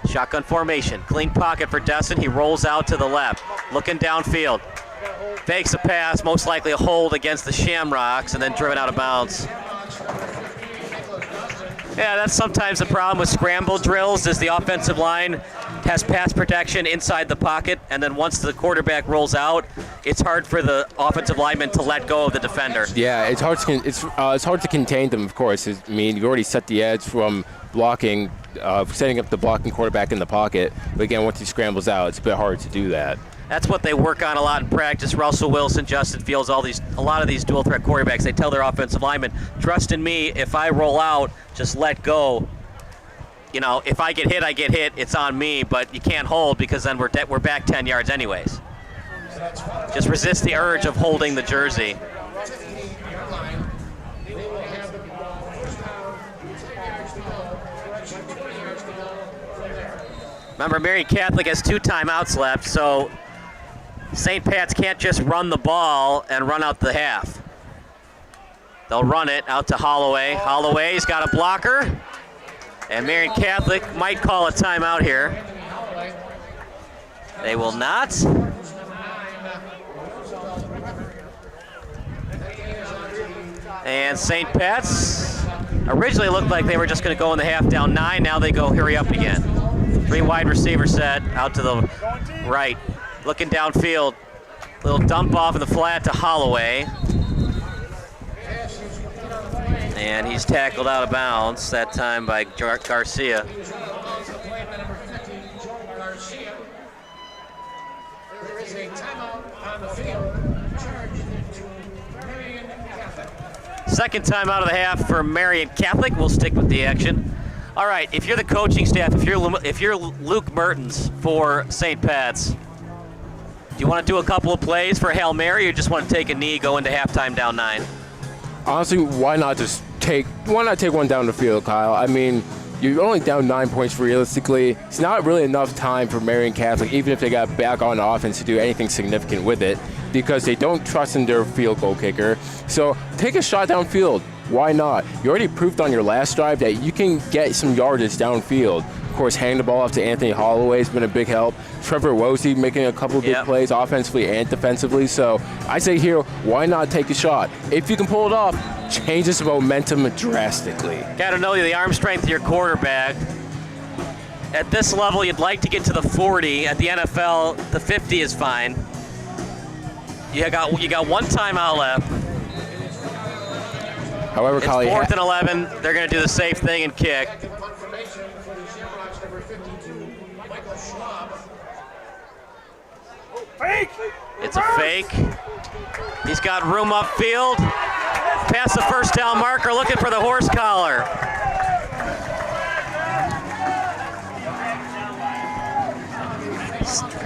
Shotgun formation. Clean pocket for Desson. He rolls out to the left. Looking downfield. Fakes a pass, most likely a hold against the Shamrocks, and then driven out of bounds. Yeah, that's sometimes the problem with scramble drills is the offensive line has pass protection inside the pocket, and then once the quarterback rolls out, it's hard for the offensive lineman to let go of the defender. Yeah, it's hard to contain them, of course. I mean, you already set the edge from blocking, setting up the blocking quarterback in the pocket. But again, once he scrambles out, it's a bit hard to do that. That's what they work on a lot in practice. Russell Wilson, Justin Fields, a lot of these dual threat quarterbacks, they tell their offensive linemen, trust in me, if I roll out, just let go. You know, if I get hit, it's on me, but you can't hold because then we're back 10 yards anyways. Just resist the urge of holding the jersey. Remember, Marian Catholic has 2 timeouts left, so St. Pat's can't just run the ball and run out the half. They'll run it out to Holloway. Holloway's got a blocker. And Marian Catholic might call a timeout here. They will not. And St. Pat's originally looked like they were just going to go in the half down 9. Now they go hurry up again. 3 wide receiver set out to the right. Looking downfield. Little dump off in the flat to Holloway. And he's tackled out of bounds that time by Garcia. There is a timeout on the field. Second time out of the half for Marian Catholic. We'll stick with the action. All right, if you're the coaching staff, if you're Luke Mertens for St. Pat's, do you want to do a couple of plays for Hail Mary, or just want to take a knee, go into halftime down 9? Honestly, why not take one down the field, Kyle? I mean, you're only down 9 points realistically. It's not really enough time for Marian Catholic, even if they got back on offense, to do anything significant with it, because they don't trust in their field goal kicker. So take a shot downfield. Why not? You already proved on your last drive that you can get some yardage downfield. Of course, handing the ball off to Anthony Holloway has been a big help. Trevor Wozy making a couple of big plays offensively and defensively. So I say here, why not take a shot? If you can pull it off, changes the momentum drastically. Got to know the arm strength of your quarterback. At this level, you'd like to get to the 40. At the NFL, the 50 is fine. You got one timeout left. However, it's 4th and 11. They're going to do the safe thing and kick. It's a fake. He's got room upfield. Past the first down marker, looking for the horse collar.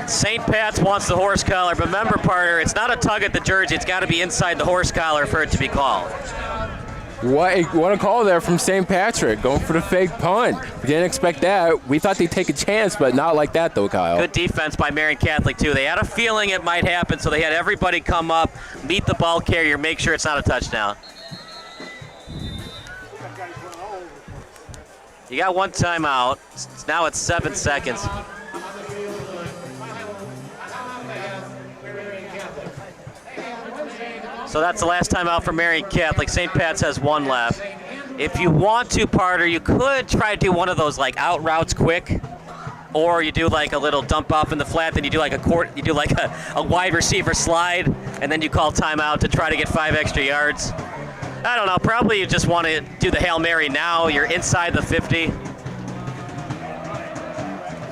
St. Pat's wants the horse collar, but remember, partner, it's not a tug at the jersey. It's got to be inside the horse collar for it to be called. What a call there from St. Patrick, going for the fake punt. We didn't expect that. We thought they'd take a chance, but not like that though, Kyle. Good defense by Marian Catholic too. They had a feeling it might happen, so they had everybody come up, meet the ball carrier, make sure it's not a touchdown. You got one timeout. Now it's 7 seconds. So that's the last time out for Marian Catholic. St. Pat's has one left. If you want to, Parter, you could try to do one of those like out routes quick, or you do like a little dump off in the flat, then you do like a wide receiver slide, and then you call timeout to try to get 5 extra yards. I don't know. Probably you just want to do the Hail Mary now. You're inside the 50.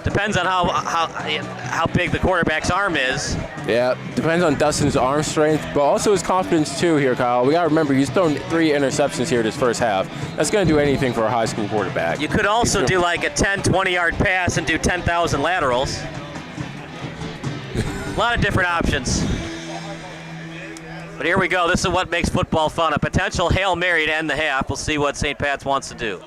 Depends on how big the quarterback's arm is. Yeah, depends on Dustin's arm strength, but also his confidence too here, Kyle. We got to remember, he's thrown 3 interceptions here this first half. That's going to do anything for a high school quarterback. You could also do like a 10, 20-yard pass and do 10,000 laterals. A lot of different options. But here we go. This is what makes football fun. A potential Hail Mary to end the half. We'll see what St. Pat's wants to do.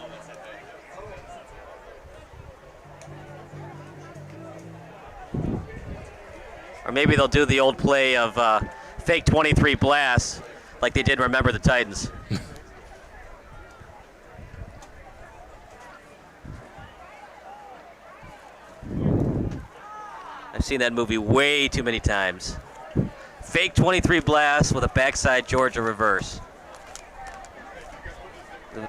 Or maybe they'll do the old play of fake 23 blasts like they did Remember the Titans. I've seen that movie way too many times. Fake 23 blast with a backside Georgia reverse.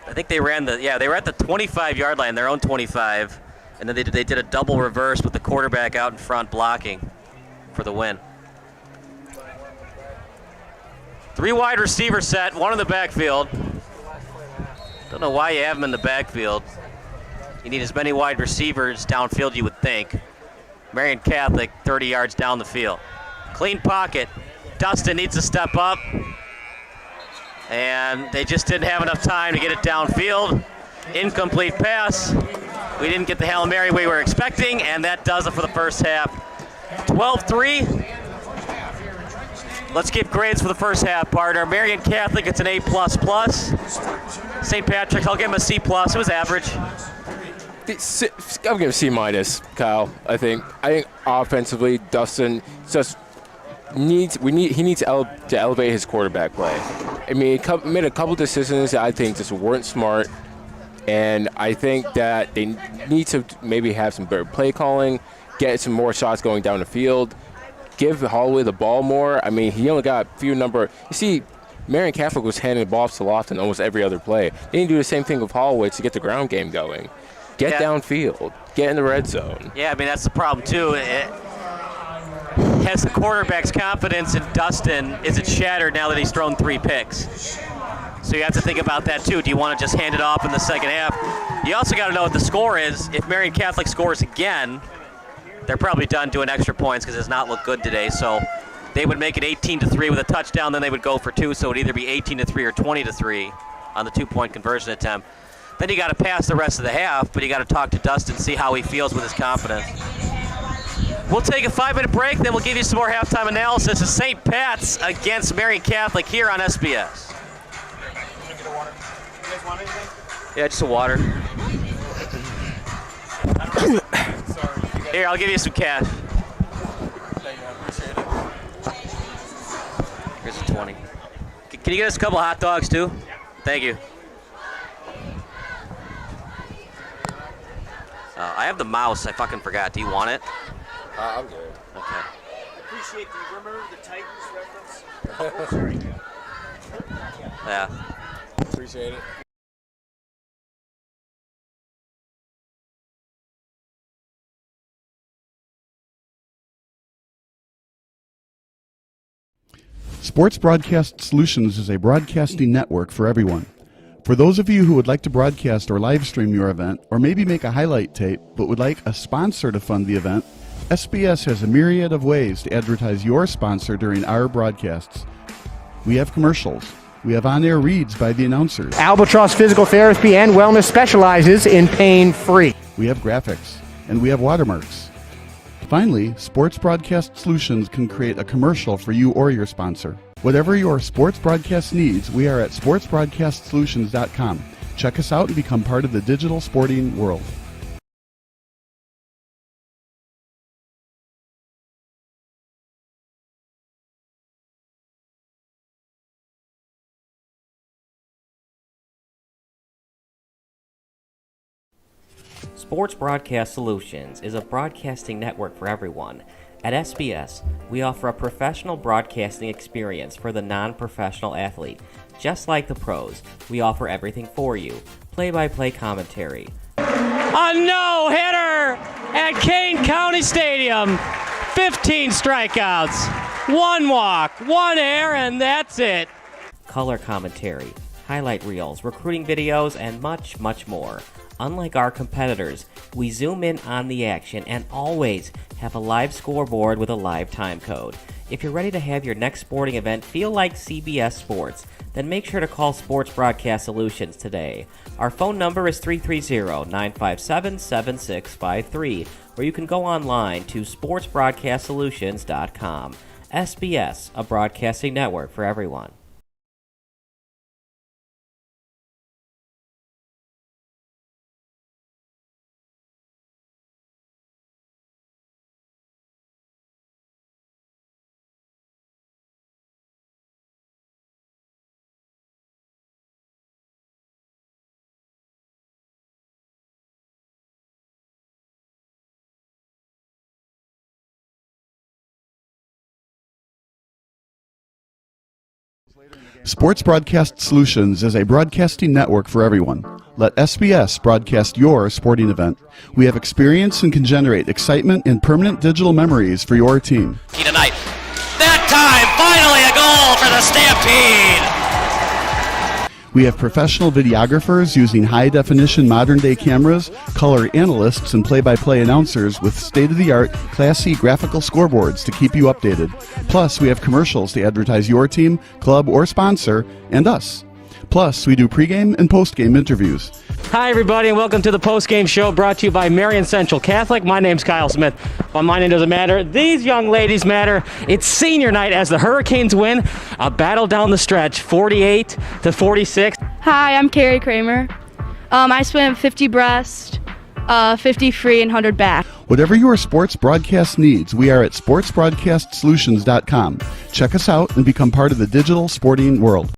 I think they ran they were at the 25-yard line, their own 25, and then they did a double reverse with the quarterback out in front blocking for the win. 3 wide receiver set, 1 in the backfield. Don't know why you have them in the backfield. You need as many wide receivers downfield, you would think. Marian Catholic, 30 yards down the field. Clean pocket. Dustin needs to step up. And they just didn't have enough time to get it downfield. Incomplete pass. We didn't get the Hail Mary we were expecting, and that does it for the first half. 12-3. Let's give grades for the first half, partner. Marian Catholic, it's an A++. St. Patrick's, I'll give him a C+. It was average. I'll give a C-, Kyle, I think. I think offensively, Dustin just he needs to elevate his quarterback play. I mean, he made a couple decisions that I think just weren't smart, and I think that they need to maybe have some better play calling, get some more shots going down the field, give Holloway the ball more. I mean, he only got a few number. You see, Marian Catholic was handing the ball off to Lofton almost every other play. They didn't do the same thing with Holloway to get the ground game going. Get downfield. Get in the red zone. Yeah, I mean, that's the problem, too. Has the quarterback's confidence in Dustin, is it shattered now that he's thrown 3 picks? So you have to think about that, too. Do you want to just hand it off in the second half? You also got to know what the score is. If Marian Catholic scores again, they're probably done doing extra points because it's not looked good today. So they would make it 18-3 with a touchdown, then they would go for 2, so it would either be 18-3 or 20-3 on the 2-point conversion attempt. Then you got to pass the rest of the half, but you got to talk to Dustin, see how he feels with his confidence. We'll take a 5-minute break, then we'll give you some more halftime analysis of St. Pat's against Marian Catholic here on SBS. Yeah, just a water. Here, I'll give you some cash. Here's a 20. Can you get us a couple hot dogs, too? Thank you. I have the mouse. I fucking forgot. Do you want it? I'm good. Okay. Appreciate. Do you remember the Titans reference? Yeah. Appreciate it. Sports Broadcast Solutions is a broadcasting network for everyone. For those of you who would like to broadcast or live stream your event, or maybe make a highlight tape but would like a sponsor to fund the event, SBS has a myriad of ways to advertise your sponsor during our broadcasts. We have commercials. We have on-air reads by the announcers. Albatross Physical Therapy and Wellness specializes in pain-free. We have graphics. And we have watermarks. Finally, Sports Broadcast Solutions can create a commercial for you or your sponsor. Whatever your sports broadcast needs, we are at sportsbroadcastsolutions.com. Check us out and become part of the digital sporting world. Sports Broadcast Solutions is a broadcasting network for everyone. At SBS, we offer a professional broadcasting experience for the non-professional athlete. Just like the pros, we offer everything for you. Play-by-play commentary. A no-hitter at Kane County Stadium. 15 strikeouts, 1 walk, 1 error, and that's it. Color commentary, highlight reels, recruiting videos, and much, much more. Unlike our competitors, we zoom in on the action and always have a live scoreboard with a live time code. If you're ready to have your next sporting event feel like CBS Sports, then make sure to call Sports Broadcast Solutions today. Our phone number is 330-957-7653, or you can go online to sportsbroadcastsolutions.com. SBS, a broadcasting network for everyone. Sports Broadcast Solutions is a broadcasting network for everyone. Let SBS broadcast your sporting event. We have experience and can generate excitement and permanent digital memories for your team. Tonight. That time, finally a goal for the Stampede! We have professional videographers using high-definition modern-day cameras, color analysts, and play-by-play announcers with state-of-the-art, classy graphical scoreboards to keep you updated. Plus, we have commercials to advertise your team, club, or sponsor, and us. Plus, we do pregame and postgame interviews. Hi, everybody, and welcome to the postgame show brought to you by Marian Central Catholic. My name's Kyle Smith, but my name doesn't matter. These young ladies matter. It's senior night as the Hurricanes win a battle down the stretch, 48-46. Hi, I'm Carrie Kramer. I swam 50 breast, 50 free and 100 back. Whatever your sports broadcast needs, we are at sportsbroadcastsolutions.com. Check us out and become part of the digital sporting world.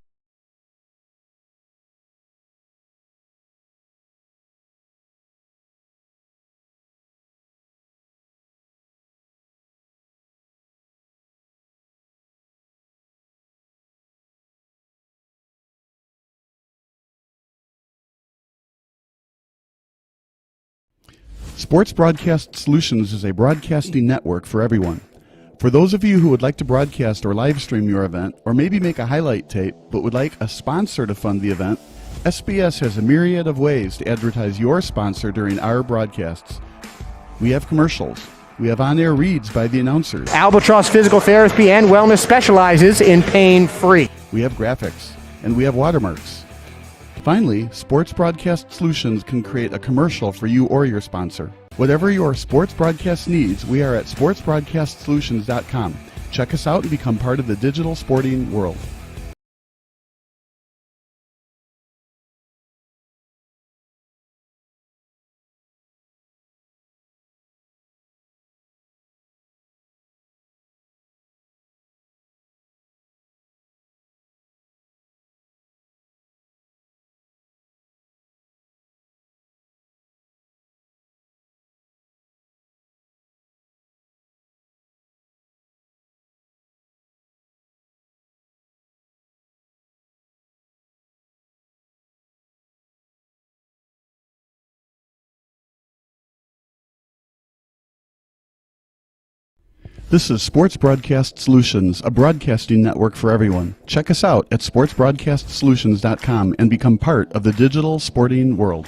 Sports Broadcast Solutions is a broadcasting network for everyone. For those of you who would like to broadcast or live stream your event, or maybe make a highlight tape, but would like a sponsor to fund the event, SBS has a myriad of ways to advertise your sponsor during our broadcasts. We have commercials. We have on-air reads by the announcers. Albatross Physical Therapy and Wellness specializes in pain-free. We have graphics, and we have watermarks. Finally, Sports Broadcast Solutions can create a commercial for you or your sponsor. Whatever your sports broadcast needs, we are at sportsbroadcastsolutions.com. Check us out and become part of the digital sporting world. This is Sports Broadcast Solutions, a broadcasting network for everyone. Check us out at sportsbroadcastsolutions.com and become part of the digital sporting world.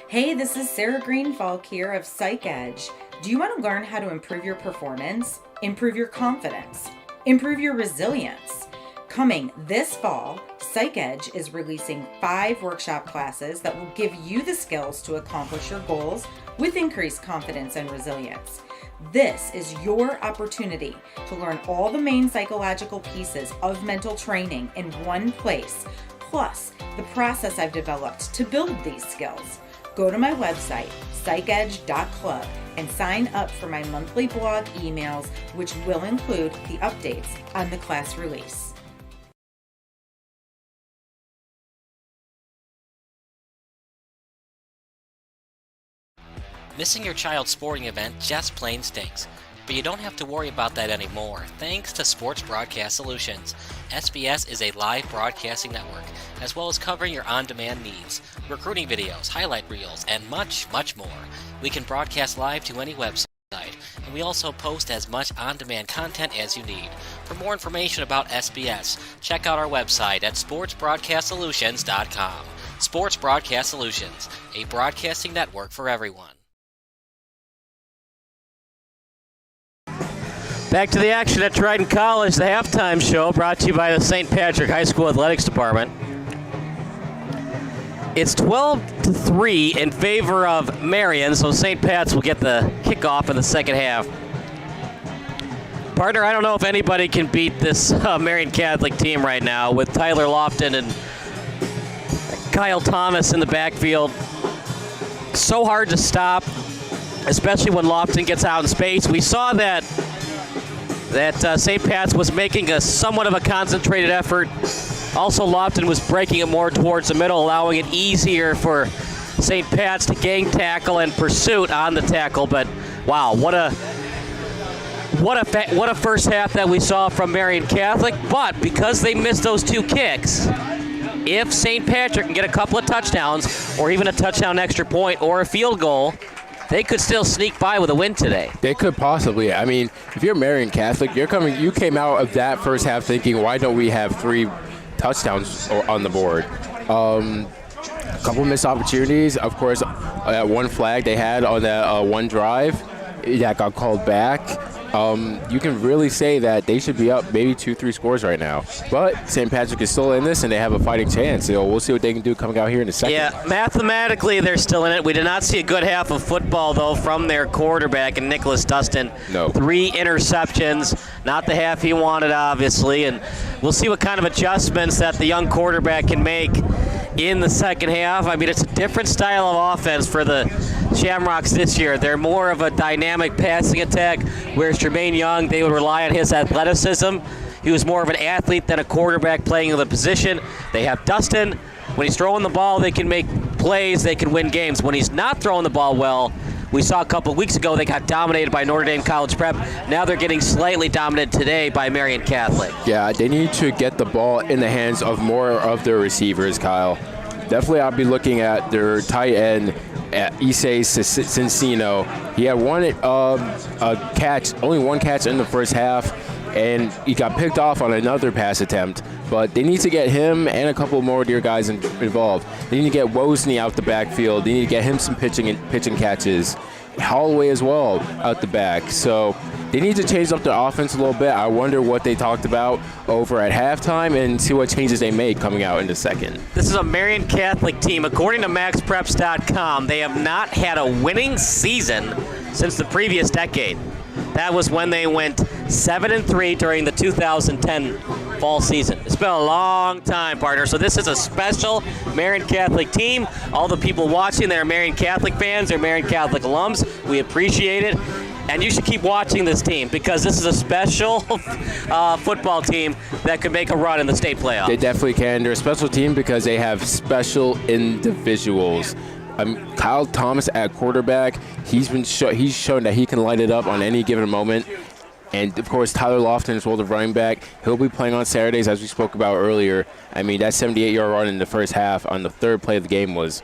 Hey, this is Sarah Greenfalk here of Psych Edge. Do you want to learn how to improve your performance, improve your confidence, improve your resilience? Coming this fall, Psych Edge is releasing 5 workshop classes that will give you the skills to accomplish your goals with increased confidence and resilience. This is your opportunity to learn all the main psychological pieces of mental training in one place, plus the process I've developed to build these skills. Go to my website, psychedge.club, and sign up for my monthly blog emails, which will include the updates on the class release. Missing your child's sporting event just plain stinks. But you don't have to worry about that anymore, thanks to Sports Broadcast Solutions. SBS is a live broadcasting network, as well as covering your on-demand needs, recruiting videos, highlight reels, and much, much more. We can broadcast live to any website, and we also post as much on-demand content as you need. For more information about SBS, check out our website at sportsbroadcastsolutions.com. Sports Broadcast Solutions, a broadcasting network for everyone. Back to the action at Triton College, the halftime show brought to you by the St. Patrick High School Athletics Department. It's 12-3 in favor of Marian, so St. Pat's will get the kickoff in the second half. Partner, I don't know if anybody can beat this Marian Catholic team right now with Tyler Lofton and Kyle Thomas in the backfield. So hard to stop, especially when Lofton gets out in space. We saw that St. Pat's was making a somewhat of a concentrated effort. Also, Lofton was breaking it more towards the middle, allowing it easier for St. Pat's to gang tackle and pursuit on the tackle. But wow, what a first half that we saw from Marian Catholic. But because they missed those 2 kicks, if St. Patrick can get a couple of touchdowns, or even a touchdown extra point, or a field goal, they could still sneak by with a win today. They could possibly. I mean, if you're Marian Catholic, you came out of that first half thinking, why don't we have 3 touchdowns on the board? A couple missed opportunities. Of course, that one flag they had on that one drive that got called back. You can really say that they should be up maybe 2-3 scores right now. But St. Patrick is still in this, and they have a fighting chance. So we'll see what they can do coming out here in a second. Yeah, mathematically they're still in it. We did not see a good half of football, though, from their quarterback, and Nicholas Dustin. No. 3 interceptions, not the half he wanted, obviously. And we'll see what kind of adjustments that the young quarterback can make in the second half. I mean, it's a different style of offense for the Shamrocks this year. They're more of a dynamic passing attack, whereas Jermaine Young, they would rely on his athleticism. He was more of an athlete than a quarterback playing in the position. They have Dustin. When he's throwing the ball, they can make plays, they can win games. When he's not throwing the ball well, we saw a couple of weeks ago they got dominated by Notre Dame College Prep. Now they're getting slightly dominated today by Marian Catholic. Yeah, they need to get the ball in the hands of more of their receivers, Kyle. Definitely I'll be looking at their tight end, Issei Cincino. He had only one catch in the first half, and he got picked off on another pass attempt. But they need to get him and a couple more of their guys involved. They need to get Wozni out the backfield. They need to get him some pitching catches. Holloway as well out the back. So they need to change up their offense a little bit. I wonder what they talked about over at halftime and see what changes they made coming out in the second. This is a Marian Catholic team. According to MaxPreps.com, they have not had a winning season since the previous decade. That was when they went 7-3 during the 2010 fall season. It's been a long time, partner. So this is a special Marian Catholic team. All the people watching, they're Marian Catholic fans, they're Marian Catholic alums. We appreciate it. And you should keep watching this team because this is a special football team that could make a run in the state playoff. They definitely can. They're a special team because they have special individuals. Kyle Thomas at quarterback, he's shown that he can light it up on any given moment. And, of course, Tyler Lofton is the running back. He'll be playing on Saturdays, as we spoke about earlier. I mean, that 78-yard run in the first half on the third play of the game was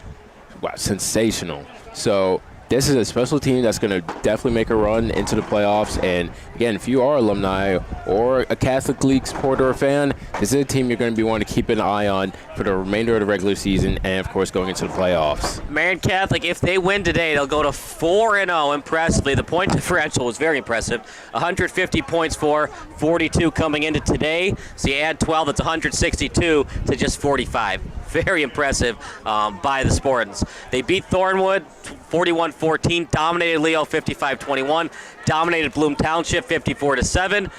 sensational. So this is a special team that's going to definitely make a run into the playoffs. And, again, if you are alumni or a Catholic League supporter or fan, this is a team you're going to be wanting to keep an eye on for the remainder of the regular season and, of course, going into the playoffs. Marian Catholic, if they win today, they'll go to 4-0 impressively. The point differential was very impressive. 150 points for 42 coming into today. So you add 12, that's 162 to just 45. Very impressive by the Spartans. They beat Thornwood 41-14, dominated Leo 55-21, dominated Bloom Township 54-7.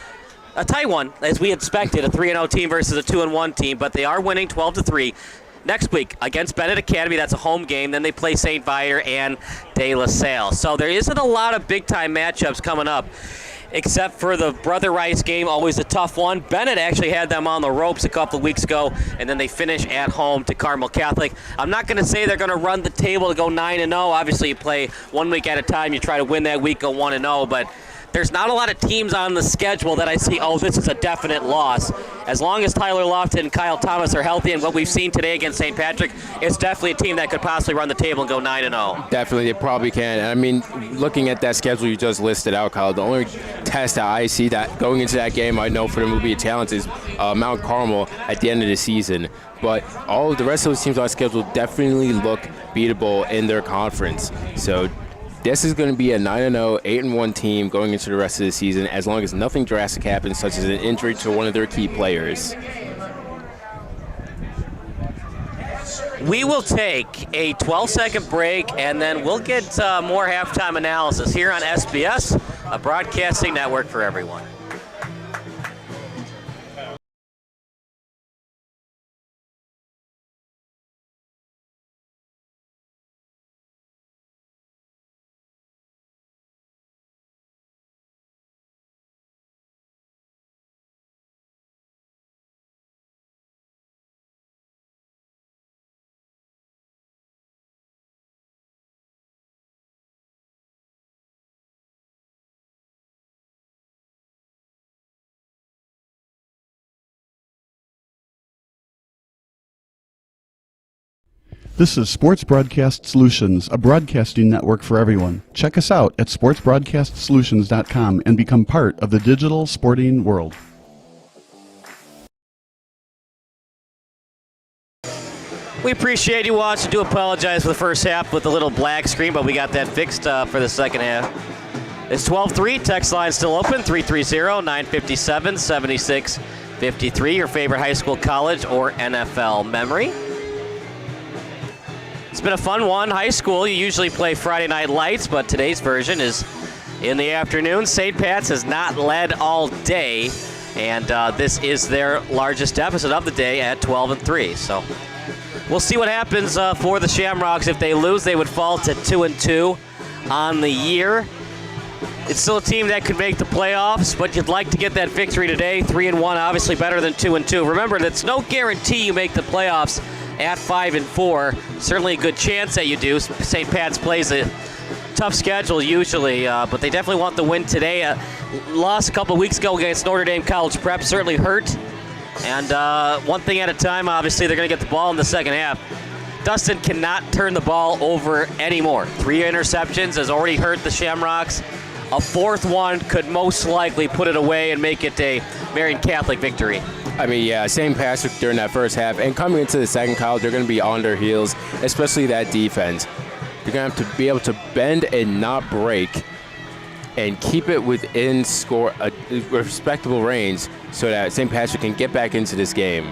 A tight one, as we expected, a 3-0 team versus a 2-1 team, but they are winning 12-3. Next week against Bennett Academy, that's a home game. Then they play St. Viator and De La Salle. So there isn't a lot of big-time matchups coming up, except for the Brother Rice game, always a tough one. Bennett actually had them on the ropes a couple of weeks ago, and then they finish at home to Carmel Catholic. I'm not going to say they're going to run the table to go 9-0. Obviously, you play 1 week at a time. You try to win that week, go 1-0, but there's not a lot of teams on the schedule that I see, this is a definite loss. As long as Tyler Lofton and Kyle Thomas are healthy, and what we've seen today against St. Patrick, it's definitely a team that could possibly run the table and go 9-0. Definitely, they probably can. I mean, looking at that schedule you just listed out, Kyle, the only test that I see that going into that game I know for them will be a challenge is Mount Carmel at the end of the season. But all of the rest of those teams on the schedule definitely look beatable in their conference. So this is going to be a 9-0, 8-1 team going into the rest of the season as long as nothing drastic happens, such as an injury to one of their key players. We will take a 12-second break, and then we'll get more halftime analysis here on SBS, a broadcasting network for everyone. This is Sports Broadcast Solutions, a broadcasting network for everyone. Check us out at sportsbroadcastsolutions.com and become part of the digital sporting world. We appreciate you watching. Do apologize for the first half with a little black screen, but we got that fixed for the second half. It's 12-3. Text line still open, 330-957-7653. Your favorite high school, college, or NFL memory. It's been a fun one. High school, you usually play Friday Night Lights, but today's version is in the afternoon. St. Pat's has not led all day, and this is their largest deficit of the day at 12-3. So we'll see what happens for the Shamrocks. If they lose, they would fall to 2-2 on the year. It's still a team that could make the playoffs, but you'd like to get that victory today. 3-1, obviously better than 2-2. Remember, that's no guarantee you make the playoffs at 5-4. Certainly a good chance that you do. St. Pat's plays a tough schedule usually, but they definitely want the win today. Lost a couple weeks ago against Notre Dame College Prep, certainly hurt. And one thing at a time, obviously, they're going to get the ball in the second half. Dustin cannot turn the ball over anymore. 3 interceptions has already hurt the Shamrocks. A fourth one could most likely put it away and make it a Marian Catholic victory. I mean, yeah, St. Patrick during that first half, and coming into the second, Kyle, they're going to be on their heels, especially that defense. They're going to have to be able to bend and not break and keep it within a respectable range so that St. Patrick can get back into this game.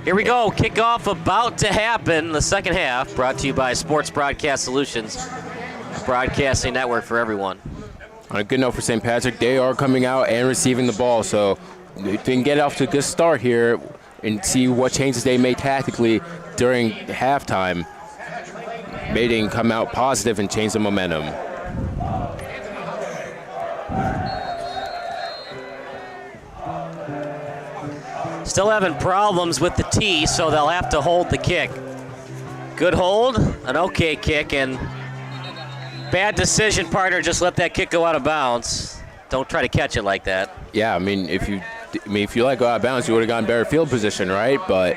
Here we go. Kickoff about to happen. The second half brought to you by Sports Broadcast Solutions, broadcasting network for everyone. On a good note for St. Patrick, they are coming out and receiving the ball, so they can get off to a good start here and see what changes they made tactically during halftime. Maybe they can come out positive and change the momentum. Still having problems with the tee, so they'll have to hold the kick. Good hold, an okay kick, and bad decision, partner. Just let that kick go out of bounds. Don't try to catch it like that. Yeah, I mean, if you let it go out of bounds, you would have gotten better field position, right? But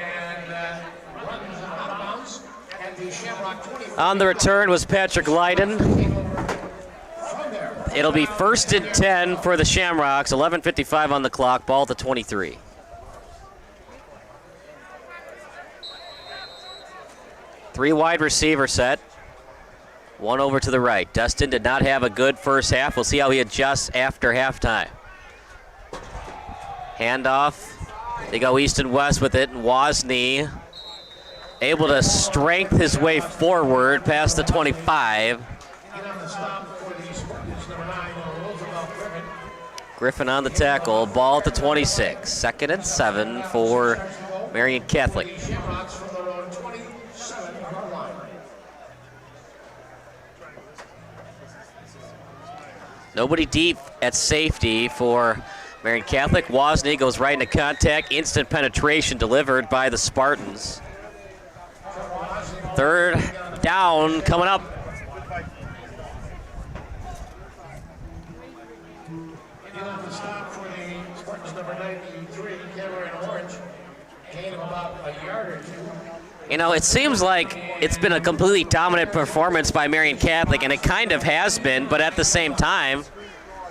on the return was Patrick Lydon. It'll be 1st and 10 for the Shamrocks. 11:55 on the clock. Ball to 23. Three wide receiver set. One over to the right. Dustin did not have a good first half. We'll see how he adjusts after halftime. Handoff. They go east and west with it. And Wozni able to strength his way forward past the 25. Griffin on the tackle. Ball to 26. 2nd and 7 for Marian Catholic. Nobody deep at safety for Marian Catholic. Wozni goes right into contact. Instant penetration delivered by the Spartans. 3rd down coming up. You know, it seems like it's been a completely dominant performance by Marian Catholic, and it kind of has been, but at the same time,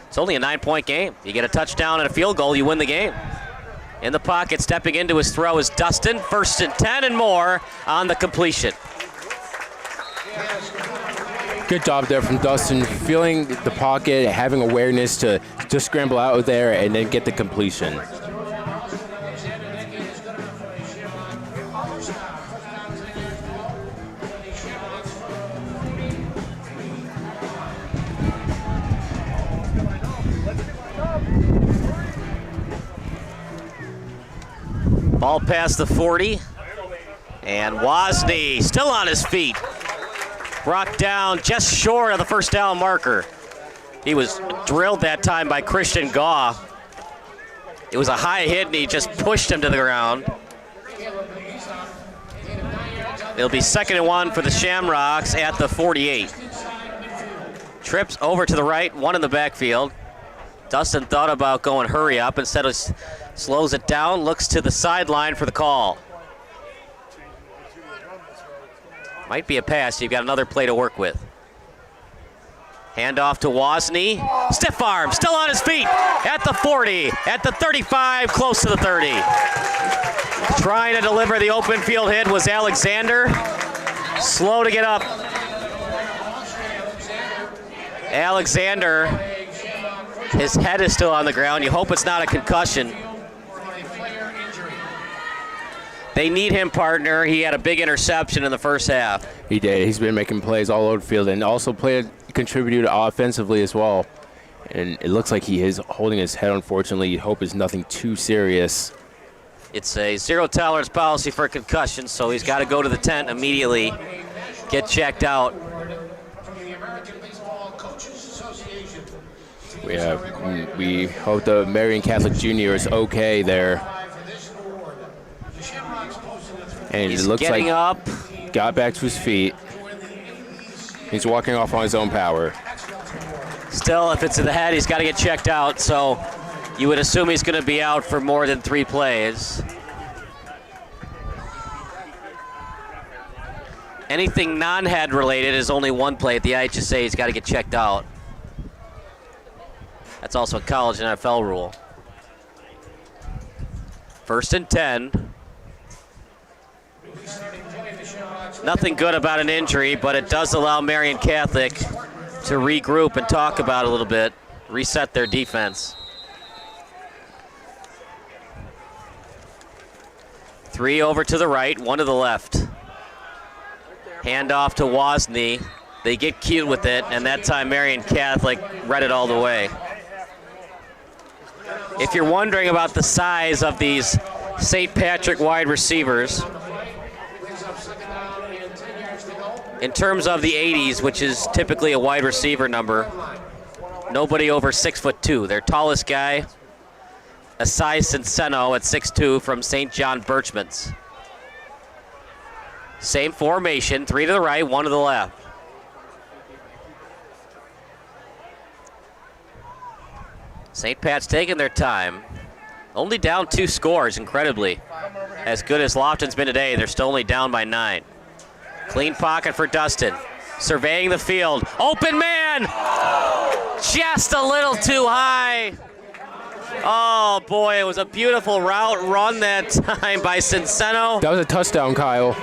it's only a 9-point game. You get a touchdown and a field goal, you win the game. In the pocket, stepping into his throw is Dustin. 1st and 10 and more on the completion. good job there from Dustin, feeling the pocket, having awareness to just scramble out there and then get the completion. Ball past the 40, and Wozni still on his feet. Brought down just short of the first down marker. He was drilled that time by Christian Gaw. It was a high hit, and he just pushed him to the ground. It'll be 2nd and 1 for the Shamrocks at the 48. Trips over to the right, one in the backfield. Dustin thought about going hurry up. Instead of slows it down, looks to the sideline for the call. Might be a pass. You've got another play to work with. Handoff to Wozni. Stiff arm, still on his feet at the 40, at the 35, close to the 30. Trying to deliver the open field hit was Alexander. Slow to get up. Alexander, his head is still on the ground. You hope it's not a concussion. They need him, partner. He had a big interception in the first half. He did. He's been making plays all over the field and also contributed offensively as well. And it looks like he is holding his head, unfortunately. You hope it's nothing too serious. It's a zero tolerance policy for concussions, so he's got to go to the tent immediately, get checked out. We hope the Marian Catholic Junior is okay there. And He's it looks getting like up. Got back to his feet. He's walking off on his own power. Still, if it's to the head, he's got to get checked out, so you would assume he's going to be out for more than 3 plays. Anything non-head related is only 1 play at the IHSA. He's got to get checked out. That's also a college and NFL rule. 1st and 10. Nothing good about an injury, but it does allow Marian Catholic to regroup and talk about it a little bit, reset their defense. 3 over to the right, 1 to the left. Hand off to Wozni. They get cute with it, and that time Marian Catholic read it all the way. If you're wondering about the size of these St. Patrick wide receivers, in terms of the 80s, which is typically a wide receiver number, nobody over 6'2". Their tallest guy, Asai Cinceno at 6'2" from St. John Birchmans. Same formation, 3 to the right, 1 to the left. St. Pat's taking their time. Only down 2 scores, incredibly. As good as Lofton's been today, they're still only down by 9. Clean pocket for Dustin. Surveying the field. Open man! Just a little too high. Oh boy, it was a beautiful route run that time by Cinceno. That was a touchdown, Kyle.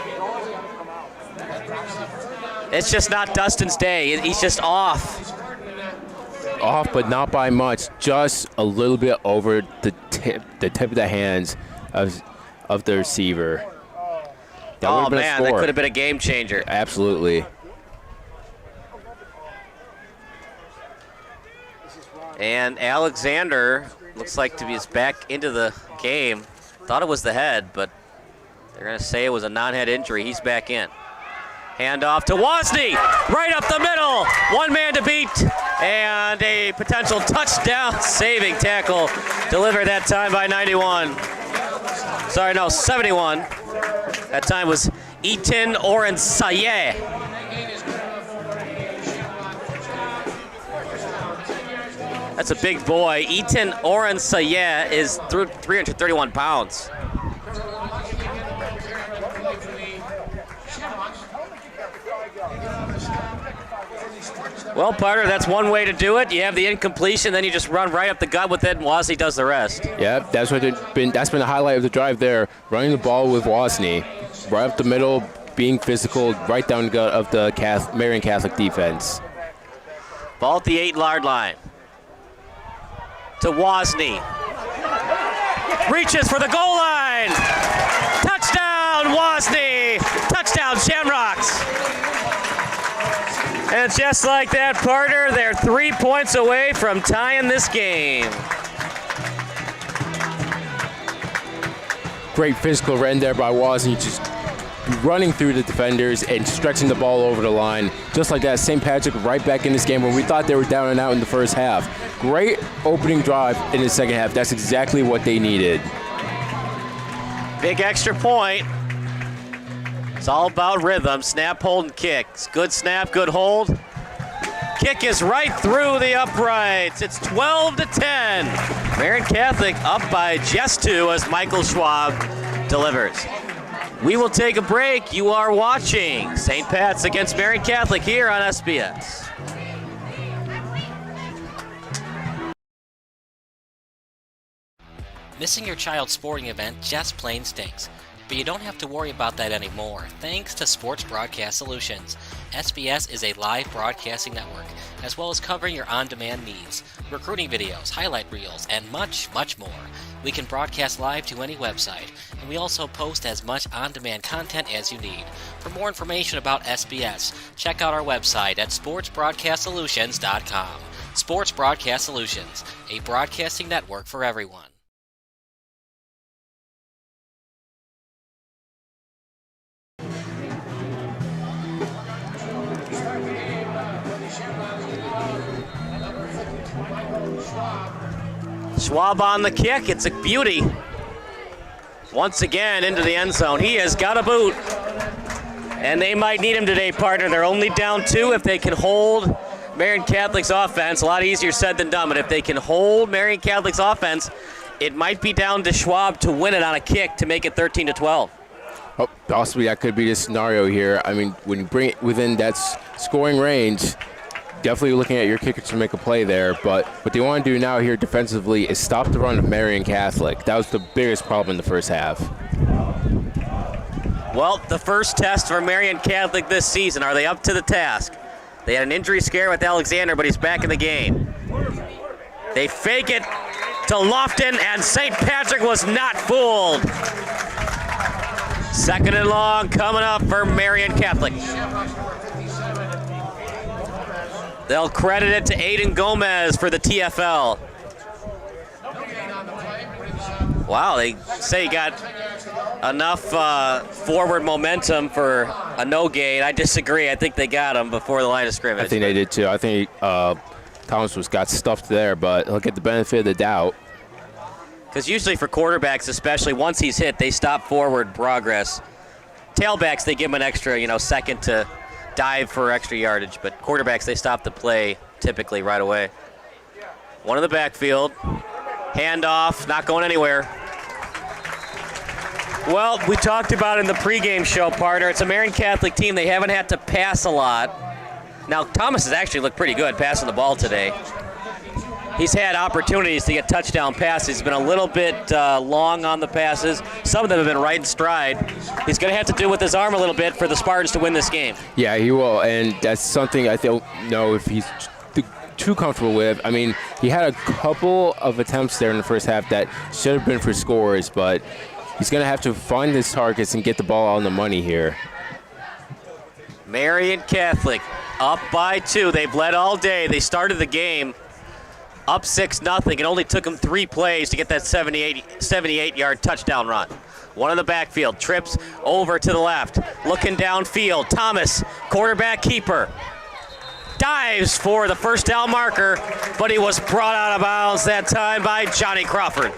It's just not Dustin's day. He's just off. Off, but not by much. Just a little bit over the tip of the hands of the receiver. That Oh man, that could have been a game changer. Absolutely. And Alexander looks like to be back into the game. Thought it was the head, but they're going to say it was a non-head injury. He's back in. Hand off to Wozni, right up the middle. 1 man to beat, and a potential touchdown saving tackle delivered that time by 91. Sorry, no, 71. That time was Eaton Orensaye. That's a big boy. Eaton Orensaye is 331 pounds. Well, partner, that's one way to do it. You have the incompletion, then you just run right up the gut with it, and Wozni does the rest. Yeah, that's been the highlight of the drive there. Running the ball with Wozni, right up the middle, being physical, right down the gut of the Marian Catholic defense. Ball at the 8-yard line. To Wozni. Reaches for the goal line. Touchdown, Wozni. Touchdown, Shamrocks. And just like that, partner, they're 3 points away from tying this game. Great physical run there by Wozni, just running through the defenders and stretching the ball over the line. Just like that, St. Patrick right back in this game when we thought they were down and out in the first half. Great opening drive in the second half. That's exactly what they needed. Big extra point. It's all about rhythm. Snap, hold, and kick. Good snap, good hold. Kick is right through the uprights. It's 12-10. Marian Catholic up by just 2 as Michael Schwab delivers. We will take a break. You are watching St. Pat's against Marian Catholic here on SBS. Missing your child's sporting event just plain stinks. But you don't have to worry about that anymore, thanks to Sports Broadcast Solutions. SBS is a live broadcasting network, as well as covering your on-demand needs, recruiting videos, highlight reels, and much, much more. We can broadcast live to any website, and we also post as much on-demand content as you need. For more information about SBS, check out our website at sportsbroadcastsolutions.com. Sports Broadcast Solutions, a broadcasting network for everyone. Schwab on the kick. It's a beauty. Once again into the end zone. He has got a boot. And they might need him today, partner. They're only down 2. If they can hold Marian Catholic's offense, a lot easier said than done, but if they can hold Marian Catholic's offense, it might be down to Schwab to win it on a kick to make it 13-12. Oh, possibly that could be the scenario here. I mean, when you bring it within that scoring range, definitely looking at your kicker to make a play there. But what they want to do now here defensively is stop the run of Marian Catholic. That was the biggest problem in the first half. Well, the first test for Marian Catholic this season. Are they up to the task? They had an injury scare with Alexander, but he's back in the game. They fake it to Lofton, and St. Patrick was not fooled. Second and long coming up for Marian Catholic. They'll credit it to Aiden Gomez for the TFL. Wow, they say he got enough forward momentum for a no gain. I disagree. I think they got him before the line of scrimmage. I think they did too. I think Thomas got stuffed there, but he'll get the benefit of the doubt. Because usually for quarterbacks, especially once he's hit, they stop forward progress. Tailbacks, they give him an extra, second to dive for extra yardage, but quarterbacks, they stop the play typically right away. One in the backfield, handoff, not going anywhere. Well, we talked about in the pregame show, partner, it's a Marian Catholic team. They haven't had to pass a lot. Now, Thomas has actually looked pretty good passing the ball today. He's had opportunities to get touchdown passes. He's been a little bit long on the passes. Some of them have been right in stride. He's going to have to do with his arm a little bit for the Spartans to win this game. Yeah, he will, and that's something I don't know if he's too comfortable with. I mean, he had a couple of attempts there in the first half that should have been for scores, but he's going to have to find his targets and get the ball on the money here. Marian Catholic up by 2. They've led all day. They started the game up 6-0. It only took them 3 plays to get that 78-yard touchdown run. One in the backfield, trips over to the left, looking downfield. Thomas, quarterback keeper, dives for the first down marker, but he was brought out of bounds that time by Johnny Crawford.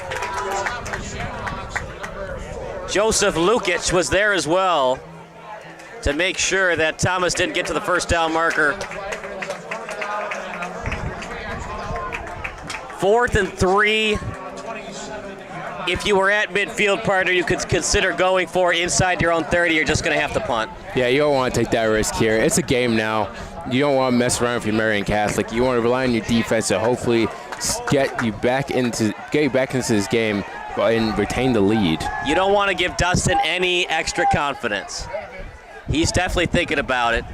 Joseph Lukic was there as well to make sure that Thomas didn't get to the first down marker. 4th and 3. If you were at midfield, partner, you could consider going for inside your own 30. You're just going to have to punt. Yeah, you don't want to take that risk here. It's a game now. You don't want to mess around with your Marian Catholic. You want to rely on your defense to hopefully get you back into this game and retain the lead. You don't want to give Dustin any extra confidence. He's definitely thinking about it.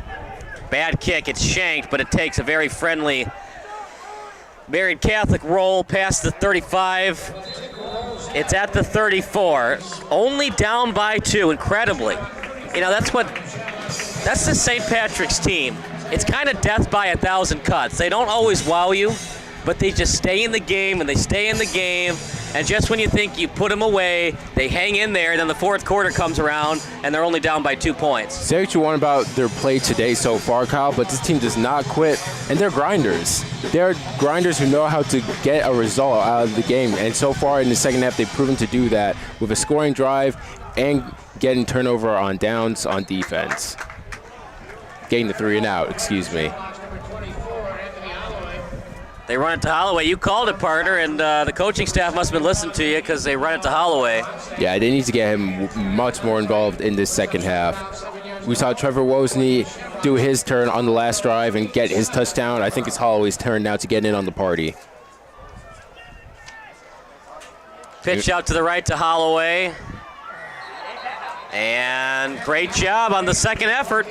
Bad kick. It's shanked, but it takes a very friendly Marian Catholic roll past the 35. It's at the 34. Only down by 2, incredibly. That's the St. Patrick's team. It's kind of death by 1,000 cuts. They don't always wow you, but they just stay in the game, and they stay in the game. And just when you think you put them away, they hang in there, and then the fourth quarter comes around, and they're only down by 2 points. Say what you want about their play today so far, Kyle, but this team does not quit, and they're grinders. They're grinders who know how to get a result out of the game, and so far in the second half, they've proven to do that with a scoring drive and getting turnover on downs on defense. Getting the 3 and out, excuse me. They run it to Holloway. You called it, partner, and the coaching staff must have been listening to you because they run it to Holloway. Yeah, they need to get him much more involved in this second half. We saw Trevor Wozni do his turn on the last drive and get his touchdown. I think it's Holloway's turn now to get in on the party. Pitch out to the right to Holloway. And great job on the second effort.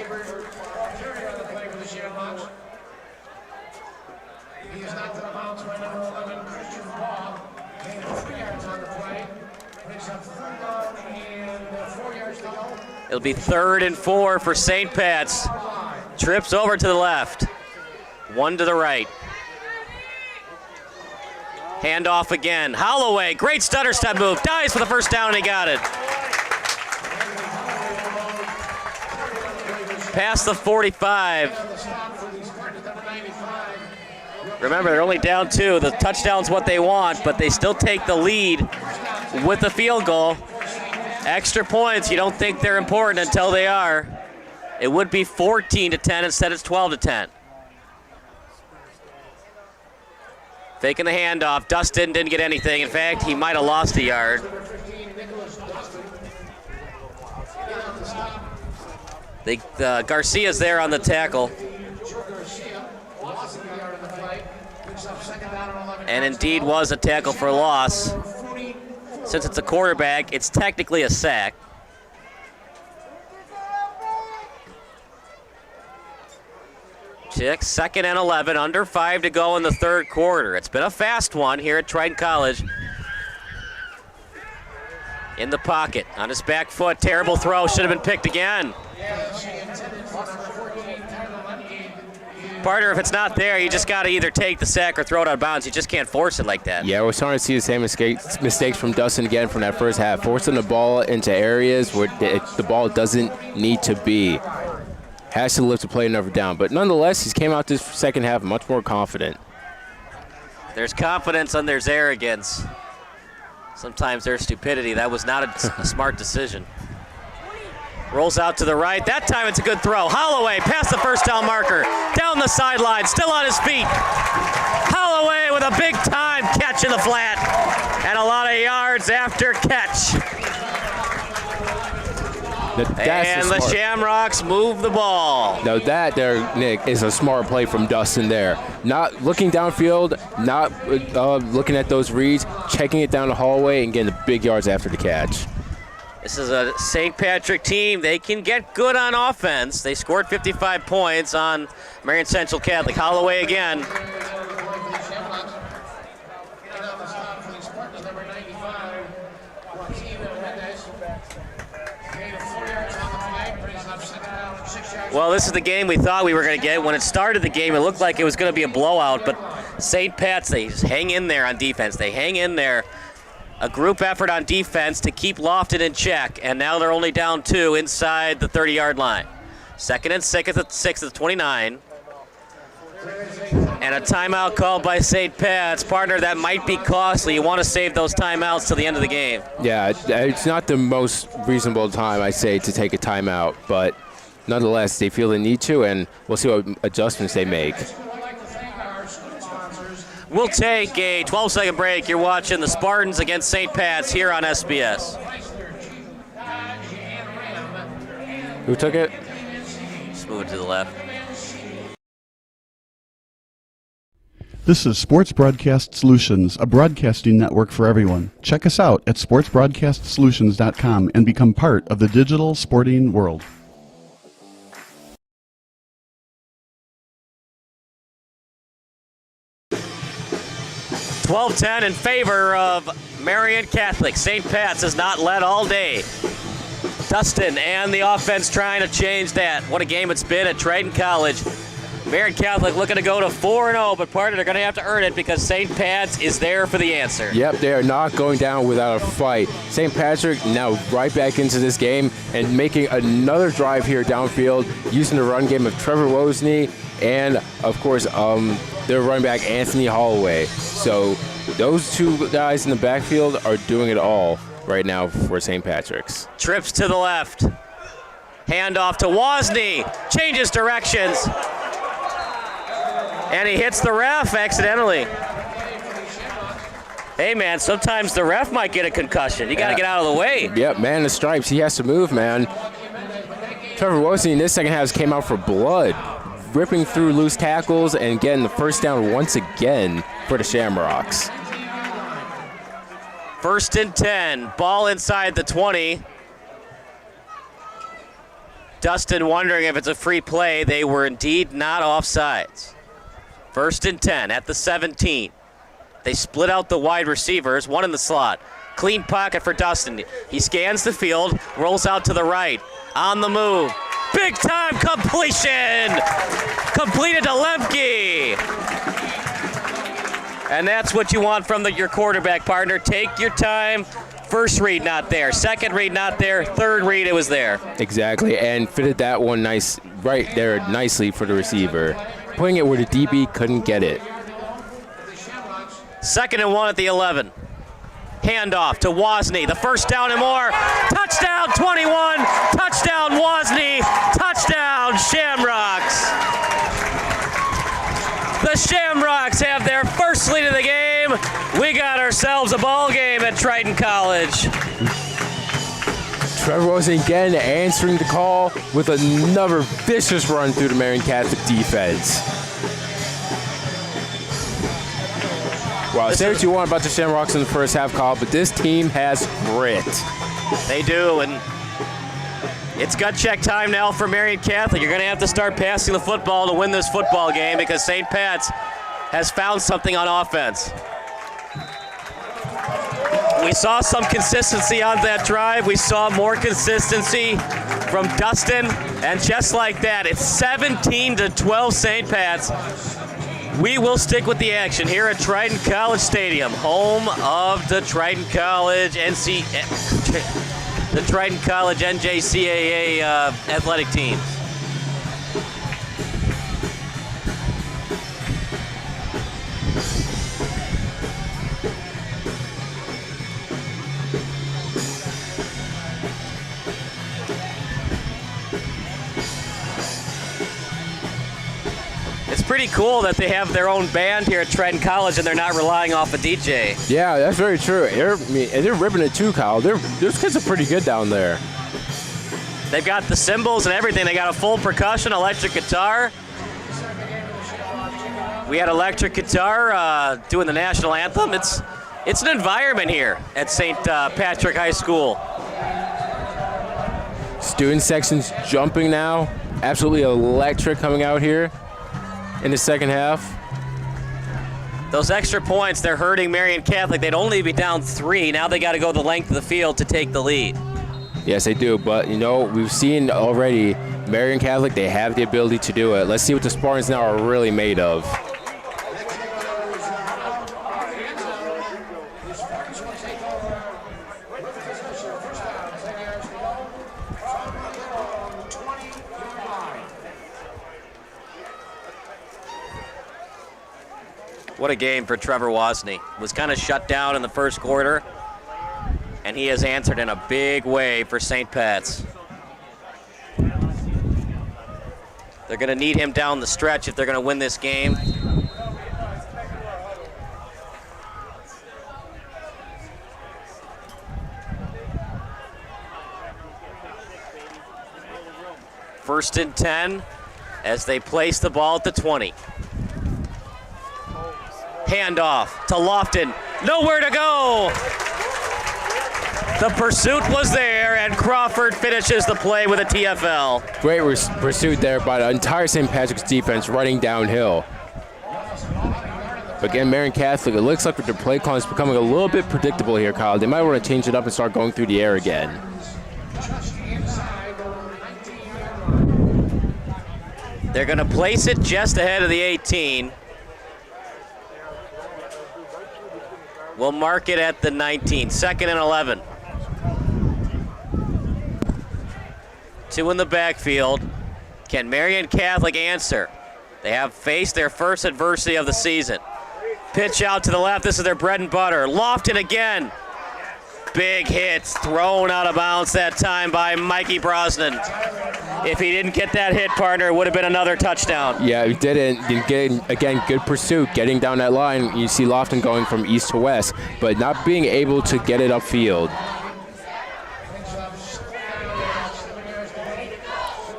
It'll be 3rd and 4 for St. Pat's. Trips over to the left. 1 to the right. Handoff again. Holloway, great stutter step move. Dives for the first down, and he got it. Past the 45. Remember, they're only down 2. The touchdown's what they want, but they still take the lead with the field goal. Extra points, you don't think they're important until they are. It would be 14-10, instead it's 12-10. Faking the handoff. Dustin didn't get anything. In fact, he might have lost a yard. Garcia's there on the tackle. And indeed was a tackle for loss. Since it's a quarterback, it's technically a sack. Check, 2nd and 11, under 5 to go in the third quarter. It's been a fast one here at Triton College. In the pocket, on his back foot, terrible throw, should have been picked again. Partner, if it's not there, you just got to either take the sack or throw it out of bounds. You just can't force it like that. Yeah, we're starting to see the same mistakes from Dustin again from that first half, forcing the ball into areas where the ball doesn't need to be. Has to lift the play another down, but nonetheless, he's came out this second half much more confident. There's confidence and there's arrogance. Sometimes there's stupidity. That was not a smart decision. Rolls out to the right. That time it's a good throw. Holloway past the first down marker. Down the sideline, still on his feet. Holloway with a big time catch in the flat. And a lot of yards after catch. And the Shamrocks move the ball. Now that there, Nick, is a smart play from Dustin there. Not looking downfield, not looking at those reads, checking it down the hallway and getting the big yards after the catch. This is a St. Patrick team. They can get good on offense. They scored 55 points on Marian Central Catholic. Holloway again. Well, this is the game we thought we were going to get. When it started the game, it looked like it was going to be a blowout, but St. Pat's, they just hang in there on defense. They hang in there. A group effort on defense to keep Lofton in check, and now they're only down 2 inside the 30-yard line. 2nd and 6 at the 29. And a timeout called by St. Pat's. Partner, that might be costly. You want to save those timeouts till the end of the game. Yeah, it's not the most reasonable time, I say, to take a timeout, but nonetheless, they feel the need to, and we'll see what adjustments they make. We'll take a 12-second break. You're watching the Spartans against St. Pat's here on SBS. Who took it? Just move it to the left. This is Sports Broadcast Solutions, a broadcasting network for everyone. Check us out at sportsbroadcastsolutions.com and become part of the digital sporting world. 12-10 in favor of Marian Catholic. St. Pat's has not led all day. Dustin and the offense trying to change that. What a game it's been at Triton College. Marian Catholic looking to go to 4-0, but partner, they're going to have to earn it because St. Pat's is there for the answer. Yep, they are not going down without a fight. St. Patrick now right back into this game and making another drive here downfield using the run game of Trevor Wozni and, of course, their running back Anthony Holloway. So those two guys in the backfield are doing it all right now for St. Patrick's. Trips to the left. Handoff to Wozni. Changes directions. And he hits the ref accidentally. Hey, man, sometimes the ref might get a concussion. You got to get out of the way. Yep, man, the stripes. He has to move, man. Trevor Wozni in this second half came out for blood, ripping through loose tackles and getting the first down once again for the Shamrocks. 1st and 10. Ball inside the 20. Dustin wondering if it's a free play. They were indeed not offsides. 1st and 10 at the 17. They split out the wide receivers, one in the slot. Clean pocket for Dustin. He scans the field, rolls out to the right. On the move. Big time completion! Completed to Lemke. And that's what you want from your quarterback, partner. Take your time. First read, not there. Second read, not there. Third read, it was there. Exactly, and fitted that one right there nicely for the receiver. Putting it where the DB couldn't get it. 2nd and 1 at the 11. Handoff to Wozni. The first down and more. Touchdown 21. Touchdown Wozni. Touchdown Shamrocks. The Shamrocks have their first lead of the game. We got ourselves a ball game at Triton College. Trevor Wozni again answering the call with another vicious run through the Marian Catholic defense. Wow, say what you want about the Shamrocks in the first half, Kyle, but this team has grit. They do, and it's gut check time now for Marian Catholic. You're going to have to start passing the football to win this football game because St. Pat's has found something on offense. We saw some consistency on that drive. We saw more consistency from Dustin, and just like that, it's 17-12 St. Pat's. We will stick with the action here at Triton College Stadium, home of the Triton College the Triton College NJCAA athletic teams. It's pretty cool that they have their own band here at Triton College and they're not relying off a DJ. Yeah, that's very true. They're ripping it too, Kyle. Those kids are pretty good down there. They've got the cymbals and everything. They got a full percussion, electric guitar. We had electric guitar doing the national anthem. It's an environment here at St. Patrick High School. Student section's jumping now. Absolutely electric coming out here in the second half. Those extra points, they're hurting Marian Catholic. They'd only be down 3. Now they got to go the length of the field to take the lead. Yes, they do. But, we've seen already Marian Catholic, they have the ability to do it. Let's see what the Spartans now are really made of. What a game for Trevor Wozni. Was kind of shut down in the first quarter, and he has answered in a big way for St. Pat's. They're going to need him down the stretch if they're going to win this game. First and 10 as they place the ball at the 20. Handoff to Lofton. Nowhere to go. The pursuit was there, and Crawford finishes the play with a TFL. Great pursuit there by the entire St. Patrick's defense running downhill. Again, Marian Catholic, it looks like their play call is becoming a little bit predictable here, Kyle. They might want to change it up and start going through the air again. They're going to place it just ahead of the 18. We'll mark it at the 19, 2nd and 11. 2 in the backfield. Can Marian Catholic answer? They have faced their first adversity of the season. Pitch out to the left. This is their bread and butter. Lofton again. Big hits thrown out of bounds that time by Mikey Brosnan. If he didn't get that hit, partner, it would have been another touchdown. Yeah, he didn't. Again, good pursuit, getting down that line. You see Lofton going from east to west, but not being able to get it upfield.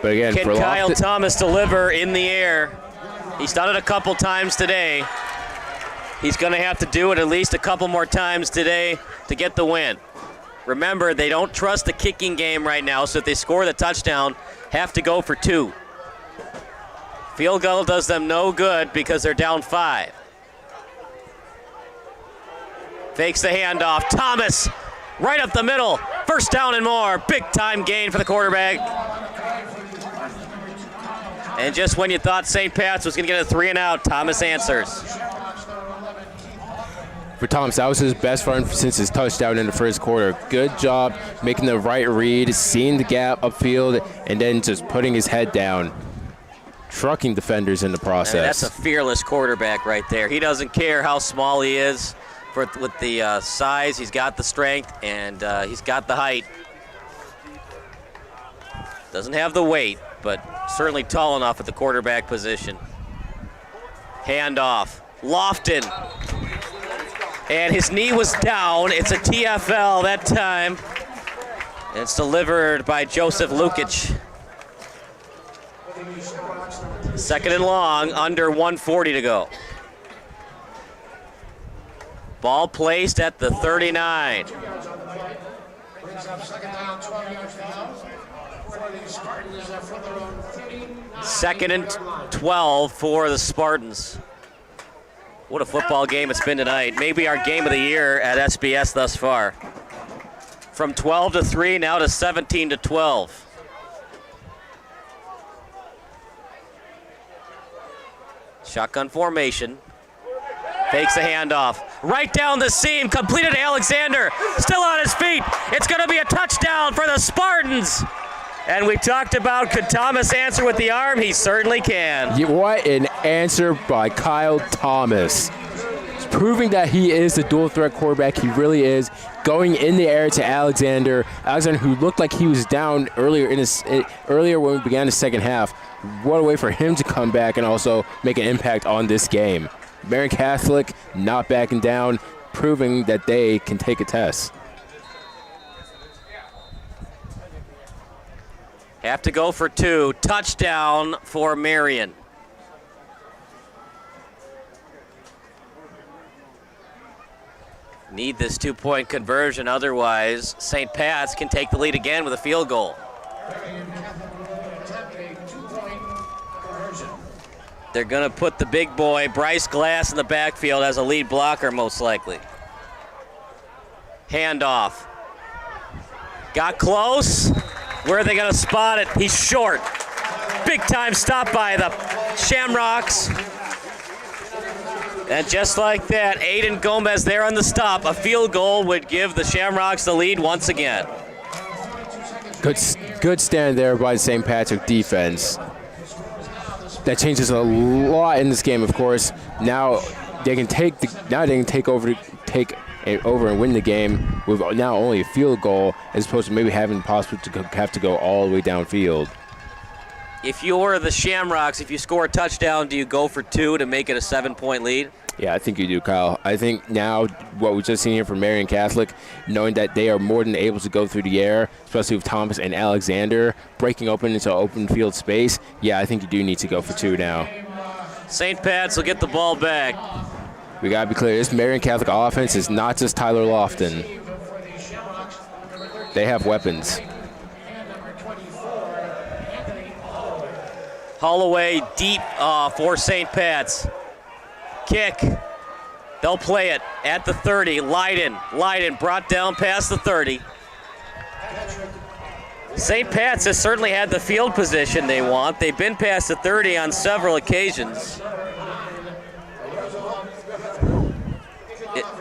But again, can for Kyle Lofton, Thomas deliver in the air? He's done it a couple times today. He's going to have to do it at least a couple more times today to get the win. Remember, they don't trust the kicking game right now, so if they score the touchdown, have to go for 2. Field goal does them no good because they're down 5. Fakes the handoff. Thomas, right up the middle. First down and more. Big time gain for the quarterback. And just when you thought St. Pat's was going to get a 3 and out, Thomas answers. for Thomas, that was his best run since his touchdown in the first quarter. Good job making the right read, seeing the gap upfield, and then just putting his head down. trucking defenders in the I mean, process. that's a fearless quarterback right there. He doesn't care how small he is. With the size, he's got the strength, and he's got the height. Doesn't have the weight, but certainly tall enough at the quarterback position. Handoff. Lofton. And his knee was down. It's a TFL that time. And it's delivered by Joseph Lukic. Second and long, under 1:40 to go. Ball placed at the 39. Second and 12 for the Spartans. What a football game it's been tonight. Maybe our game of the year at SBS thus far. From 12-3 now to 17-12. Shotgun formation. Fakes the handoff. Right down the seam. Completed to Alexander. Still on his feet. It's going to be a touchdown for the Spartans. And we talked about, could Thomas answer with the arm? He certainly can. What an answer by Kyle Thomas. It's proving that he is the dual threat quarterback. He really is. Going in the air to Alexander. Alexander, who looked like he was down earlier when we began the second half. What a way for him to come back and also make an impact on this game. Marian Catholic not backing down, proving that they can take a test. Have to go for two. Touchdown for Marian. Need this two-point conversion, otherwise St. Pat's can take the lead again with a field goal. They're going to put the big boy, Bryce Glass, in the backfield as a lead blocker, most likely. Handoff. Got close. Where are they going to spot it? He's short. Big time stop by the Shamrocks. And just like that, Aiden Gomez there on the stop. A field goal would give the Shamrocks the lead once again. Good stand there by the St. Patrick defense. That changes a lot in this game, of course. Now they can take over and win the game with now only a field goal, as opposed to maybe having the possibility to have to go all the way downfield. If you're the Shamrocks, if you score a touchdown, do you go for two to make it a 7-point lead? Yeah, I think you do, Kyle. I think now what we've just seen here from Marian Catholic, knowing that they are more than able to go through the air, especially with Thomas and Alexander breaking open into open field space, yeah, I think you do need to go for two now. St. Pat's will get the ball back. We got to be clear, this Marian Catholic offense is not just Tyler Lofton. They have weapons. Holloway deep for St. Pat's. Kick. They'll play it at the 30. Leiden brought down past the 30. St. Pat's has certainly had the field position they want. They've been past the 30 on several occasions.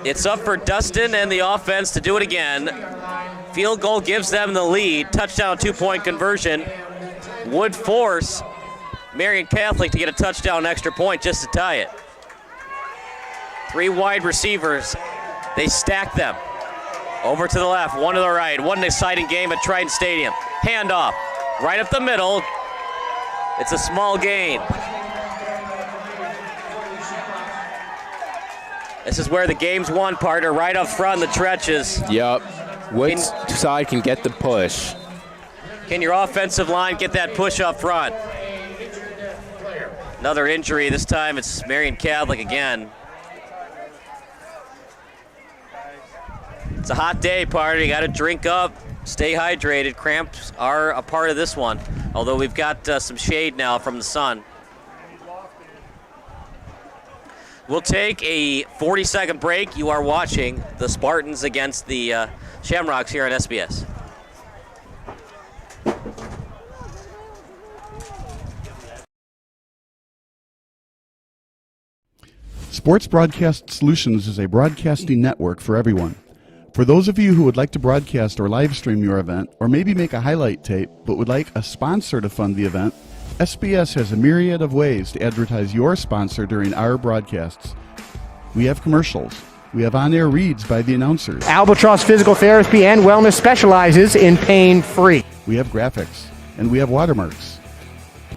It's up for Dustin and the offense to do it again. Field goal gives them the lead. Touchdown, two-point conversion would force Marian Catholic to get a touchdown extra point just to tie it. Three wide receivers. They stack them. Over to the left, one to the right. What an exciting game at Trident Stadium. Handoff, right up the middle. It's a small gain. This is where the game's won, partner, right up front in the trenches. Yep. Which side can get the push? Can your offensive line get that push up front? Another injury. This time it's Marian Catholic again. It's a hot day, partner. You got to drink up, stay hydrated. Cramps are a part of this one, although we've got some shade now from the sun. We'll take a 40-second break. You are watching the Spartans against the Shamrocks here on SBS. Sports Broadcast Solutions is a broadcasting network for everyone. For those of you who would like to broadcast or live stream your event, or maybe make a highlight tape but would like a sponsor to fund the event, SBS has a myriad of ways to advertise your sponsor during our broadcasts. We have commercials. We have on-air reads by the announcers. Albatross Physical Therapy and Wellness specializes in pain-free. We have graphics. And we have watermarks.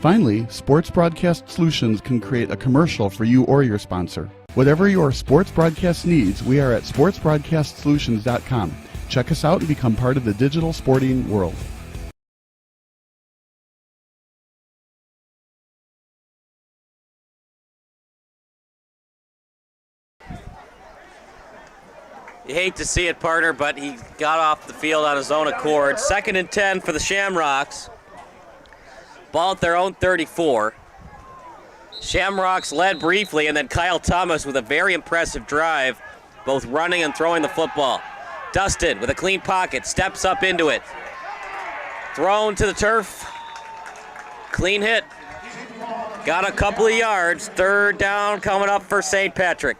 Finally, Sports Broadcast Solutions can create a commercial for you or your sponsor. Whatever your sports broadcast needs, we are at sportsbroadcastsolutions.com. Check us out and become part of the digital sporting world. You hate to see it, partner, but he got off the field on his own accord. 2nd and 10 for the Shamrocks. Ball at their own 34. Shamrocks led briefly, and then Kyle Thomas with a very impressive drive, both running and throwing the football. Dustin with a clean pocket, steps up into it. Thrown to the turf. Clean hit. Got a couple of yards. 3rd down coming up for St. Patrick.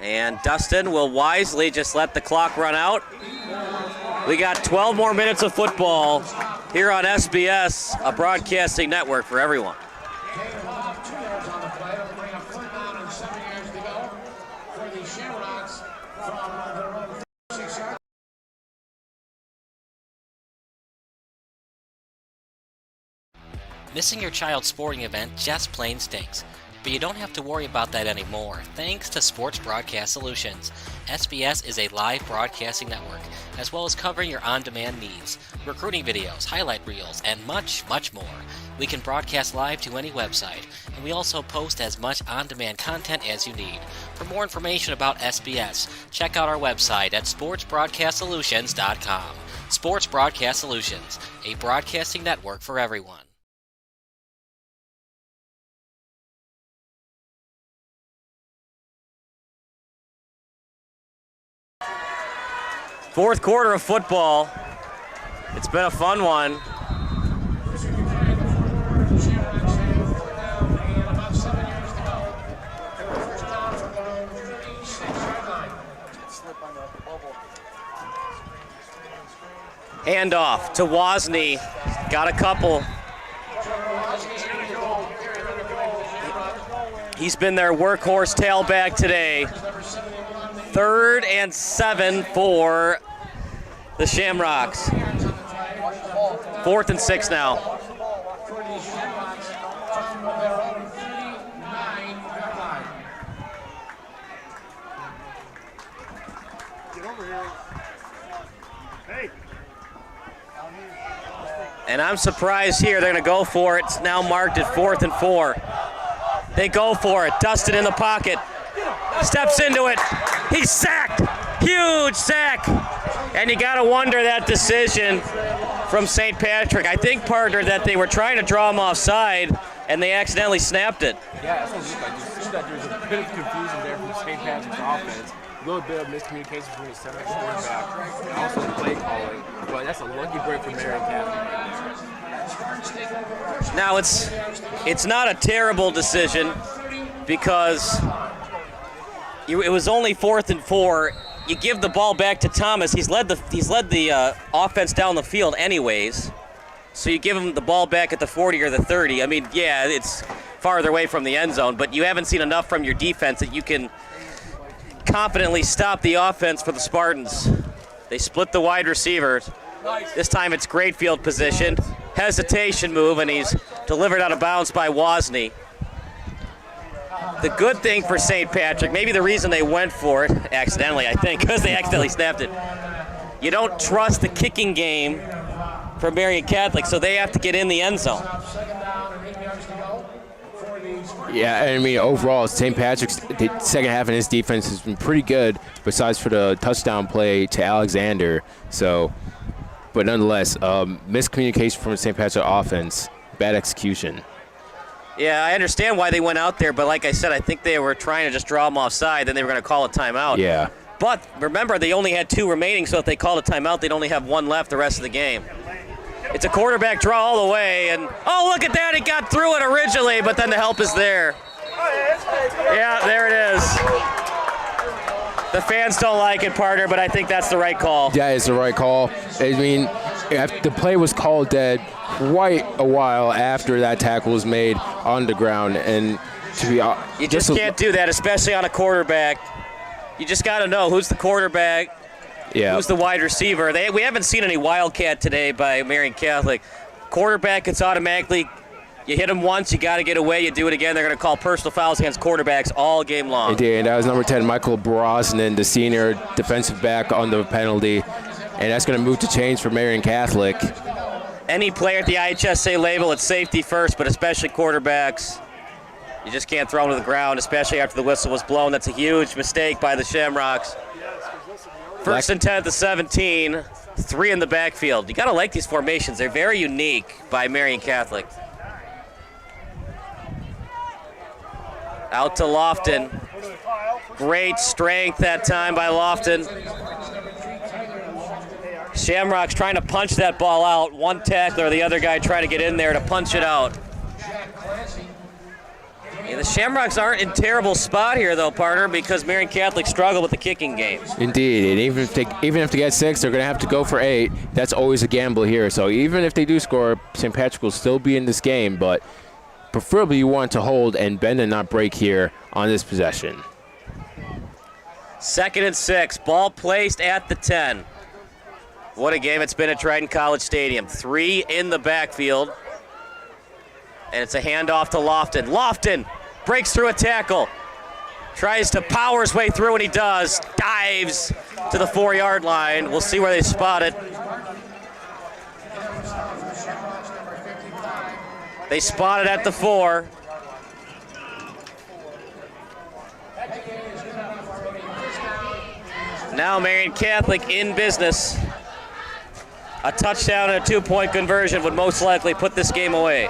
And Dustin will wisely just let the clock run out. We got 12 more minutes of football here on SBS, a broadcasting network for everyone. Missing your child's sporting event just plain stinks. But you don't have to worry about that anymore, thanks to Sports Broadcast Solutions. SBS is a live broadcasting network, as well as covering your on-demand needs, recruiting videos, highlight reels, and much, much more. We can broadcast live to any website, and we also post as much on-demand content as you need. For more information about SBS, check out our website at sportsbroadcastsolutions.com. Sports Broadcast Solutions, a broadcasting network for everyone. Fourth quarter of football. It's been a fun one. Handoff to Wozni. Got a couple. He's been their workhorse tailback today. 3rd and 7 for the Shamrocks. 4th and 6 now. And I'm surprised here. They're going to go for it. It's now marked at 4th and 4. They go for it. Dustin in the pocket. Steps into it. He's sacked. Huge sack. And you got to wonder that decision from St. Patrick. I think, partner, that they were trying to draw him offside, and they accidentally snapped it. Yeah, that's what it looked like. You see that there's a bit of confusion there from St. Patrick's offense. A little bit of miscommunication between the center and quarterback, and also the play calling. But that's a lucky break for Marian Catholic. Now, it's not a terrible decision because it was only 4th and 4. You give the ball back to Thomas. He's led the offense down the field anyways. So you give him the ball back at the 40 or the 30. I mean, yeah, it's farther away from the end zone, but you haven't seen enough from your defense that you can confidently stop the offense for the Spartans. They split the wide receivers. This time it's great field position. Hesitation move, and he's delivered out of bounds by Wozni. The good thing for St. Patrick, maybe the reason they went for it, accidentally I think, because they accidentally snapped it, you don't trust the kicking game for Marian Catholic, so they have to get in the end zone. Yeah, I mean, overall, St. Patrick's the second half of his defense has been pretty good, besides for the touchdown play to Alexander. So, but nonetheless, miscommunication from the St. Patrick offense, bad execution. Yeah, I understand why they went out there, but like I said, I think they were trying to just draw them offside, then they were going to call a timeout. Yeah. But remember, they only had 2 remaining, so if they called a timeout, they'd only have 1 left the rest of the game. It's a quarterback draw all the way, and oh, look at that, he got through it originally, but then the help is there. Yeah, there it is. The fans don't like it, partner, but I think that's the right call. Yeah, it's the right call. I mean, the play was called dead quite a while after that tackle was made on the ground, and to be you just can't do that, especially on a quarterback. You just got to know who's the quarterback, who's the wide receiver. We haven't seen any wildcat today by Marian Catholic. Quarterback, it's automatically, you hit him once, you got to get away, you do it again. They're going to call personal fouls against quarterbacks all game long. It did, and that was number 10, Michael Brosnan, the senior defensive back on the penalty, and that's going to move to change for Marian Catholic. Any player at the IHSA label, it's safety first, but especially quarterbacks. You just can't throw them to the ground, especially after the whistle was blown. That's a huge mistake by the Shamrocks. First and 10 at the 17, 3 in the backfield. You got to like these formations. They're very unique by Marian Catholic. Out to Lofton. Great strength that time by Lofton. Shamrocks trying to punch that ball out. One tackler, the other guy trying to get in there to punch it out. Yeah, the Shamrocks aren't in terrible spot here, though, partner, because Marian Catholic struggled with the kicking game. Indeed, and even if they get 6, they're going to have to go for 8. That's always a gamble here. So even if they do score, St. Patrick will still be in this game, but preferably you want to hold and bend and not break here on this possession. 2nd and 6, ball placed at the 10. What a game it's been at Triton College Stadium. 3 in the backfield. And it's a handoff to Lofton. Lofton breaks through a tackle. Tries to power his way through, and he does. Dives to the 4-yard line. We'll see where they spot it. They spot it at the 4. Now Marian Catholic in business. A touchdown and a 2-point conversion would most likely put this game away.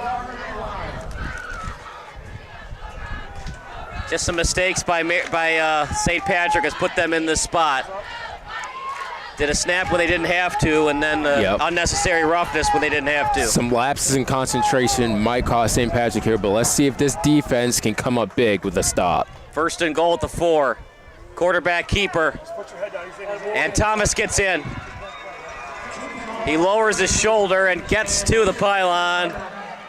Just some mistakes by St. Patrick has put them in this spot. Did a snap when they didn't have to, and then unnecessary roughness when they didn't have to. Some lapses in concentration might cost St. Patrick here, but let's see if this defense can come up big with a stop. 1st and goal at the 4. Quarterback keeper. And Thomas gets in. He lowers his shoulder and gets to the pylon.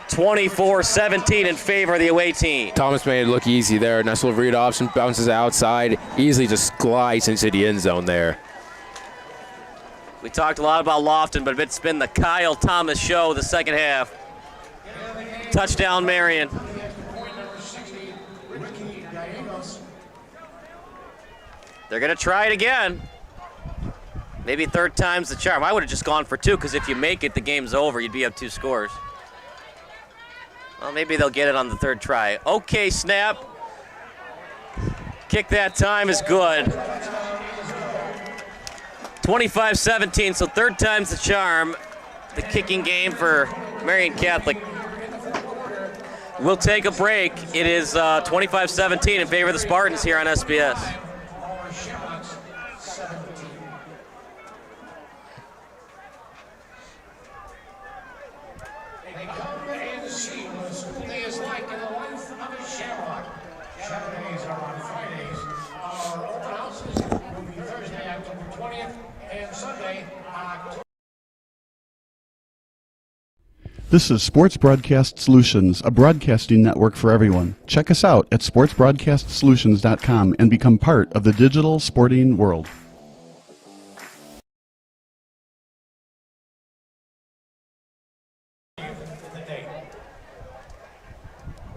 24-17 in favor of the away team. Thomas made it look easy there. Nice little read option, bounces outside, easily just glides into the end zone there. We talked a lot about Lofton, but it's been the Kyle Thomas show the second half. Touchdown, Marian. They're going to try it again. Maybe 3rd time's the charm. I would have just gone for 2, because if you make it, the game's over. You'd be up 2 scores. Well, maybe they'll get it on the 3rd try. Okay, snap. Kick that time is good. 25-17, so 3rd time's the charm. The kicking game for Marian Catholic. We'll take a break. It is 25-17 in favor of the Spartans here on SBS. This is Sports Broadcast Solutions, a broadcasting network for everyone. Check us out at sportsbroadcastsolutions.com and become part of the digital sporting world.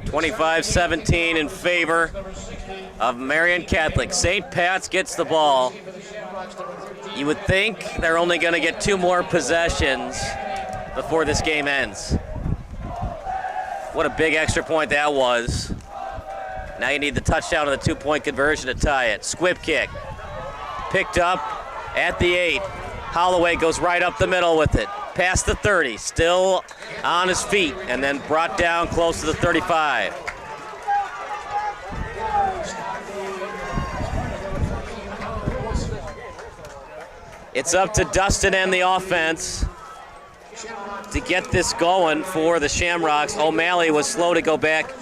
(25-17) in favor of Marian Catholic. St. Pat's gets the ball. You would think they're only going to get 2 more possessions before this game ends. What a big extra point that was. Now you need the touchdown and the 2-point conversion to tie it. Squib kick. Picked up at the 8. Holloway goes right up the middle with it. Past the 30. Still on his feet. And then brought down close to the 35. It's up to Dustin and the offense to get this going for the Shamrocks. O'Malley was slow to go back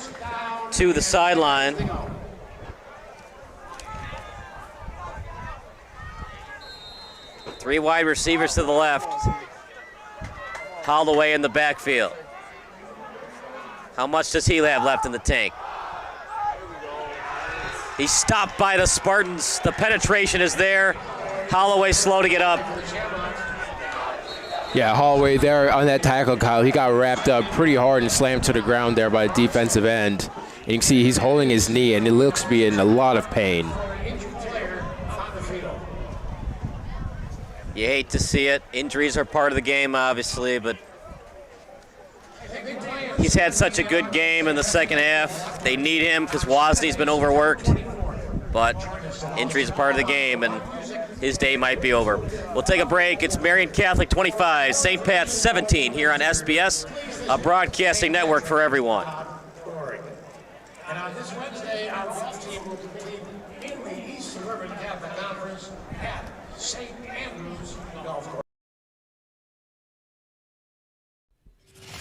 to the sideline. Three wide receivers to the left. Holloway in the backfield. How much does he have left in the tank? He's stopped by the Spartans. The penetration is there. Holloway slow to get up. Yeah, Holloway there on that tackle, Kyle. He got wrapped up pretty hard and slammed to the ground there by the defensive end. And you can see he's holding his knee, and it looks to be in a lot of pain. You hate to see it. Injuries are part of the game, obviously, but he's had such a good game in the second half. They need him because Wozni been overworked, but injuries are part of the game, and his day might be over. We'll take a break. It's Marian Catholic 25, St. Pat's 17 here on SBS, a broadcasting network for everyone. And on this Wednesday, our golf team will compete in the East Suburban Catholic Conference at St. Andrews Golf Course.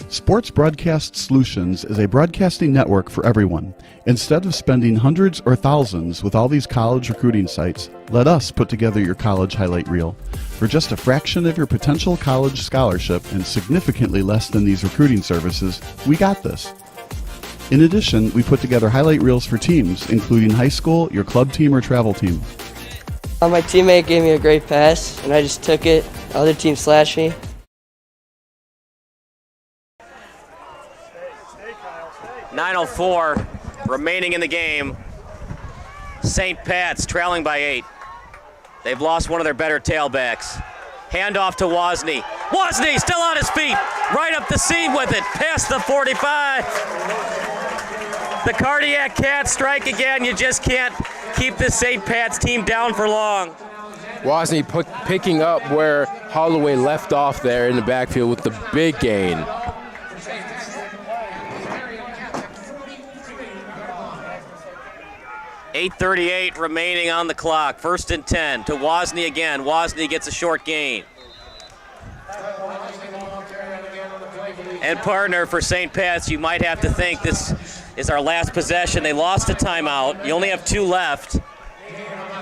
Sports Broadcast Solutions is a broadcasting network for everyone. Instead of spending hundreds or thousands with all these college recruiting sites, let us put together your college highlight reel. For just a fraction of your potential college scholarship and significantly less than these recruiting services, we got this. In addition, we put together highlight reels for teams, including high school, your club team, or travel team. My teammate gave me a great pass, and I just took it. The other team slashed me. .904 remaining in the game. St. Pat's trailing by 8. They've lost one of their better tailbacks. Handoff to Wozni. Wozni still on his feet. Right up the seam with it. Past the 45. The cardiac cat strike again. You just can't keep this St. Pat's team down for long. Wozni picking up where Holloway left off there in the backfield with the big gain. .838 remaining on the clock. 1st and 10 to Wozni again. Wozni gets a short gain. And partner for St. Pat's, you might have to think this is our last possession. They lost a timeout. You only have 2 left.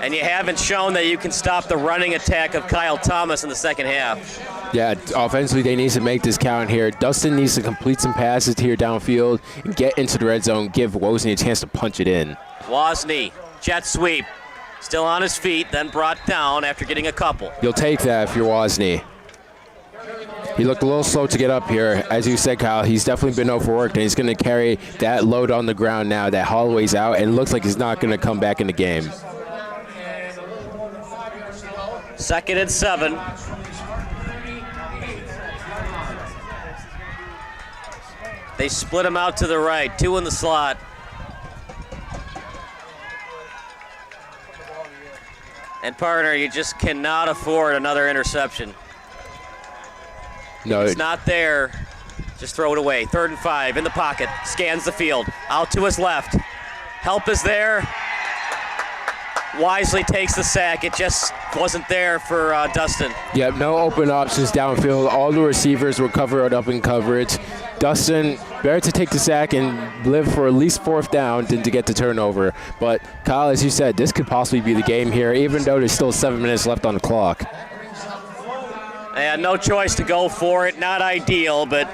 And you haven't shown that you can stop the running attack of Kyle Thomas in the second half. Yeah, offensively they need to make this count here. Dustin needs to complete some passes here downfield and get into the red zone, give Wozni a chance to punch it in. Wozni, jet sweep, still on his feet, then brought down after getting a couple. You'll take that if you're Wozni. He looked a little slow to get up here. As you said, Kyle, he's definitely been overworked, and he's going to carry that load on the ground now that Holloway's out, and it looks like he's not going to come back in the game. 2nd and 7. They split him out to the right, 2 in the slot. And partner, you just cannot afford another interception. No, it's not there. Just throw it away. 3rd and 5 in the pocket. Scans the field. Out to his left. Help is there. Wisely takes the sack. It just wasn't there for Dustin. Yep, no open options downfield. All the receivers were covered up in coverage. Dustin, better to take the sack and live for at least 4th down than to get the turnover. But Kyle, as you said, this could possibly be the game here, even though there's still 7 minutes left on the clock. And no choice to go for it. Not ideal, but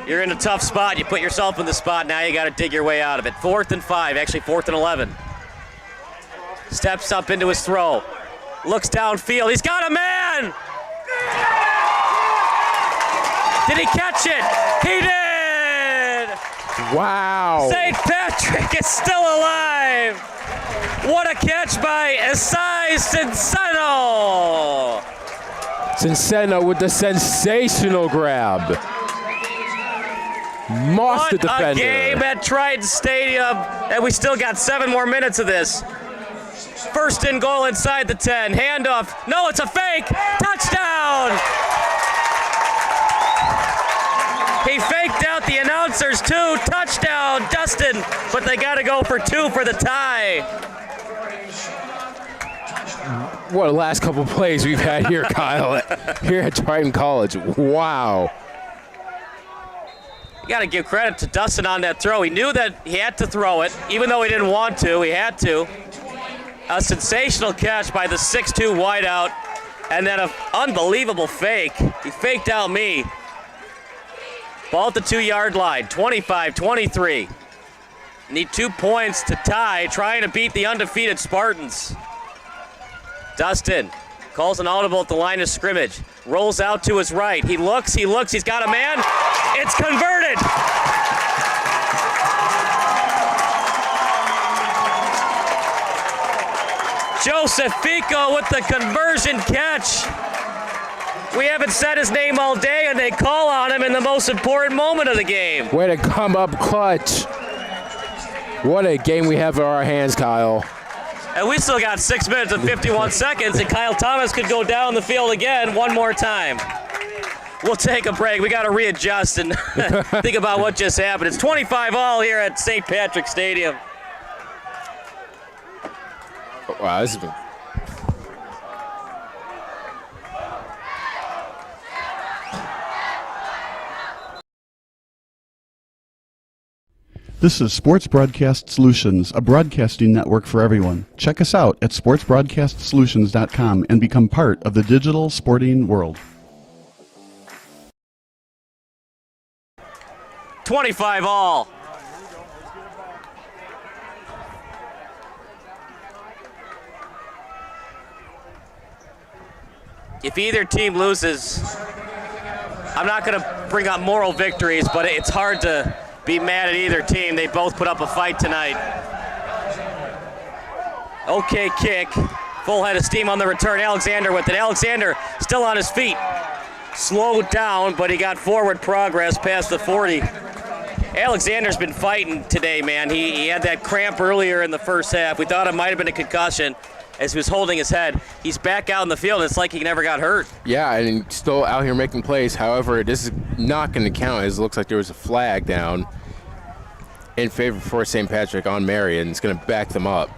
you're in a tough spot. You put yourself in the spot. Now you got to dig your way out of it. 4th and 5, actually 4th and 11. Steps up into his throw. Looks downfield. He's got a man! Did he catch it? He did! Wow! St. Patrick is still alive! What a catch by Esai Cinceno! Cinceno with the sensational grab. Mossed the defender. What a game at Triton Stadium, and we still got 7 more minutes of this. 1st and goal inside the 10. Handoff. No, it's a fake. Touchdown! He faked out the announcers too. Touchdown, Dustin. But they got to go for 2 for the tie. What a last couple plays we've had here, Kyle, here at Triton College. Wow. You got to give credit to Dustin on that throw. He knew that he had to throw it, even though he didn't want to. He had to. A sensational catch by the 6'2 wideout, and then an unbelievable fake. He faked out me. Ball at the 2-yard line, 25-23. Need 2 points to tie, trying to beat the undefeated Spartans. Dustin calls an audible at the line of scrimmage. Rolls out to his right. He looks, he's got a man. It's converted. Joseph Fico with the conversion catch. We haven't said his name all day, and they call on him in the most important moment of the game. Way to come up clutch. What a game we have in our hands, Kyle. And we still got 6 minutes and 51 seconds, and Kyle Thomas could go down the field again one more time. We'll take a break. We got to readjust and think about what just happened. It's 25-all here at St. Patrick's Stadium. Wow, this has been... This is Sports Broadcast Solutions, a broadcasting network for everyone. Check us out at sportsbroadcastsolutions.com and become part of the digital sporting world. 25-all. If either team loses, I'm not going to bring up moral victories, but it's hard to be mad at either team. They both put up a fight tonight. Okay kick. Full head of steam on the return. Alexander with it. Alexander still on his feet. Slowed down, but he got forward progress past the 40. Alexander's been fighting today, man. He had that cramp earlier in the first half. We thought it might have been a concussion as he was holding his head. He's back out in the field. It's like he never got hurt. Yeah, and still out here making plays. However, this is not going to count, as it looks like there was a flag down in favor for St. Patrick on Marian. It's going to back them up.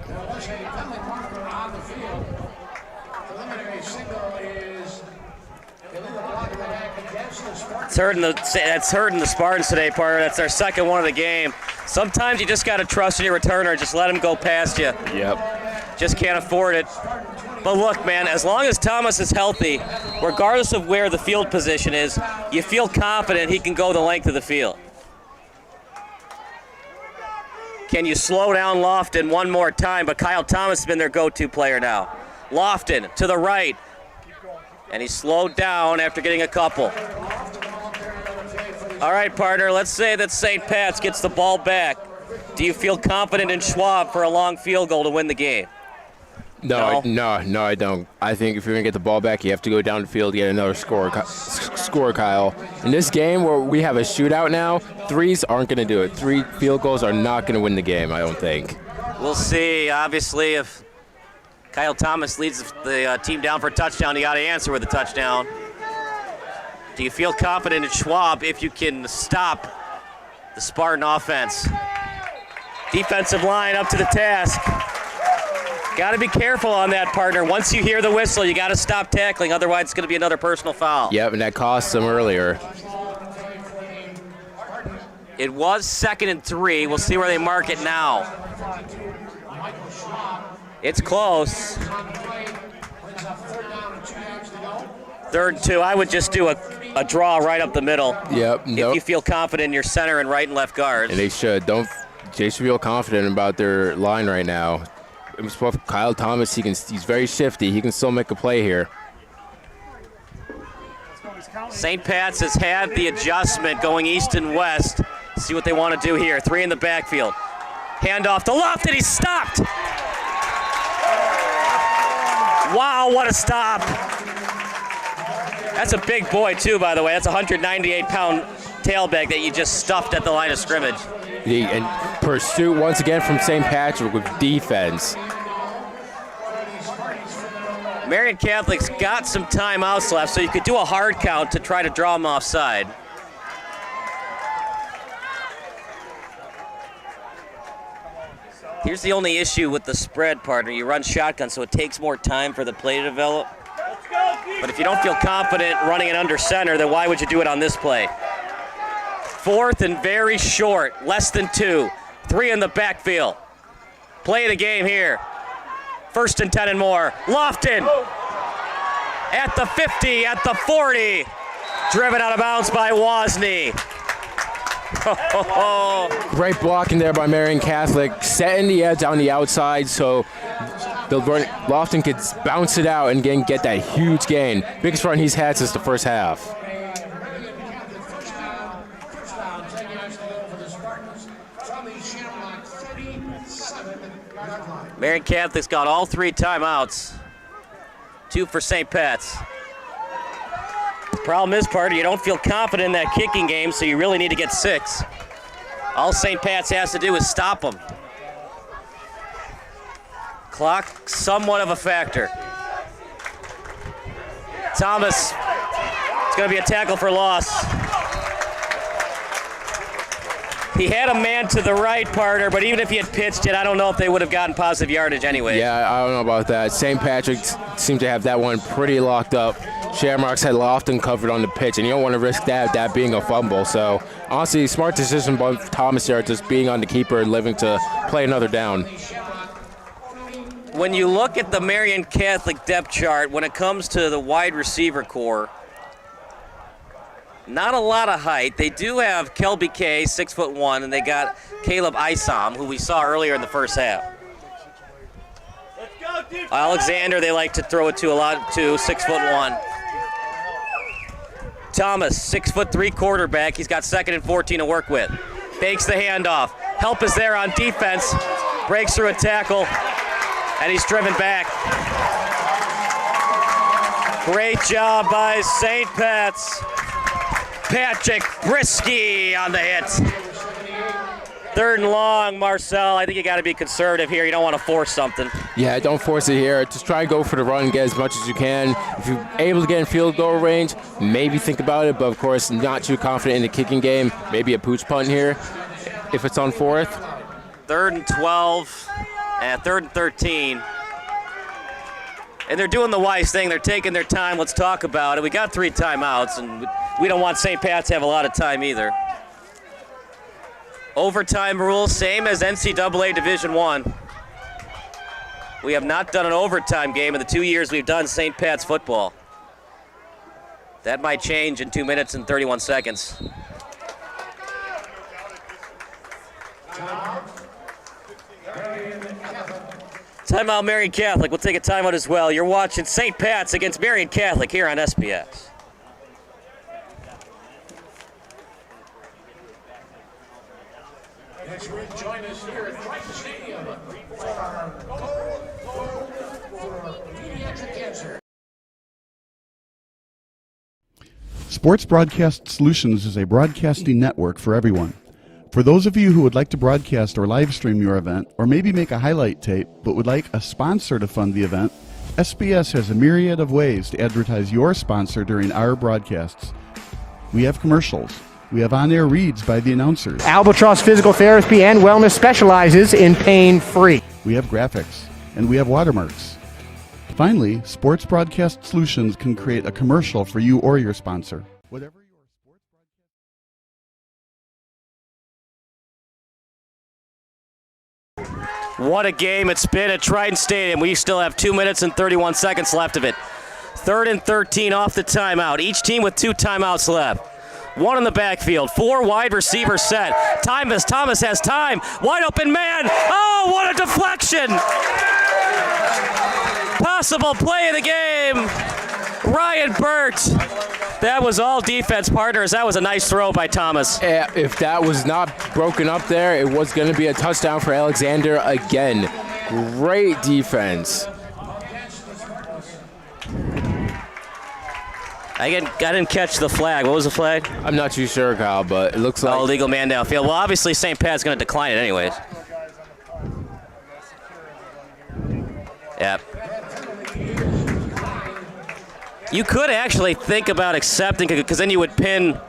That's hurting the Spartans today, partner. That's their second one of the game. Sometimes you just got to trust in your returner. Just let him go past you. Yep. Just can't afford it. But look, man, as long as Thomas is healthy, regardless of where the field position is, you feel confident he can go the length of the field. Can you slow down Lofton one more time? But Kyle Thomas has been their go-to player now. Lofton to the right. And he slowed down after getting a couple. All right, partner, let's say that St. Pat's gets the ball back. Do you feel confident in Schwab for a long field goal to win the game? No, I don't. I think if you're going to get the ball back, you have to go down the field, get another score, Kyle. In this game where we have a shootout now, threes aren't going to do it. 3 field goals are not going to win the game, I don't think. We'll see. Obviously, if Kyle Thomas leads the team down for a touchdown, you got to answer with a touchdown. Do you feel confident in Schwab if you can stop the Spartan offense? Defensive line up to the task. Got to be careful on that, partner. Once you hear the whistle, you got to stop tackling. Otherwise, it's going to be another personal foul. Yep, and that cost them earlier. It was 2nd and 3. We'll see where they mark it now. It's close. 3rd and 2. I would just do a draw right up the middle. Yep. If you feel confident in your center and right and left guards. And they should. They should feel confident about their line right now. Kyle Thomas, he's very shifty. He can still make a play here. St. Pat's has had the adjustment going east and west. See what they want to do here. 3 in the backfield. Handoff to Lofton. He's stopped. Wow, what a stop. That's a big boy, too, by the way. That's a 198-pound tailback that you just stuffed at the line of scrimmage. And pursuit once again from St. Patrick with defense. Marian Catholic's got some timeouts left, so you could do a hard count to try to draw them offside. Here's the only issue with the spread, partner. You run shotgun, so it takes more time for the play to develop. But if you don't feel confident running it under center, then why would you do it on this play? 4th and very short, less than 2. 3 in the backfield. Play of the game here. 1st and 10 and more. Lofton at the 50, at the 40. Driven out of bounds by Wozni. Great blocking there by Marian Catholic, setting the edge on the outside so Lofton could bounce it out and again get that huge gain. Biggest run he's had since the first half. Marian Catholic's got all 3 timeouts. 2 for St. Pat's. Problem is, partner, you don't feel confident in that kicking game, so you really need to get 6. All St. Pat's has to do is stop them. Clock, somewhat of a factor. Thomas, it's going to be a tackle for loss. He had a man to the right, partner, but even if he had pitched it, I don't know if they would have gotten positive yardage anyway. Yeah, I don't know about that. St. Patrick seemed to have that one pretty locked up. Shamrocks had Lofton covered on the pitch, and you don't want to risk that being a fumble. So, honestly, smart decision by Thomas there, just being on the keeper and living to play another down. When you look at the Marian Catholic depth chart, when it comes to the wide receiver core, not a lot of height. They do have Kelby Kay, 6'1", and they got Caleb Isom, who we saw earlier in the first half. Alexander, they like to throw it to a lot too, 6'1". Thomas, 6'3" quarterback. He's got 2nd and 14 to work with. Fakes the handoff. Help is there on defense. Breaks through a tackle, and he's driven back. Great job by St. Pat's. Patrick Brisky on the hit. 3rd and long, Marcel. I think you got to be conservative here. You don't want to force something. Yeah, don't force it here. Just try and go for the run and get as much as you can. If you're able to get in field goal range, maybe think about it, but of course, not too confident in the kicking game. Maybe a pooch punt here if it's on 4th. 3rd and 12 and 3rd and 13. And they're doing the wise thing. They're taking their time. Let's talk about it. We got 3 timeouts, and we don't want St. Pat's to have a lot of time either. Overtime rules, same as NCAA Division I. We have not done an overtime game in the 2 years we've done St. Pat's football. That might change in 2 minutes and 31 seconds. Timeout, Marian Catholic. We'll take a timeout as well. You're watching St. Pat's against Marian Catholic here on SBS. Join us here at Triton Stadium for Pediatric Cancer. Sports Broadcast Solutions is a broadcasting network for everyone. For those of you who would like to broadcast or live stream your event, or maybe make a highlight tape, but would like a sponsor to fund the event, SBS has a myriad of ways to advertise your sponsor during our broadcasts. We have commercials. We have on-air reads by the announcers. Albatross Physical Therapy and Wellness specializes in pain-free. We have graphics, and we have watermarks. Finally, Sports Broadcast Solutions can create a commercial for you or your sponsor. Whatever your sports broadcast... What a game it's been at Triton Stadium. We still have 2 minutes and 31 seconds left of it. 3rd and 13 off the timeout. Each team with 2 timeouts left. 1 in the backfield, 4 wide receivers set. Thomas has time. Wide open man. Oh, what a deflection. Possible play of the game. Ryan Burt. That was all defense, partners. That was a nice throw by Thomas. If that was not broken up there, it was going to be a touchdown for Alexander again. Great defense. I didn't catch the flag. What was the flag? I'm not too sure, Kyle, but it looks like... illegal man downfield. Well, obviously St. Pat's going to decline it anyways. Yep. You could actually think about accepting it, because then you would pin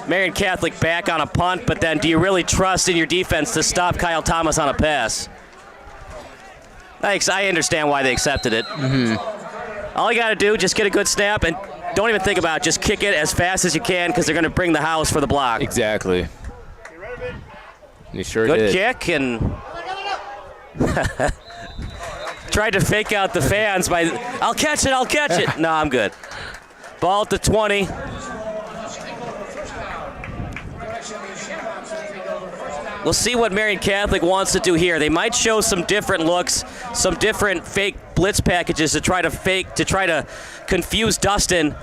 Marian Catholic back on a punt, but then do you really trust in your defense to stop Kyle Thomas on a pass? I understand why they accepted it. Mm-hmm. All you got to do, just get a good snap and don't even think about it. Just kick it as fast as you can, because they're going to bring the house for the block. Exactly. You sure did. Good kick, and tried to fake out the fans by, I'll catch it. No, I'm good. Ball at the 20. We'll see what Marian Catholic wants to do here. They might show some different looks, some different fake blitz packages to try to confuse Dustin.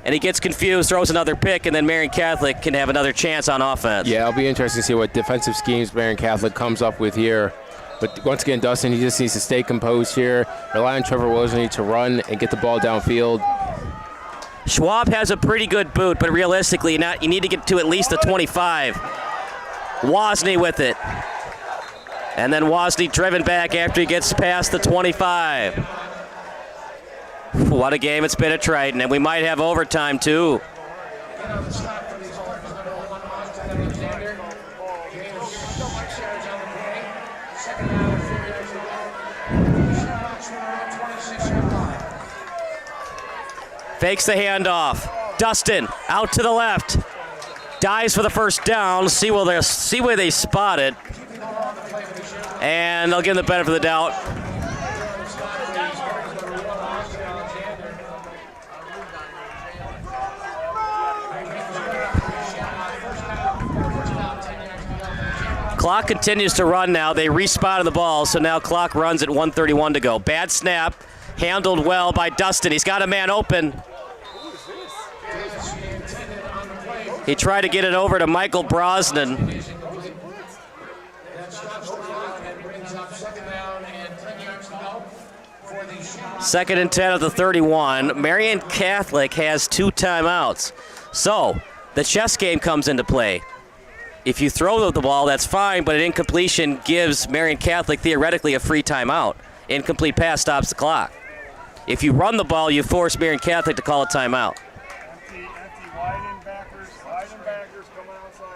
And he gets confused, throws another pick, and then Marian Catholic can have another chance on offense. Yeah, it'll be interesting to see what defensive schemes Marian Catholic comes up with here. But once again, Dustin, he just needs to stay composed here, rely on Trevor Wilson to run and get the ball downfield. Schwab has a pretty good boot, but realistically, you need to get to at least the 25. Wozni with it. And then Wozni driven back after he gets past the 25. What a game it's been at Triton, and we might have overtime too. Fakes the handoff. Dustin out to the left. Dives for the first down. See where they spot it. And they'll give him the benefit of the doubt. Clock continues to run now. They respotted the ball, so now clock runs at 1:31 to go. Bad snap. Handled well by Dustin. He's got a man open. He tried to get it over to Michael Brosnan. Second and 10 of the 31. Marian Catholic has 2 timeouts. So the chess game comes into play. If you throw the ball, that's fine, but an incompletion gives Marian Catholic theoretically a free timeout. Incomplete pass stops the clock. If you run the ball, you force Marian Catholic to call a timeout.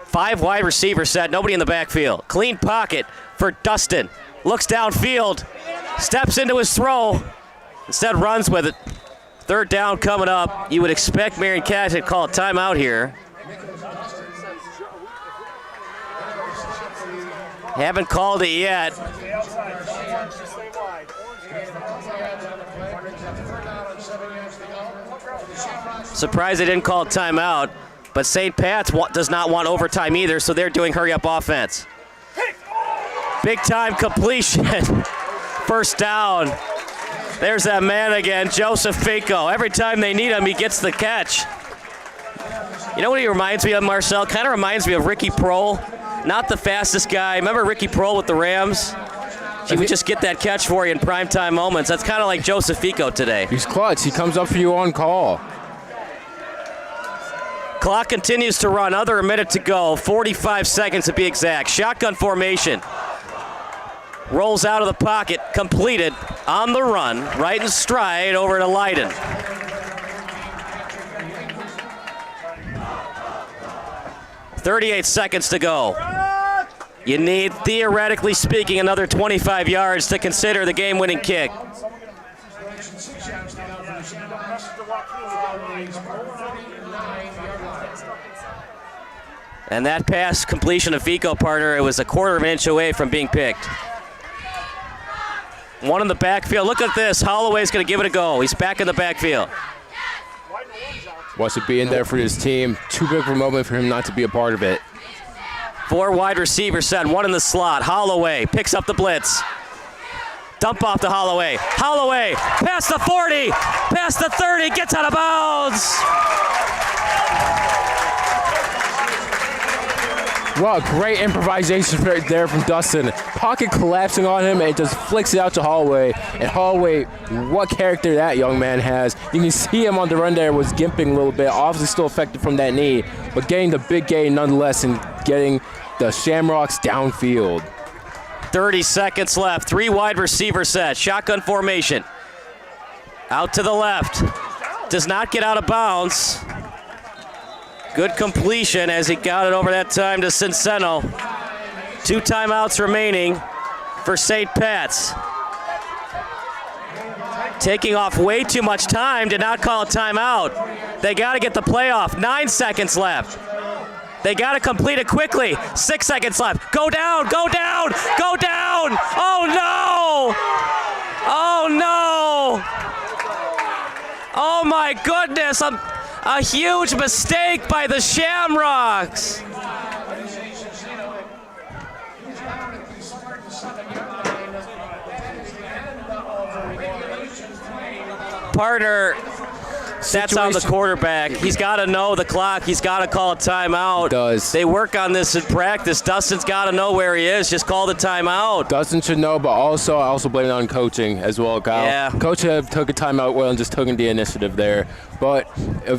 5 wide receiver set, nobody in the backfield. Clean pocket for Dustin. Looks downfield, steps into his throw, instead runs with it. Third down coming up. You would expect Marian Catholic to call a timeout here. Haven't called it yet. Surprised they didn't call a timeout, but St. Pat's does not want overtime either, so they're doing hurry-up offense. Big time completion. First down. There's that man again, Joseph Fico. Every time they need him, he gets the catch. You know what he reminds me of, Marcel? Kind of reminds me of Ricky Prohl. Not the fastest guy. Remember Ricky Prohl with the Rams? He would just get that catch for you in primetime moments. That's kind of like Joseph Fico today. He's clutch. He comes up for you on call. Clock continues to run. Under a minute to go. 45 seconds to be exact. Shotgun formation. Rolls out of the pocket. Completed on the run. Right in stride over to Leiden. .38 seconds to go. You need, theoretically speaking, another 25 yards to consider the game-winning kick. And that pass completion of Fico, partner, it was a quarter of an inch away from being picked. One in the backfield. Look at this. Holloway's going to give it a go. He's back in the backfield. Wants to be in there for his team. Too big of a moment for him not to be a part of it. 4 wide receivers set, 1 in the slot. Holloway picks up the blitz. Dump off to Holloway. Holloway past the 40, past the 30, gets out of bounds. Wow, great improvisation right there from Dustin. Pocket collapsing on him and just flicks it out to Holloway. And Holloway, what character that young man has. You can see him on the run there was gimping a little bit, obviously still affected from that knee, but getting the big gain nonetheless and getting the Shamrocks downfield. 30 seconds left, 3 wide receiver set, shotgun formation. Out to the left, does not get out of bounds. Good completion as he got it over that time to Cinceno. 2 timeouts remaining for St. Pat's. Taking off way too much time, did not call a timeout. They got to get the play off. 9 seconds left. They got to complete it quickly. 6 seconds left. Go down, go down, go down. Oh no! Oh no! Oh my goodness! A huge mistake by the Shamrocks. partner, that's on the quarterback. He's got to know the clock. He's got to call a timeout. He does. They work on this in practice. Dustin's got to know where he is. Just call the timeout. Dustin should know, but I also blame it on coaching as well, Kyle. Yeah. Coach took a timeout well and just took the initiative there. But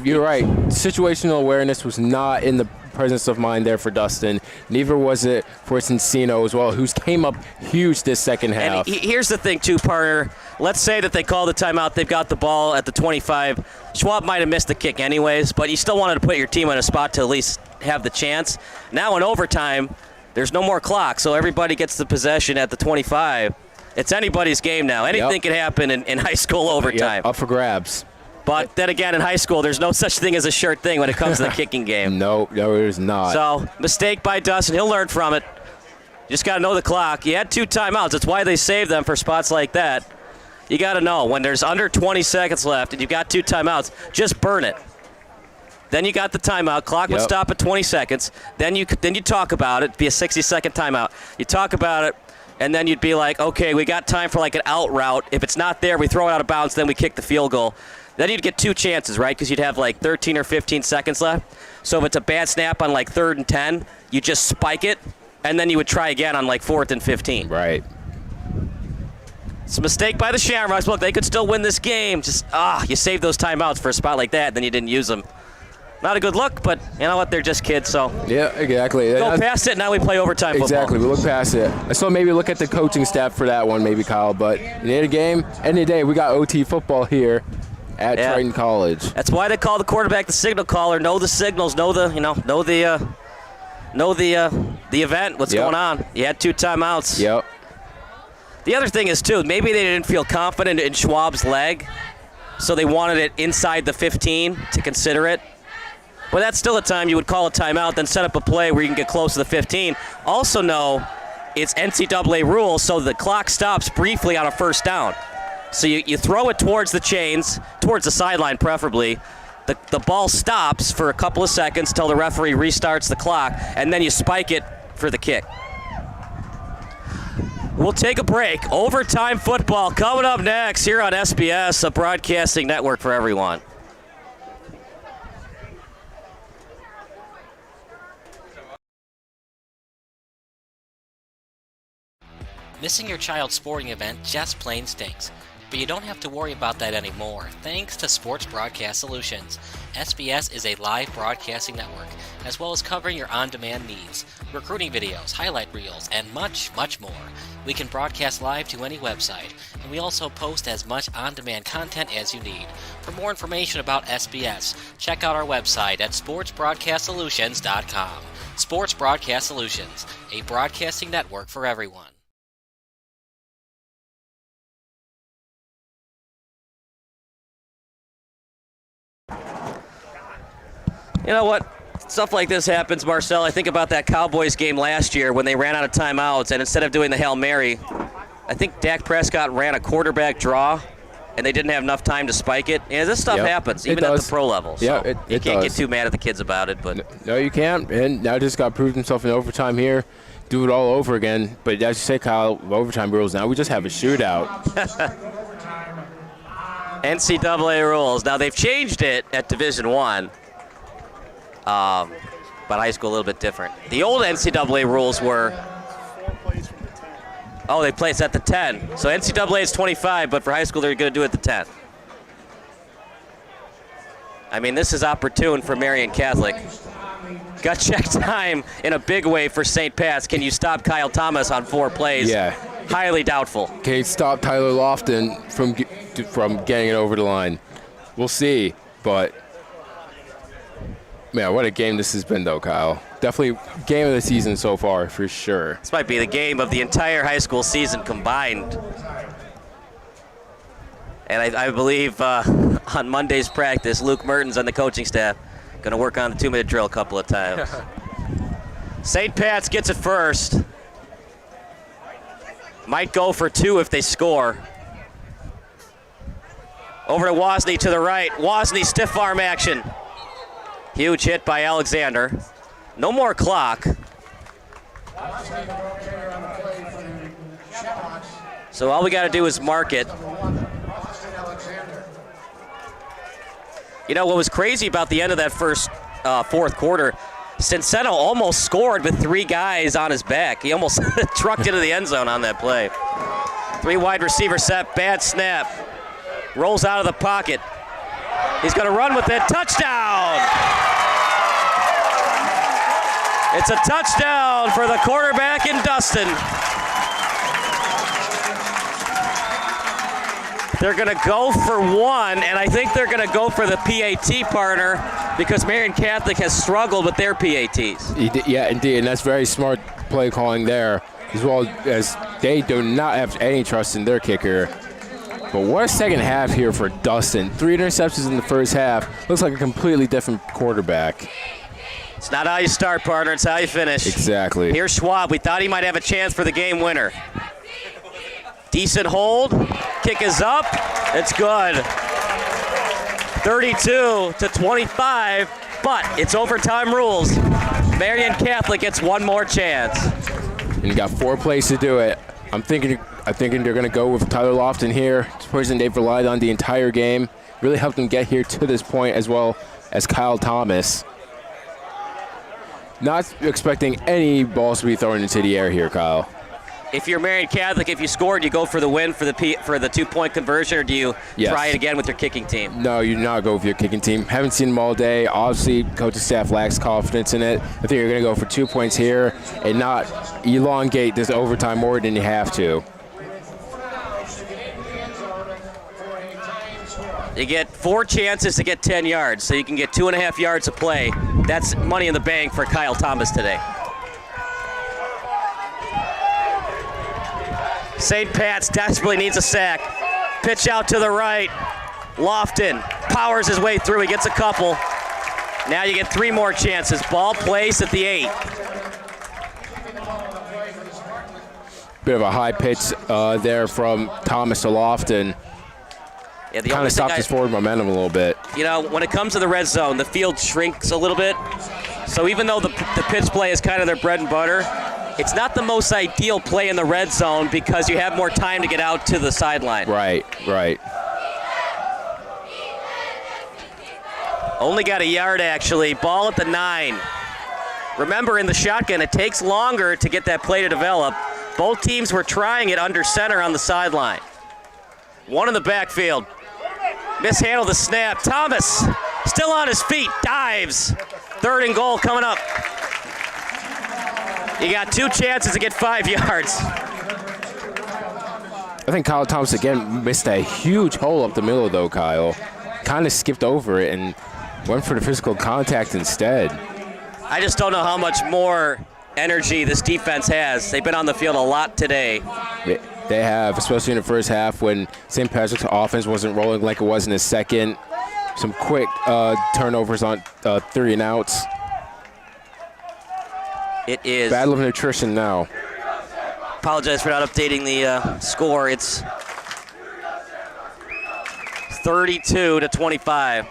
you're right. Situational awareness was not in the presence of mind there for Dustin. Neither was it for Cincino as well, who's came up huge this second half. And here's the thing, too, partner. Let's say that they call the timeout. They've got the ball at the 25. Schwab might have missed the kick anyways, but you still wanted to put your team in a spot to at least have the chance. Now in overtime, there's no more clock, so everybody gets the possession at the 25. It's anybody's game now. Anything can happen in high school overtime. Yep, up for grabs. But then again, in high school, there's no such thing as a sure thing when it comes to the kicking game. No, there's not. So, mistake by Dustin. He'll learn from it. You just got to know the clock. You had 2 timeouts. That's why they saved them for spots like that. You got to know when there's under 20 seconds left and you've got 2 timeouts, just burn it. Then you got the timeout. Clock would stop at 20 seconds. Then you talk about it. It'd be a 60-second timeout. You talk about it, and then you'd be like, okay, we got time for like an out route. If it's not there, we throw it out of bounds, then we kick the field goal. Then you'd get 2 chances, right? Because you'd have like 13 or 15 seconds left. So if it's a bad snap on like 3rd and 10, you just spike it, and then you would try again on like 4th and 15. Right. It's a mistake by the Shamrocks. Look, they could still win this game. Just, you saved those timeouts for a spot like that, then you didn't use them. Not a good look, but you know what? They're just kids, so. Yeah, exactly. Go past it, now we play overtime football. Exactly, we look past it. So maybe look at the coaching staff for that one, maybe, Kyle. But in the end of the game, end of the day, we got OT football here at Triton College. That's why they call the quarterback the signal caller. Know the signals, know the event, what's going on. You had 2 timeouts. Yep. The other thing is, too, maybe they didn't feel confident in Schwab's leg, so they wanted it inside the 15 to consider it. But that's still a time you would call a timeout, then set up a play where you can get close to the 15. Also know it's NCAA rules, so the clock stops briefly on a first down. So you throw it towards the chains, towards the sideline preferably. The ball stops for a couple of seconds till the referee restarts the clock, and then you spike it for the kick. We'll take a break. Overtime football coming up next here on SBS, a broadcasting network for everyone. Missing your child's sporting event just plain stinks. But you don't have to worry about that anymore, thanks to Sports Broadcast Solutions. SBS is a live broadcasting network, as well as covering your on-demand needs, recruiting videos, highlight reels, and much, much more. We can broadcast live to any website, and we also post as much on-demand content as you need. For more information about SBS, check out our website at sportsbroadcastsolutions.com. Sports Broadcast Solutions, a broadcasting network for everyone. You know what? Stuff like this happens, Marcel. I think about that Cowboys game last year when they ran out of timeouts, and instead of doing the Hail Mary, I think Dak Prescott ran a quarterback draw, and they didn't have enough time to spike it. Yeah, this stuff happens, even at the pro level. So yeah, you can't get too mad at the kids about it. But no, you can't. And now just got proved himself in overtime here. Do it all over again. But as you say, Kyle, overtime rules now. We just have a shootout. NCAA rules. Now, they've changed it at Division I, but high school a little bit different. The old NCAA rules were, they play it's at the 10. So NCAA is 25, but for high school they're going to do it at the 10. I mean, this is opportune for Marian Catholic. Got check time in a big way for St. Pat's. Can you stop Kyle Thomas on 4 plays? Yeah. Highly doubtful. Can you stop Tyler Lofton from getting it over the line? We'll see, but man, what a game this has been, though, Kyle. Definitely game of the season so far, for sure. This might be the game of the entire high school season combined. And I believe on Monday's practice, Luke Mertens on the coaching staff going to work on the 2-minute drill a couple of times. St. Pat's gets it first. Might go for 2 if they score. Over to Wozni to the right. Wozni stiff arm action. Huge hit by Alexander. No more clock. So all we got to do is mark it. You know, what was crazy about the end of that fourth quarter, Cinceno almost scored with 3 guys on his back. He almost trucked into the end zone on that play. 3 wide receiver set, bad snap. Rolls out of the pocket. He's going to run with it. Touchdown! It's a touchdown for the quarterback in Dustin. They're going to go for 1, and I think they're going to go for the PAT partner because Marian Catholic has struggled with their PATs. Yeah, indeed, and that's very smart play calling there, as well as they do not have any trust in their kicker. But what a second half here for Dustin. 3 interceptions in the first half. Looks like a completely different quarterback. It's not how you start, partner. It's how you finish. Exactly. Here's Schwab. We thought he might have a chance for the game winner. Decent hold. Kick is up. It's good. 32-25, but it's overtime rules. Marian Catholic gets 1 more chance. And you got 4 plays to do it. I'm thinking they're going to go with Tyler Lofton here. It's a person they've relied on the entire game. Really helped them get here to this point, as well as Kyle Thomas. Not expecting any balls to be thrown into the air here, Kyle. If you're Marian Catholic, if you scored, you go for the win for the 2-point conversion, or do you try it again with your kicking team? No, you do not go with your kicking team. Haven't seen them all day. Obviously, coaching staff lacks confidence in it. I think you're going to go for 2 points here and not elongate this overtime more than you have to. You get 4 chances to get 10 yards, so you can get 2.5 yards of play. That's money in the bank for Kyle Thomas today. St. Pat's desperately needs a sack. Pitch out to the right. Lofton powers his way through. He gets a couple. Now you get 3 more chances. Ball placed at the 8. Bit of a high pitch there from Thomas to Lofton. Yeah, kind of stopped his forward momentum a little bit. You know, when it comes to the red zone, the field shrinks a little bit. So even though the pitch play is kind of their bread and butter, it's not the most ideal play in the red zone because you have more time to get out to the sideline. Right. Only got a yard, actually. Ball at the 9. Remember, in the shotgun, it takes longer to get that play to develop. Both teams were trying it under center on the sideline. 1 in the backfield. Mishandled the snap. Thomas still on his feet. Dives. 3rd and goal coming up. You got 2 chances to get 5 yards. I think Kyle Thomas again missed a huge hole up the middle, though, Kyle. Kind of skipped over it and went for the physical contact instead. I just don't know how much more energy this defense has. They've been on the field a lot today. They have, especially in the first half when St. Patrick's offense wasn't rolling like it was in the second. Some quick turnovers on 3 and outs. It is. Battle of nutrition now. Apologize for not updating the score. It's 32-25.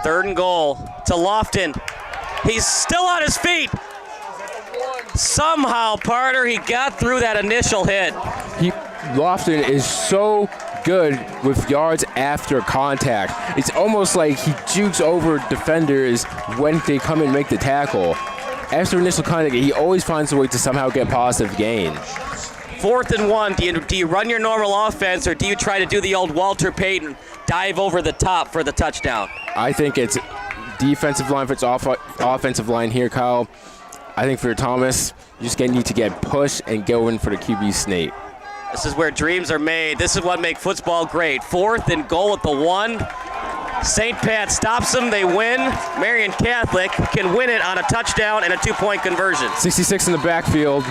3rd and goal to Lofton. He's still on his feet. Somehow, partner, he got through that initial hit. Lofton is so good with yards after contact. It's almost like he jukes over defenders when they come and make the tackle. After initial contact, he always finds a way to somehow get positive gain. 4th and 1. Do you run your normal offense, or do you try to do the old Walter Payton dive over the top for the touchdown? I think it's defensive line versus offensive line here, Kyle. I think for Thomas, you just need to get pushed and go in for the QB sneak. This is where dreams are made. This is what makes football great. 4th and goal at the 1. St. Pat stops them. They win. Marian Catholic can win it on a touchdown and a 2-point conversion. 66 in the backfield.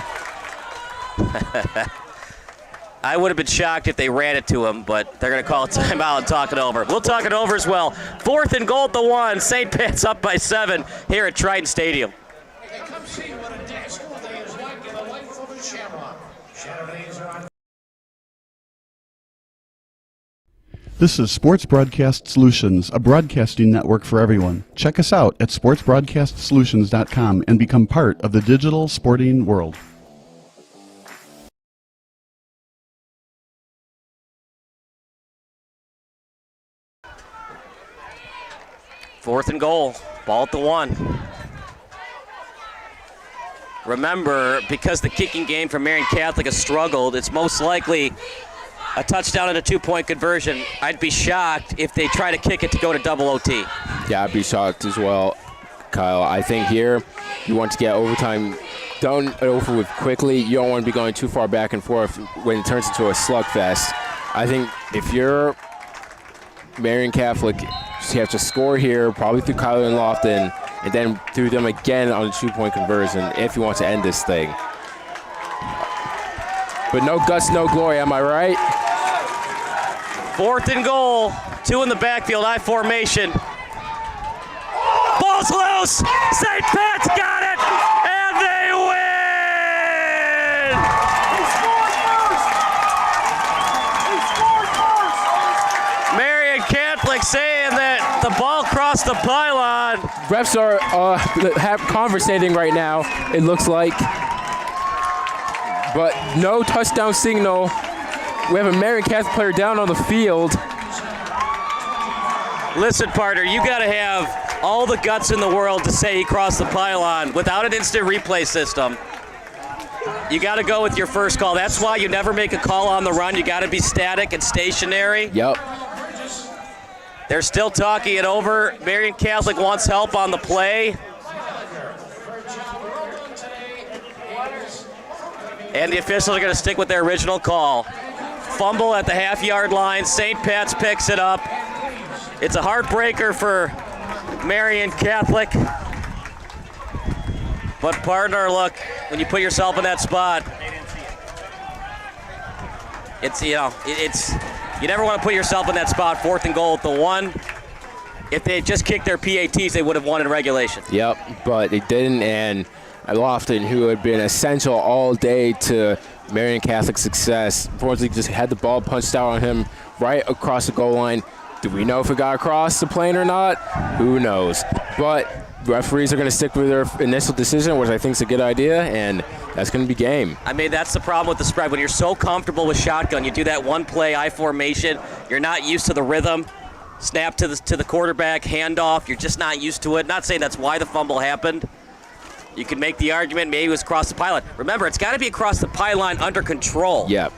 I would have been shocked if they ran it to him, but they're going to call a timeout and talk it over. We'll talk it over as well. 4th and goal at the 1. St. Pat's up by 7 here at Triton Stadium. This is Sports Broadcast Solutions, a broadcasting network for everyone. Check us out at sportsbroadcastsolutions.com and become part of the digital sporting world. 4th and goal. Ball at the 1. Remember, because the kicking game for Marian Catholic has struggled, it's most likely a touchdown and a 2-point conversion. I'd be shocked if they try to kick it to go to double OT. Yeah, I'd be shocked as well, Kyle. I think here you want to get overtime done and over with quickly. You don't want to be going too far back and forth when it turns into a slugfest. I think if you're Marian Catholic, you have to score here, probably through Kyler and Lofton, and then through them again on a 2-point conversion if you want to end this thing. But no guts, no glory, am I right? 4th and goal. 2 in the backfield, I formation. Ball's loose. St. Pat's got it, and they win! Marian Catholic saying that the ball crossed the pylon. Refs are conversating right now, it looks like. But no touchdown signal. We have a Marian Catholic player down on the field. Listen, partner, you got to have all the guts in the world to say he crossed the pylon without an instant replay system. You got to go with your first call. That's why you never make a call on the run. You got to be static and stationary. Yep. They're still talking it over. Marian Catholic wants help on the play. And the officials are going to stick with their original call. Fumble at the half-yard line. St. Pat's picks it up. It's a heartbreaker for Marian Catholic. But partner, look, when you put yourself in that spot, it's, you never want to put yourself in that spot. 4th and goal at the 1. If they had just kicked their PATs, they would have won in regulation. Yep, but they didn't, and Lofton, who had been essential all day to Marian Catholic's success, unfortunately just had the ball punched out on him right across the goal line. Do we know if it got across the plane or not? Who knows? But referees are going to stick with their initial decision, which I think is a good idea, and that's going to be game. I mean, that's the problem with the spread. When you're so comfortable with shotgun, you do that one play, I formation, you're not used to the rhythm. Snap to the quarterback, handoff, you're just not used to it. Not saying that's why the fumble happened. You can make the argument maybe it was across the pylon. Remember, it's got to be across the pylon under control. Yep.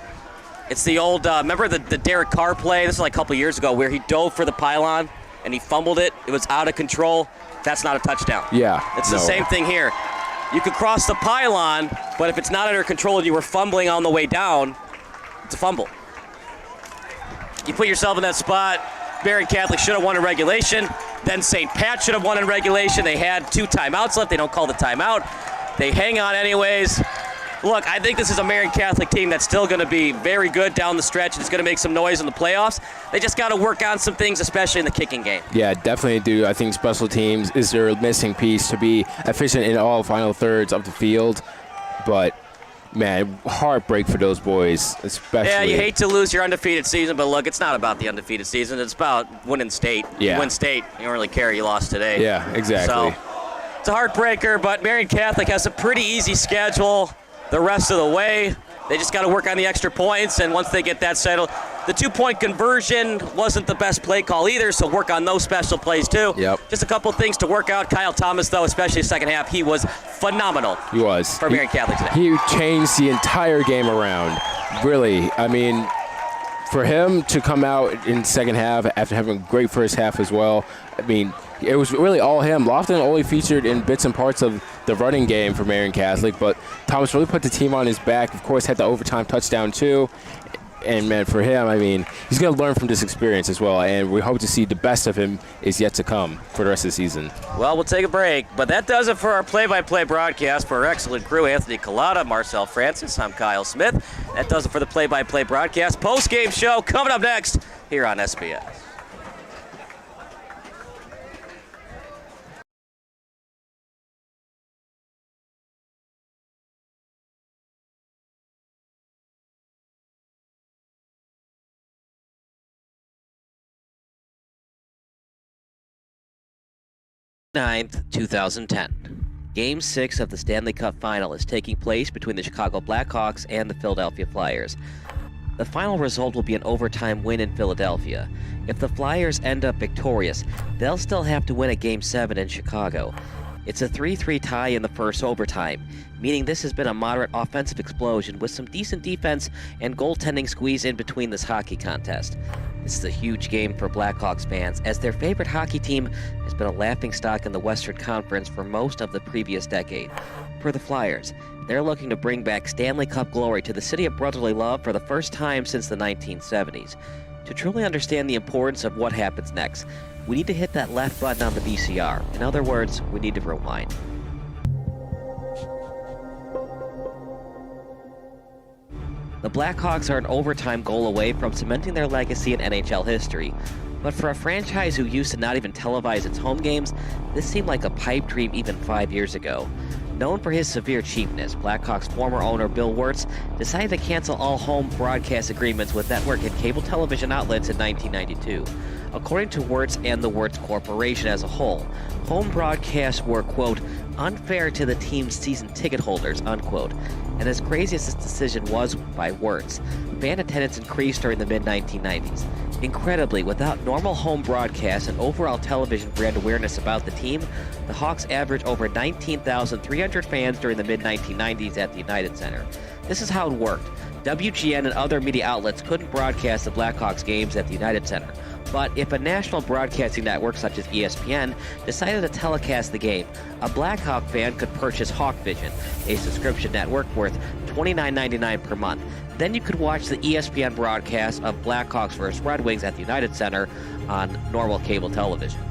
It's the old, remember the Derek Carr play? This was like a couple years ago where he dove for the pylon and he fumbled it. It was out of control. That's not a touchdown. Yeah. It's the same thing here. You could cross the pylon, but if it's not under control and you were fumbling on the way down, it's a fumble. You put yourself in that spot. Marian Catholic should have won in regulation. Then St. Pat should have won in regulation. They had 2 timeouts left. They don't call the timeout. They hang on anyways. Look, I think this is a Marian Catholic team that's still going to be very good down the stretch and it's going to make some noise in the playoffs. They just got to work on some things, especially in the kicking game. Yeah, definitely do. I think special teams is their missing piece to be efficient in all final thirds of the field. But, man, heartbreak for those boys, especially. Yeah, you hate to lose your undefeated season, but look, it's not about the undefeated season. It's about winning state. Yeah. You win state, you don't really care you lost today. Yeah, exactly. So, it's a heartbreaker, but Marian Catholic has a pretty easy schedule the rest of the way. They just got to work on the extra points, and once they get that settled, the 2-point conversion wasn't the best play call either, so work on those special plays too. Yep. Just a couple things to work out. Kyle Thomas, though, especially the second half, he was phenomenal. He was. For Marian Catholic today. He changed the entire game around, really. I mean, for him to come out in the second half after having a great first half as well, I mean, it was really all him. Lofton only featured in bits and parts of the running game for Marian Catholic, but Thomas really put the team on his back. Of course, had the overtime touchdown too. And, man, for him, I mean, he's going to learn from this experience as well, and we hope to see the best of him is yet to come for the rest of the season. Well, we'll take a break, but that does it for our play-by-play broadcast. For our excellent crew, Anthony Collada, Marcel Francis, I'm Kyle Smith. That does it for the play-by-play broadcast. Post-game show coming up next here on SBS. July 9th, 2010. Game 6 of the Stanley Cup Final is taking place between the Chicago Blackhawks and the Philadelphia Flyers. The final result will be an overtime win in Philadelphia. If the Flyers end up victorious, they'll still have to win a Game 7 in Chicago. It's a 3-3 tie in the first overtime, meaning this has been a moderate offensive explosion with some decent defense and goaltending squeeze in between this hockey contest. This is a huge game for Blackhawks fans, as their favorite hockey team has been a laughingstock in the Western Conference for most of the previous decade. For the Flyers, they're looking to bring back Stanley Cup glory to the city of brotherly love for the first time since the 1970s. To truly understand the importance of what happens next, we need to hit that left button on the VCR. In other words, we need to rewind. The Blackhawks are an overtime goal away from cementing their legacy in NHL history. But for a franchise who used to not even televise its home games, this seemed like a pipe dream even 5 years ago. Known for his severe cheapness, Blackhawks former owner Bill Wirtz decided to cancel all home broadcast agreements with network and cable television outlets in 1992. According to Wirtz and the Wirtz Corporation as a whole, home broadcasts were, quote, unfair to the team's season ticket holders, unquote. And as crazy as this decision was by Wirtz, fan attendance increased during the mid-1990s. Incredibly, without normal home broadcasts and overall television brand awareness about the team, the Hawks averaged over 19,300 fans during the mid-1990s at the United Center. This is how it worked. WGN and other media outlets couldn't broadcast the Blackhawks games at the United Center. But if a national broadcasting network such as ESPN decided to telecast the game, a Blackhawk fan could purchase Hawkvision, a subscription network worth $29.99 per month. Then you could watch the ESPN broadcast of Blackhawks vs. Red Wings at the United Center on normal cable television.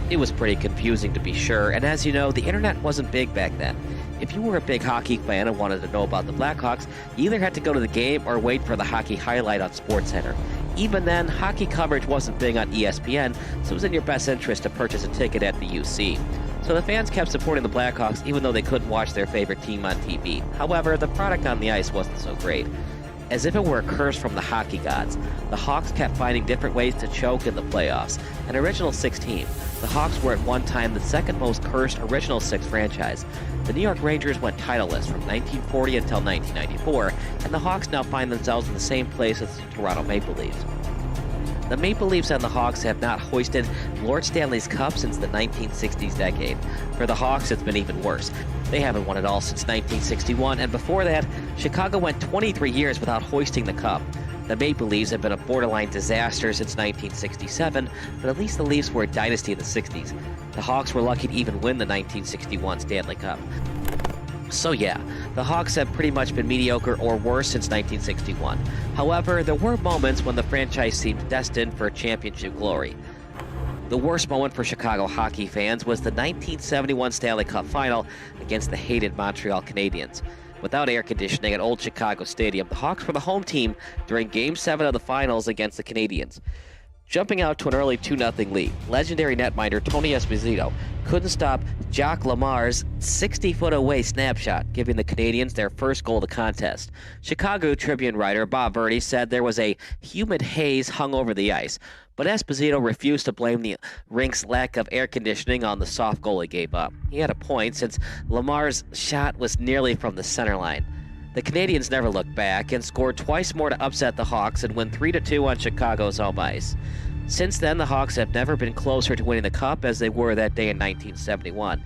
It was pretty confusing, to be sure, and as you know, the internet wasn't big back then. If you were a big hockey fan and wanted to know about the Blackhawks, you either had to go to the game or wait for the hockey highlight on SportsCenter. Even then, hockey coverage wasn't big on ESPN, so it was in your best interest to purchase a ticket at the UC. So the fans kept supporting the Blackhawks even though they couldn't watch their favorite team on TV. However, the product on the ice wasn't so great. As if it were a curse from the hockey gods, the Hawks kept finding different ways to choke in the playoffs. An original six team, the Hawks were at one time the second most cursed original six franchise. The New York Rangers went titleless from 1940 until 1994, and the Hawks now find themselves in the same place as the Toronto Maple Leafs. The Maple Leafs and the Hawks have not hoisted Lord Stanley's Cup since the 1960s decade. For the Hawks, it's been even worse. They haven't won it all since 1961, and before that, Chicago went 23 years without hoisting the Cup. The Maple Leafs have been a borderline disaster since 1967, but at least the Leafs were a dynasty in the 60s. The Hawks were lucky to even win the 1961 Stanley Cup. So yeah, the Hawks have pretty much been mediocre or worse since 1961. However, there were moments when the franchise seemed destined for championship glory. The worst moment for Chicago hockey fans was the 1971 Stanley Cup Final against the hated Montreal Canadiens. Without air conditioning at Old Chicago Stadium, the Hawks were the home team during Game 7 of the Finals against the Canadiens. Jumping out to an early 2-0 lead, legendary netminder Tony Esposito couldn't stop Jacques Lamar's 60-foot-away snapshot, giving the Canadiens their first goal of the contest. Chicago Tribune writer Bob Verdi said there was a humid haze hung over the ice, but Esposito refused to blame the rink's lack of air conditioning on the soft goal he gave up. He had a point, since Lamar's shot was nearly from the center line. The Canadiens never looked back and scored twice more to upset the Hawks and win 3-2 on Chicago's home ice. Since then, the Hawks have never been closer to winning the Cup as they were that day in 1971.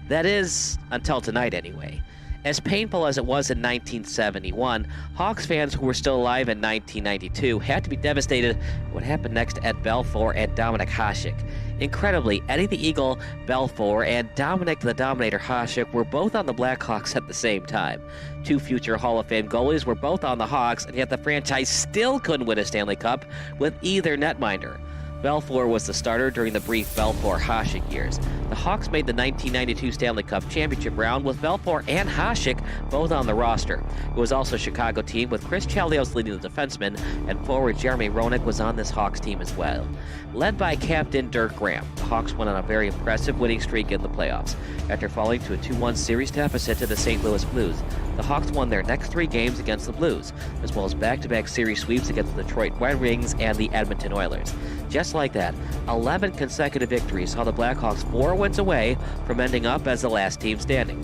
That is, until tonight anyway. As painful as it was in 1971, Hawks fans who were still alive in 1992 had to be devastated at what happened next to Ed Belfour and Dominik Hasek. Incredibly, Eddie the Eagle Belfour and Dominik the Dominator Hasek were both on the Blackhawks at the same time. Two future Hall of Fame goalies were both on the Hawks, and yet the franchise still couldn't win a Stanley Cup with either netminder. Belfour was the starter during the brief Belfour-Hasek years. The Hawks made the 1992 Stanley Cup championship round with Belfour and Hasek both on the roster. It was also a Chicago team with Chris Chelios leading the defensemen, and forward Jeremy Roenick was on this Hawks team as well. Led by captain Dirk Graham, the Hawks went on a very impressive winning streak in the playoffs. After falling to a 2-1 series deficit to the St. Louis Blues, the Hawks won their next 3 games against the Blues, as well as back-to-back series sweeps against the Detroit Red Wings and the Edmonton Oilers. Just like that, 11 consecutive victories saw the Blackhawks 4 wins away from ending up as the last team standing.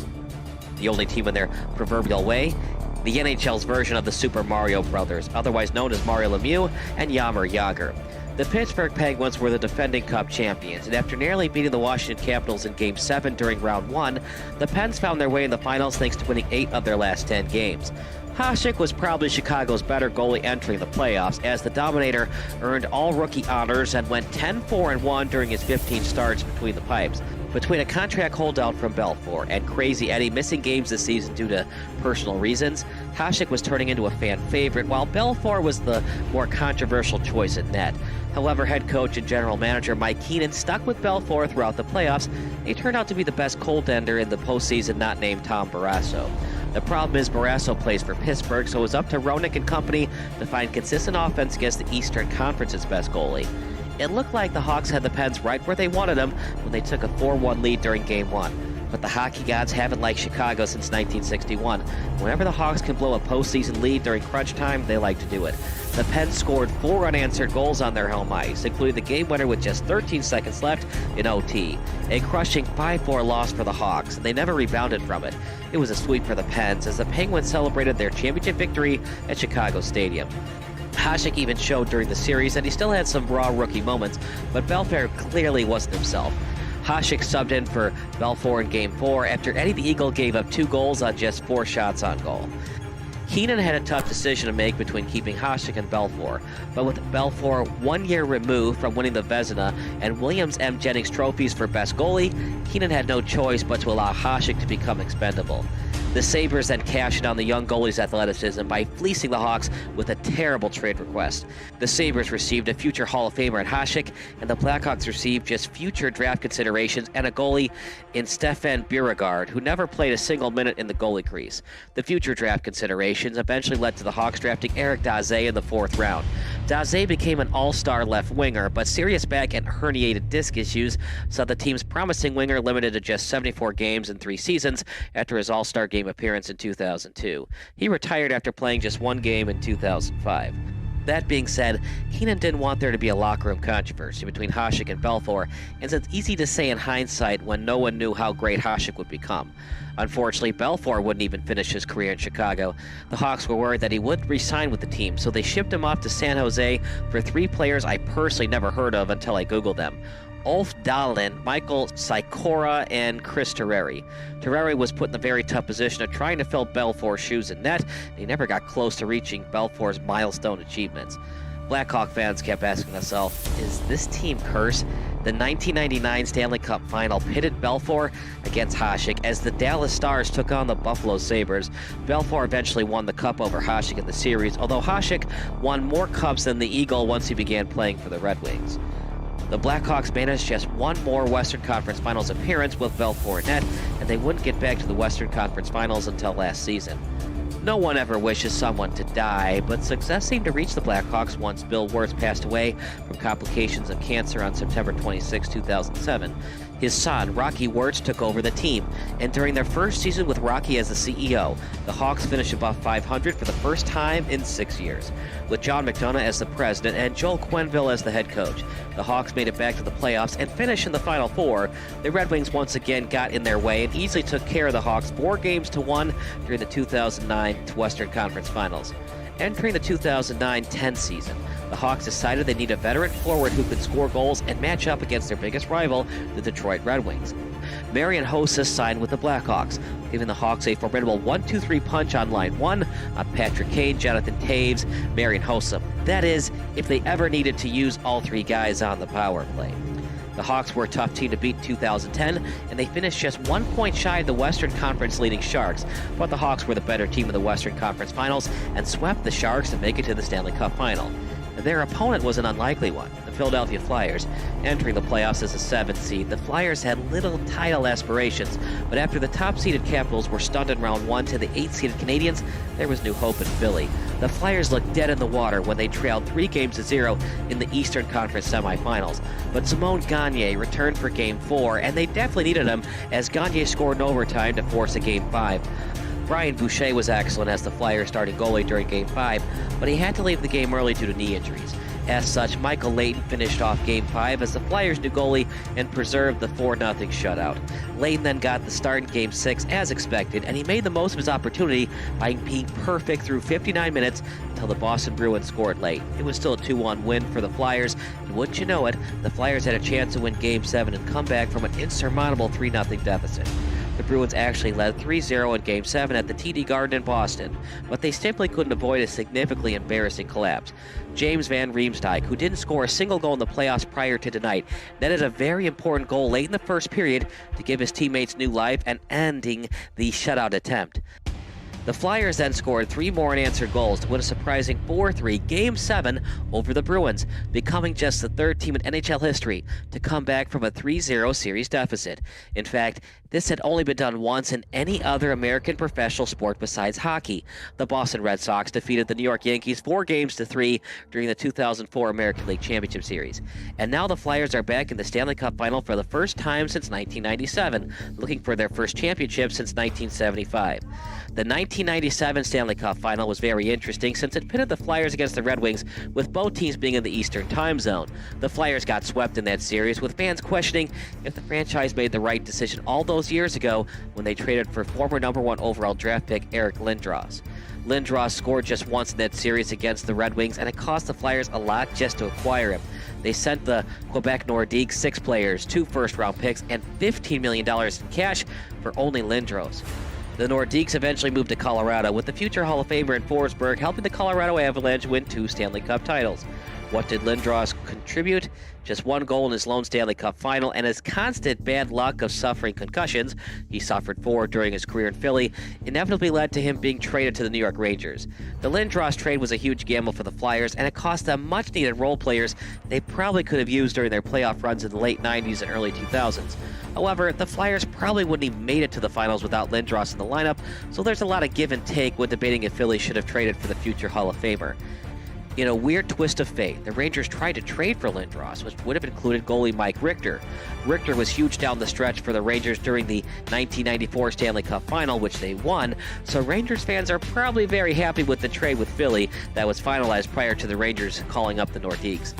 The only team in their proverbial way the NHL's version of the Super Mario Brothers, otherwise known as Mario Lemieux and Jaromir Jagr. The Pittsburgh Penguins were the defending Cup champions, and after narrowly beating the Washington Capitals in Game 7 during Round 1, the Pens found their way in the finals thanks to winning 8 of their last 10 games. Hasek was probably Chicago's better goalie entering the playoffs, as the Dominator earned all rookie honors and went 10-4-1 during his 15 starts between the pipes. Between a contract holdout from Belfour and Crazy Eddie missing games this season due to personal reasons, Hasek was turning into a fan favorite, while Belfour was the more controversial choice at net. However, head coach and general manager Mike Keenan stuck with Belfour throughout the playoffs. He turned out to be the best cold ender in the postseason, not named Tom Barrasso. The problem is Barrasso plays for Pittsburgh, so it was up to Roenick and company to find consistent offense against the Eastern Conference's best goalie. It looked like the Hawks had the Pens right where they wanted them when they took a 4-1 lead during Game 1. But the hockey gods haven't liked Chicago since 1961. Whenever the Hawks can blow a postseason lead during crunch time, they like to do it. The Pens scored 4 unanswered goals on their home ice, including the game winner with just 13 seconds left in OT. A crushing 5-4 loss for the Hawks, and they never rebounded from it. It was a sweep for the Pens as the Penguins celebrated their championship victory at Chicago Stadium. Hasek even showed during the series that he still had some raw rookie moments, but Belfour clearly wasn't himself. Hasek subbed in for Belfour in Game 4 after Eddie the Eagle gave up 2 goals on just 4 shots on goal. Keenan had a tough decision to make between keeping Hasek and Belfour, but with Belfour 1 year removed from winning the Vezina and Williams M. Jennings trophies for best goalie, Keenan had no choice but to allow Hasek to become expendable. The Sabres then cashed in on the young goalie's athleticism by fleecing the Hawks with a terrible trade request. The Sabres received a future Hall of Famer in Hasek, and the Blackhawks received just future draft considerations and a goalie in Stefan Beauregard, who never played a single minute in the goalie crease. The future draft considerations eventually led to the Hawks drafting Eric Daze in the 4th round. Daze became an all-star left winger, but serious back and herniated disc issues saw the team's promising winger limited to just 74 games in 3 seasons after his all-star game appearance in 2002. He retired after playing just 1 game in 2005. That being said, Keenan didn't want there to be a locker room controversy between Hasek and Belfour, and it's easy to say in hindsight when no one knew how great Hasek would become. Unfortunately, Belfour wouldn't even finish his career in Chicago. The Hawks were worried that he would re-sign with the team, so they shipped him off to San Jose for 3 players I personally never heard of until I Googled them. Ulf Dahlin, Michael Sikora, and Chris Terreri. Terreri was put in the very tough position of trying to fill Belfour's shoes in net, and he never got close to reaching Belfour's milestone achievements. Blackhawk fans kept asking themselves, is this team cursed? The 1999 Stanley Cup Final pitted Belfour against Hasek as the Dallas Stars took on the Buffalo Sabres. Belfour eventually won the Cup over Hasek in the series, although Hasek won more Cups than the Eagle once he began playing for the Red Wings. The Blackhawks managed just 1 more Western Conference Finals appearance with Belfour in net, and they wouldn't get back to the Western Conference Finals until last season. No one ever wishes someone to die, but success seemed to reach the Blackhawks once Bill Wirtz passed away from complications of cancer on September 26, 2007. His son, Rocky Wirtz, took over the team, and during their first season with Rocky as the CEO, the Hawks finished above 500 for the first time in 6 years. With John McDonough as the president and Joel Quenneville as the head coach, the Hawks made it back to the playoffs and finished in the Final Four. The Red Wings once again got in their way and easily took care of the Hawks 4-1 during the 2009 Western Conference Finals. Entering the 2009-10 season, the Hawks decided they need a veteran forward who could score goals and match up against their biggest rival, the Detroit Red Wings. Marian signed with the Blackhawks, giving the Hawks a formidable 1-2-3 punch on line 1 on Patrick Kane, Jonathan Taves, Marian Hossa. That is, if they ever needed to use all 3 guys on the power play. The Hawks were a tough team to beat in 2010, and they finished just 1 point shy of the Western Conference leading Sharks, but the Hawks were the better team in the Western Conference Finals and swept the Sharks to make it to the Stanley Cup Final. Their opponent was an unlikely one, the Philadelphia Flyers. Entering the playoffs as a 7th seed, the Flyers had little title aspirations, but after the top-seeded Capitals were stunned in round 1 to the 8th-seeded Canadiens, there was new hope in Philly. The Flyers looked dead in the water when they trailed 3-0 in the Eastern Conference semifinals, but Simon Gagne returned for Game 4, and they definitely needed him as Gagne scored in overtime to force a Game 5. Brian Boucher was excellent as the Flyers starting goalie during Game 5, but he had to leave the game early due to knee injuries. As such, Michael Layton finished off Game 5 as the Flyers' new goalie and preserved the 4-0 shutout. Layton then got the start in Game 6 as expected, and he made the most of his opportunity by being perfect through 59 minutes until the Boston Bruins scored late. It was still a 2-1 win for the Flyers, and wouldn't you know it, the Flyers had a chance to win Game 7 and come back from an insurmountable 3-0 deficit. The Bruins actually led 3-0 in Game 7 at the TD Garden in Boston, but they simply couldn't avoid a significantly embarrassing collapse. James Van Riemsdyk, who didn't score a single goal in the playoffs prior to tonight, netted a very important goal late in the first period to give his teammates new life and ending the shutout attempt. The Flyers then scored 3 more unanswered goals to win a surprising 4-3 Game 7 over the Bruins, becoming just the 3rd team in NHL history to come back from a 3-0 series deficit. In fact, this had only been done once in any other American professional sport besides hockey. The Boston Red Sox defeated the New York Yankees 4-3 during the 2004 American League Championship Series. And now the Flyers are back in the Stanley Cup Final for the first time since 1997, looking for their first championship since 1975. The 1997 Stanley Cup Final was very interesting since it pitted the Flyers against the Red Wings, with both teams being in the Eastern Time Zone. The Flyers got swept in that series, with fans questioning if the franchise made the right decision all those years ago when they traded for former #1 overall draft pick Eric Lindros. Lindros scored just once in that series against the Red Wings, and it cost the Flyers a lot just to acquire him. They sent the Quebec Nordiques 6 players, 2 first-round picks, and $15 million in cash for only Lindros. The Nordiques eventually moved to Colorado, with the future Hall of Famer in Forsberg helping the Colorado Avalanche win 2 Stanley Cup titles. What did Lindros contribute? Just 1 goal in his lone Stanley Cup final, and his constant bad luck of suffering concussions, he suffered 4 during his career in Philly, inevitably led to him being traded to the New York Rangers. The Lindros trade was a huge gamble for the Flyers, and it cost them much-needed role players they probably could have used during their playoff runs in the late 90s and early 2000s. However, the Flyers probably wouldn't have made it to the finals without Lindros in the lineup, so there's a lot of give and take when debating if Philly should have traded for the future Hall of Famer. In a weird twist of fate, the Rangers tried to trade for Lindros, which would have included goalie Mike Richter. Richter was huge down the stretch for the Rangers during the 1994 Stanley Cup Final, which they won, so Rangers fans are probably very happy with the trade with Philly that was finalized prior to the Rangers calling up the Nordiques.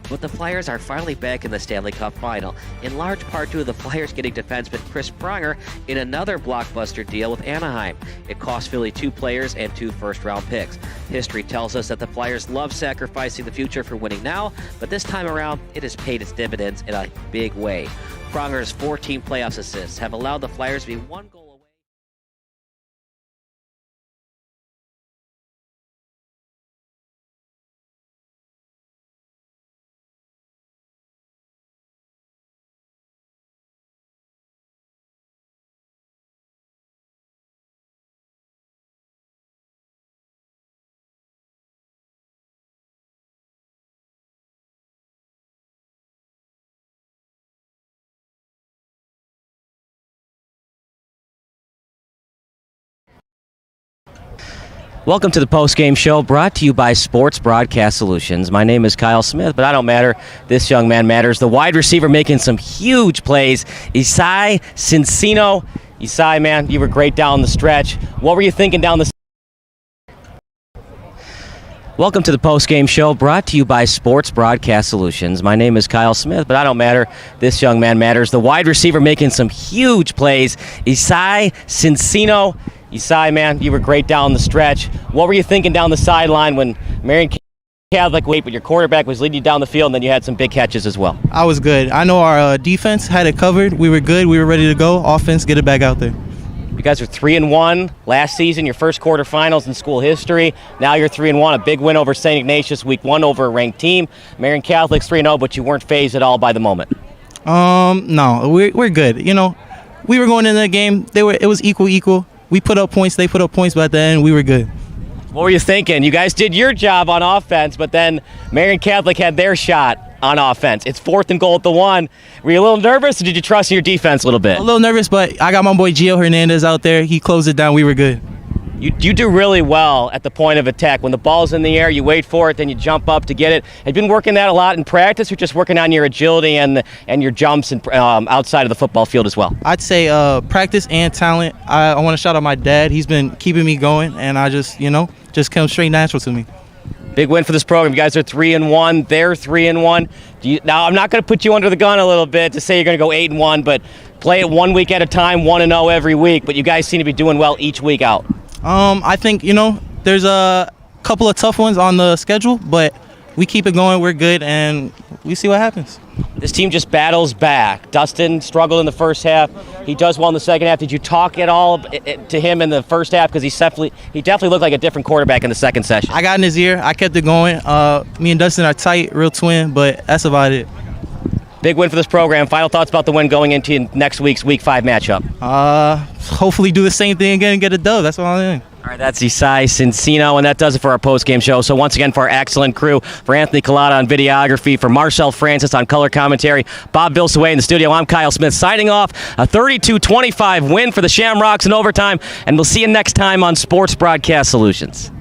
But the Flyers are finally back in the Stanley Cup Final, in large part due to the Flyers getting defenseman Chris Pronger in another blockbuster deal with Anaheim. It cost Philly 2 players and 2 first-round picks. History tells us that the Flyers love sacrificing the future for winning now, but this time around, it has paid its dividends in a big way. Pronger's 14 playoffs assists have allowed the Flyers to be 1 goal away. Welcome to the post-game show brought to you by Sports Broadcast Solutions. My name is Kyle Smith, but I don't matter. This young man matters. The wide receiver making some huge plays, IHSA Cincino. IHSA, man, you were great down the stretch. What were you thinking down the Welcome to the post-game show brought to you by Sports Broadcast Solutions. My name is Kyle Smith, but I don't matter. This young man matters. The wide receiver making some huge plays, IHSA Cincino. IHSA, man, you were great down the stretch. What were you thinking down the sideline when Marian Catholic wait, but your quarterback was leading you down the field, and then you had some big catches as well? I was good. I know our defense had it covered. We were good. We were ready to go. Offense, get it back out there. You guys are 3-1 last season, your first quarterfinals in school history. Now you're 3-1, a big win over St. Ignatius week 1 over a ranked team. Marian Catholic's 3-0, but you weren't fazed at all by the moment. No, we're good. You know, we were going into the game. It was equal. We put up points, they put up points, but at the end, we were good. What were you thinking? You guys did your job on offense, but then Marian Catholic had their shot on offense. It's 4th and goal at the 1. Were you a little nervous, or did you trust in your defense a little bit? A little nervous, but I got my boy Gio Hernandez out there. He closed it down. We were good. You do really well at the point of attack. When the ball's in the air, you wait for it, then you jump up to get it. Have you been working that a lot in practice, or just working on your agility and your jumps and outside of the football field as well? I'd say practice and talent. I want to shout out my dad. He's been keeping me going, and I just comes straight natural to me. Big win for this program. You guys are 3-1. They're 3-1. Now, I'm not going to put you under the gun a little bit to say you're going to go 8-1, but play it 1 week at a time, 1-0 every week. But you guys seem to be doing well each week out. I think, there's a couple of tough ones on the schedule, but we keep it going. We're good, and we see what happens. This team just battles back. Dustin struggled in the first half. He does well in the second half. Did you talk at all to him in the first half? Because he definitely looked like a different quarterback in the second session. I got in his ear. I kept it going. Me and Dustin are tight, real twin, but that's about it. Big win for this program. Final thoughts about the win going into next week's Week 5 matchup? Hopefully do the same thing again and get a dub. That's what I'm doing. All right, that's Isai Cincino, and that does it for our post-game show. So once again, for our excellent crew, for Anthony Collada on videography, for Marcel Francis on color commentary, Bob Bilsaway in the studio, I'm Kyle Smith signing off. A 32-25 win for the Shamrocks in overtime, and we'll see you next time on Sports Broadcast Solutions.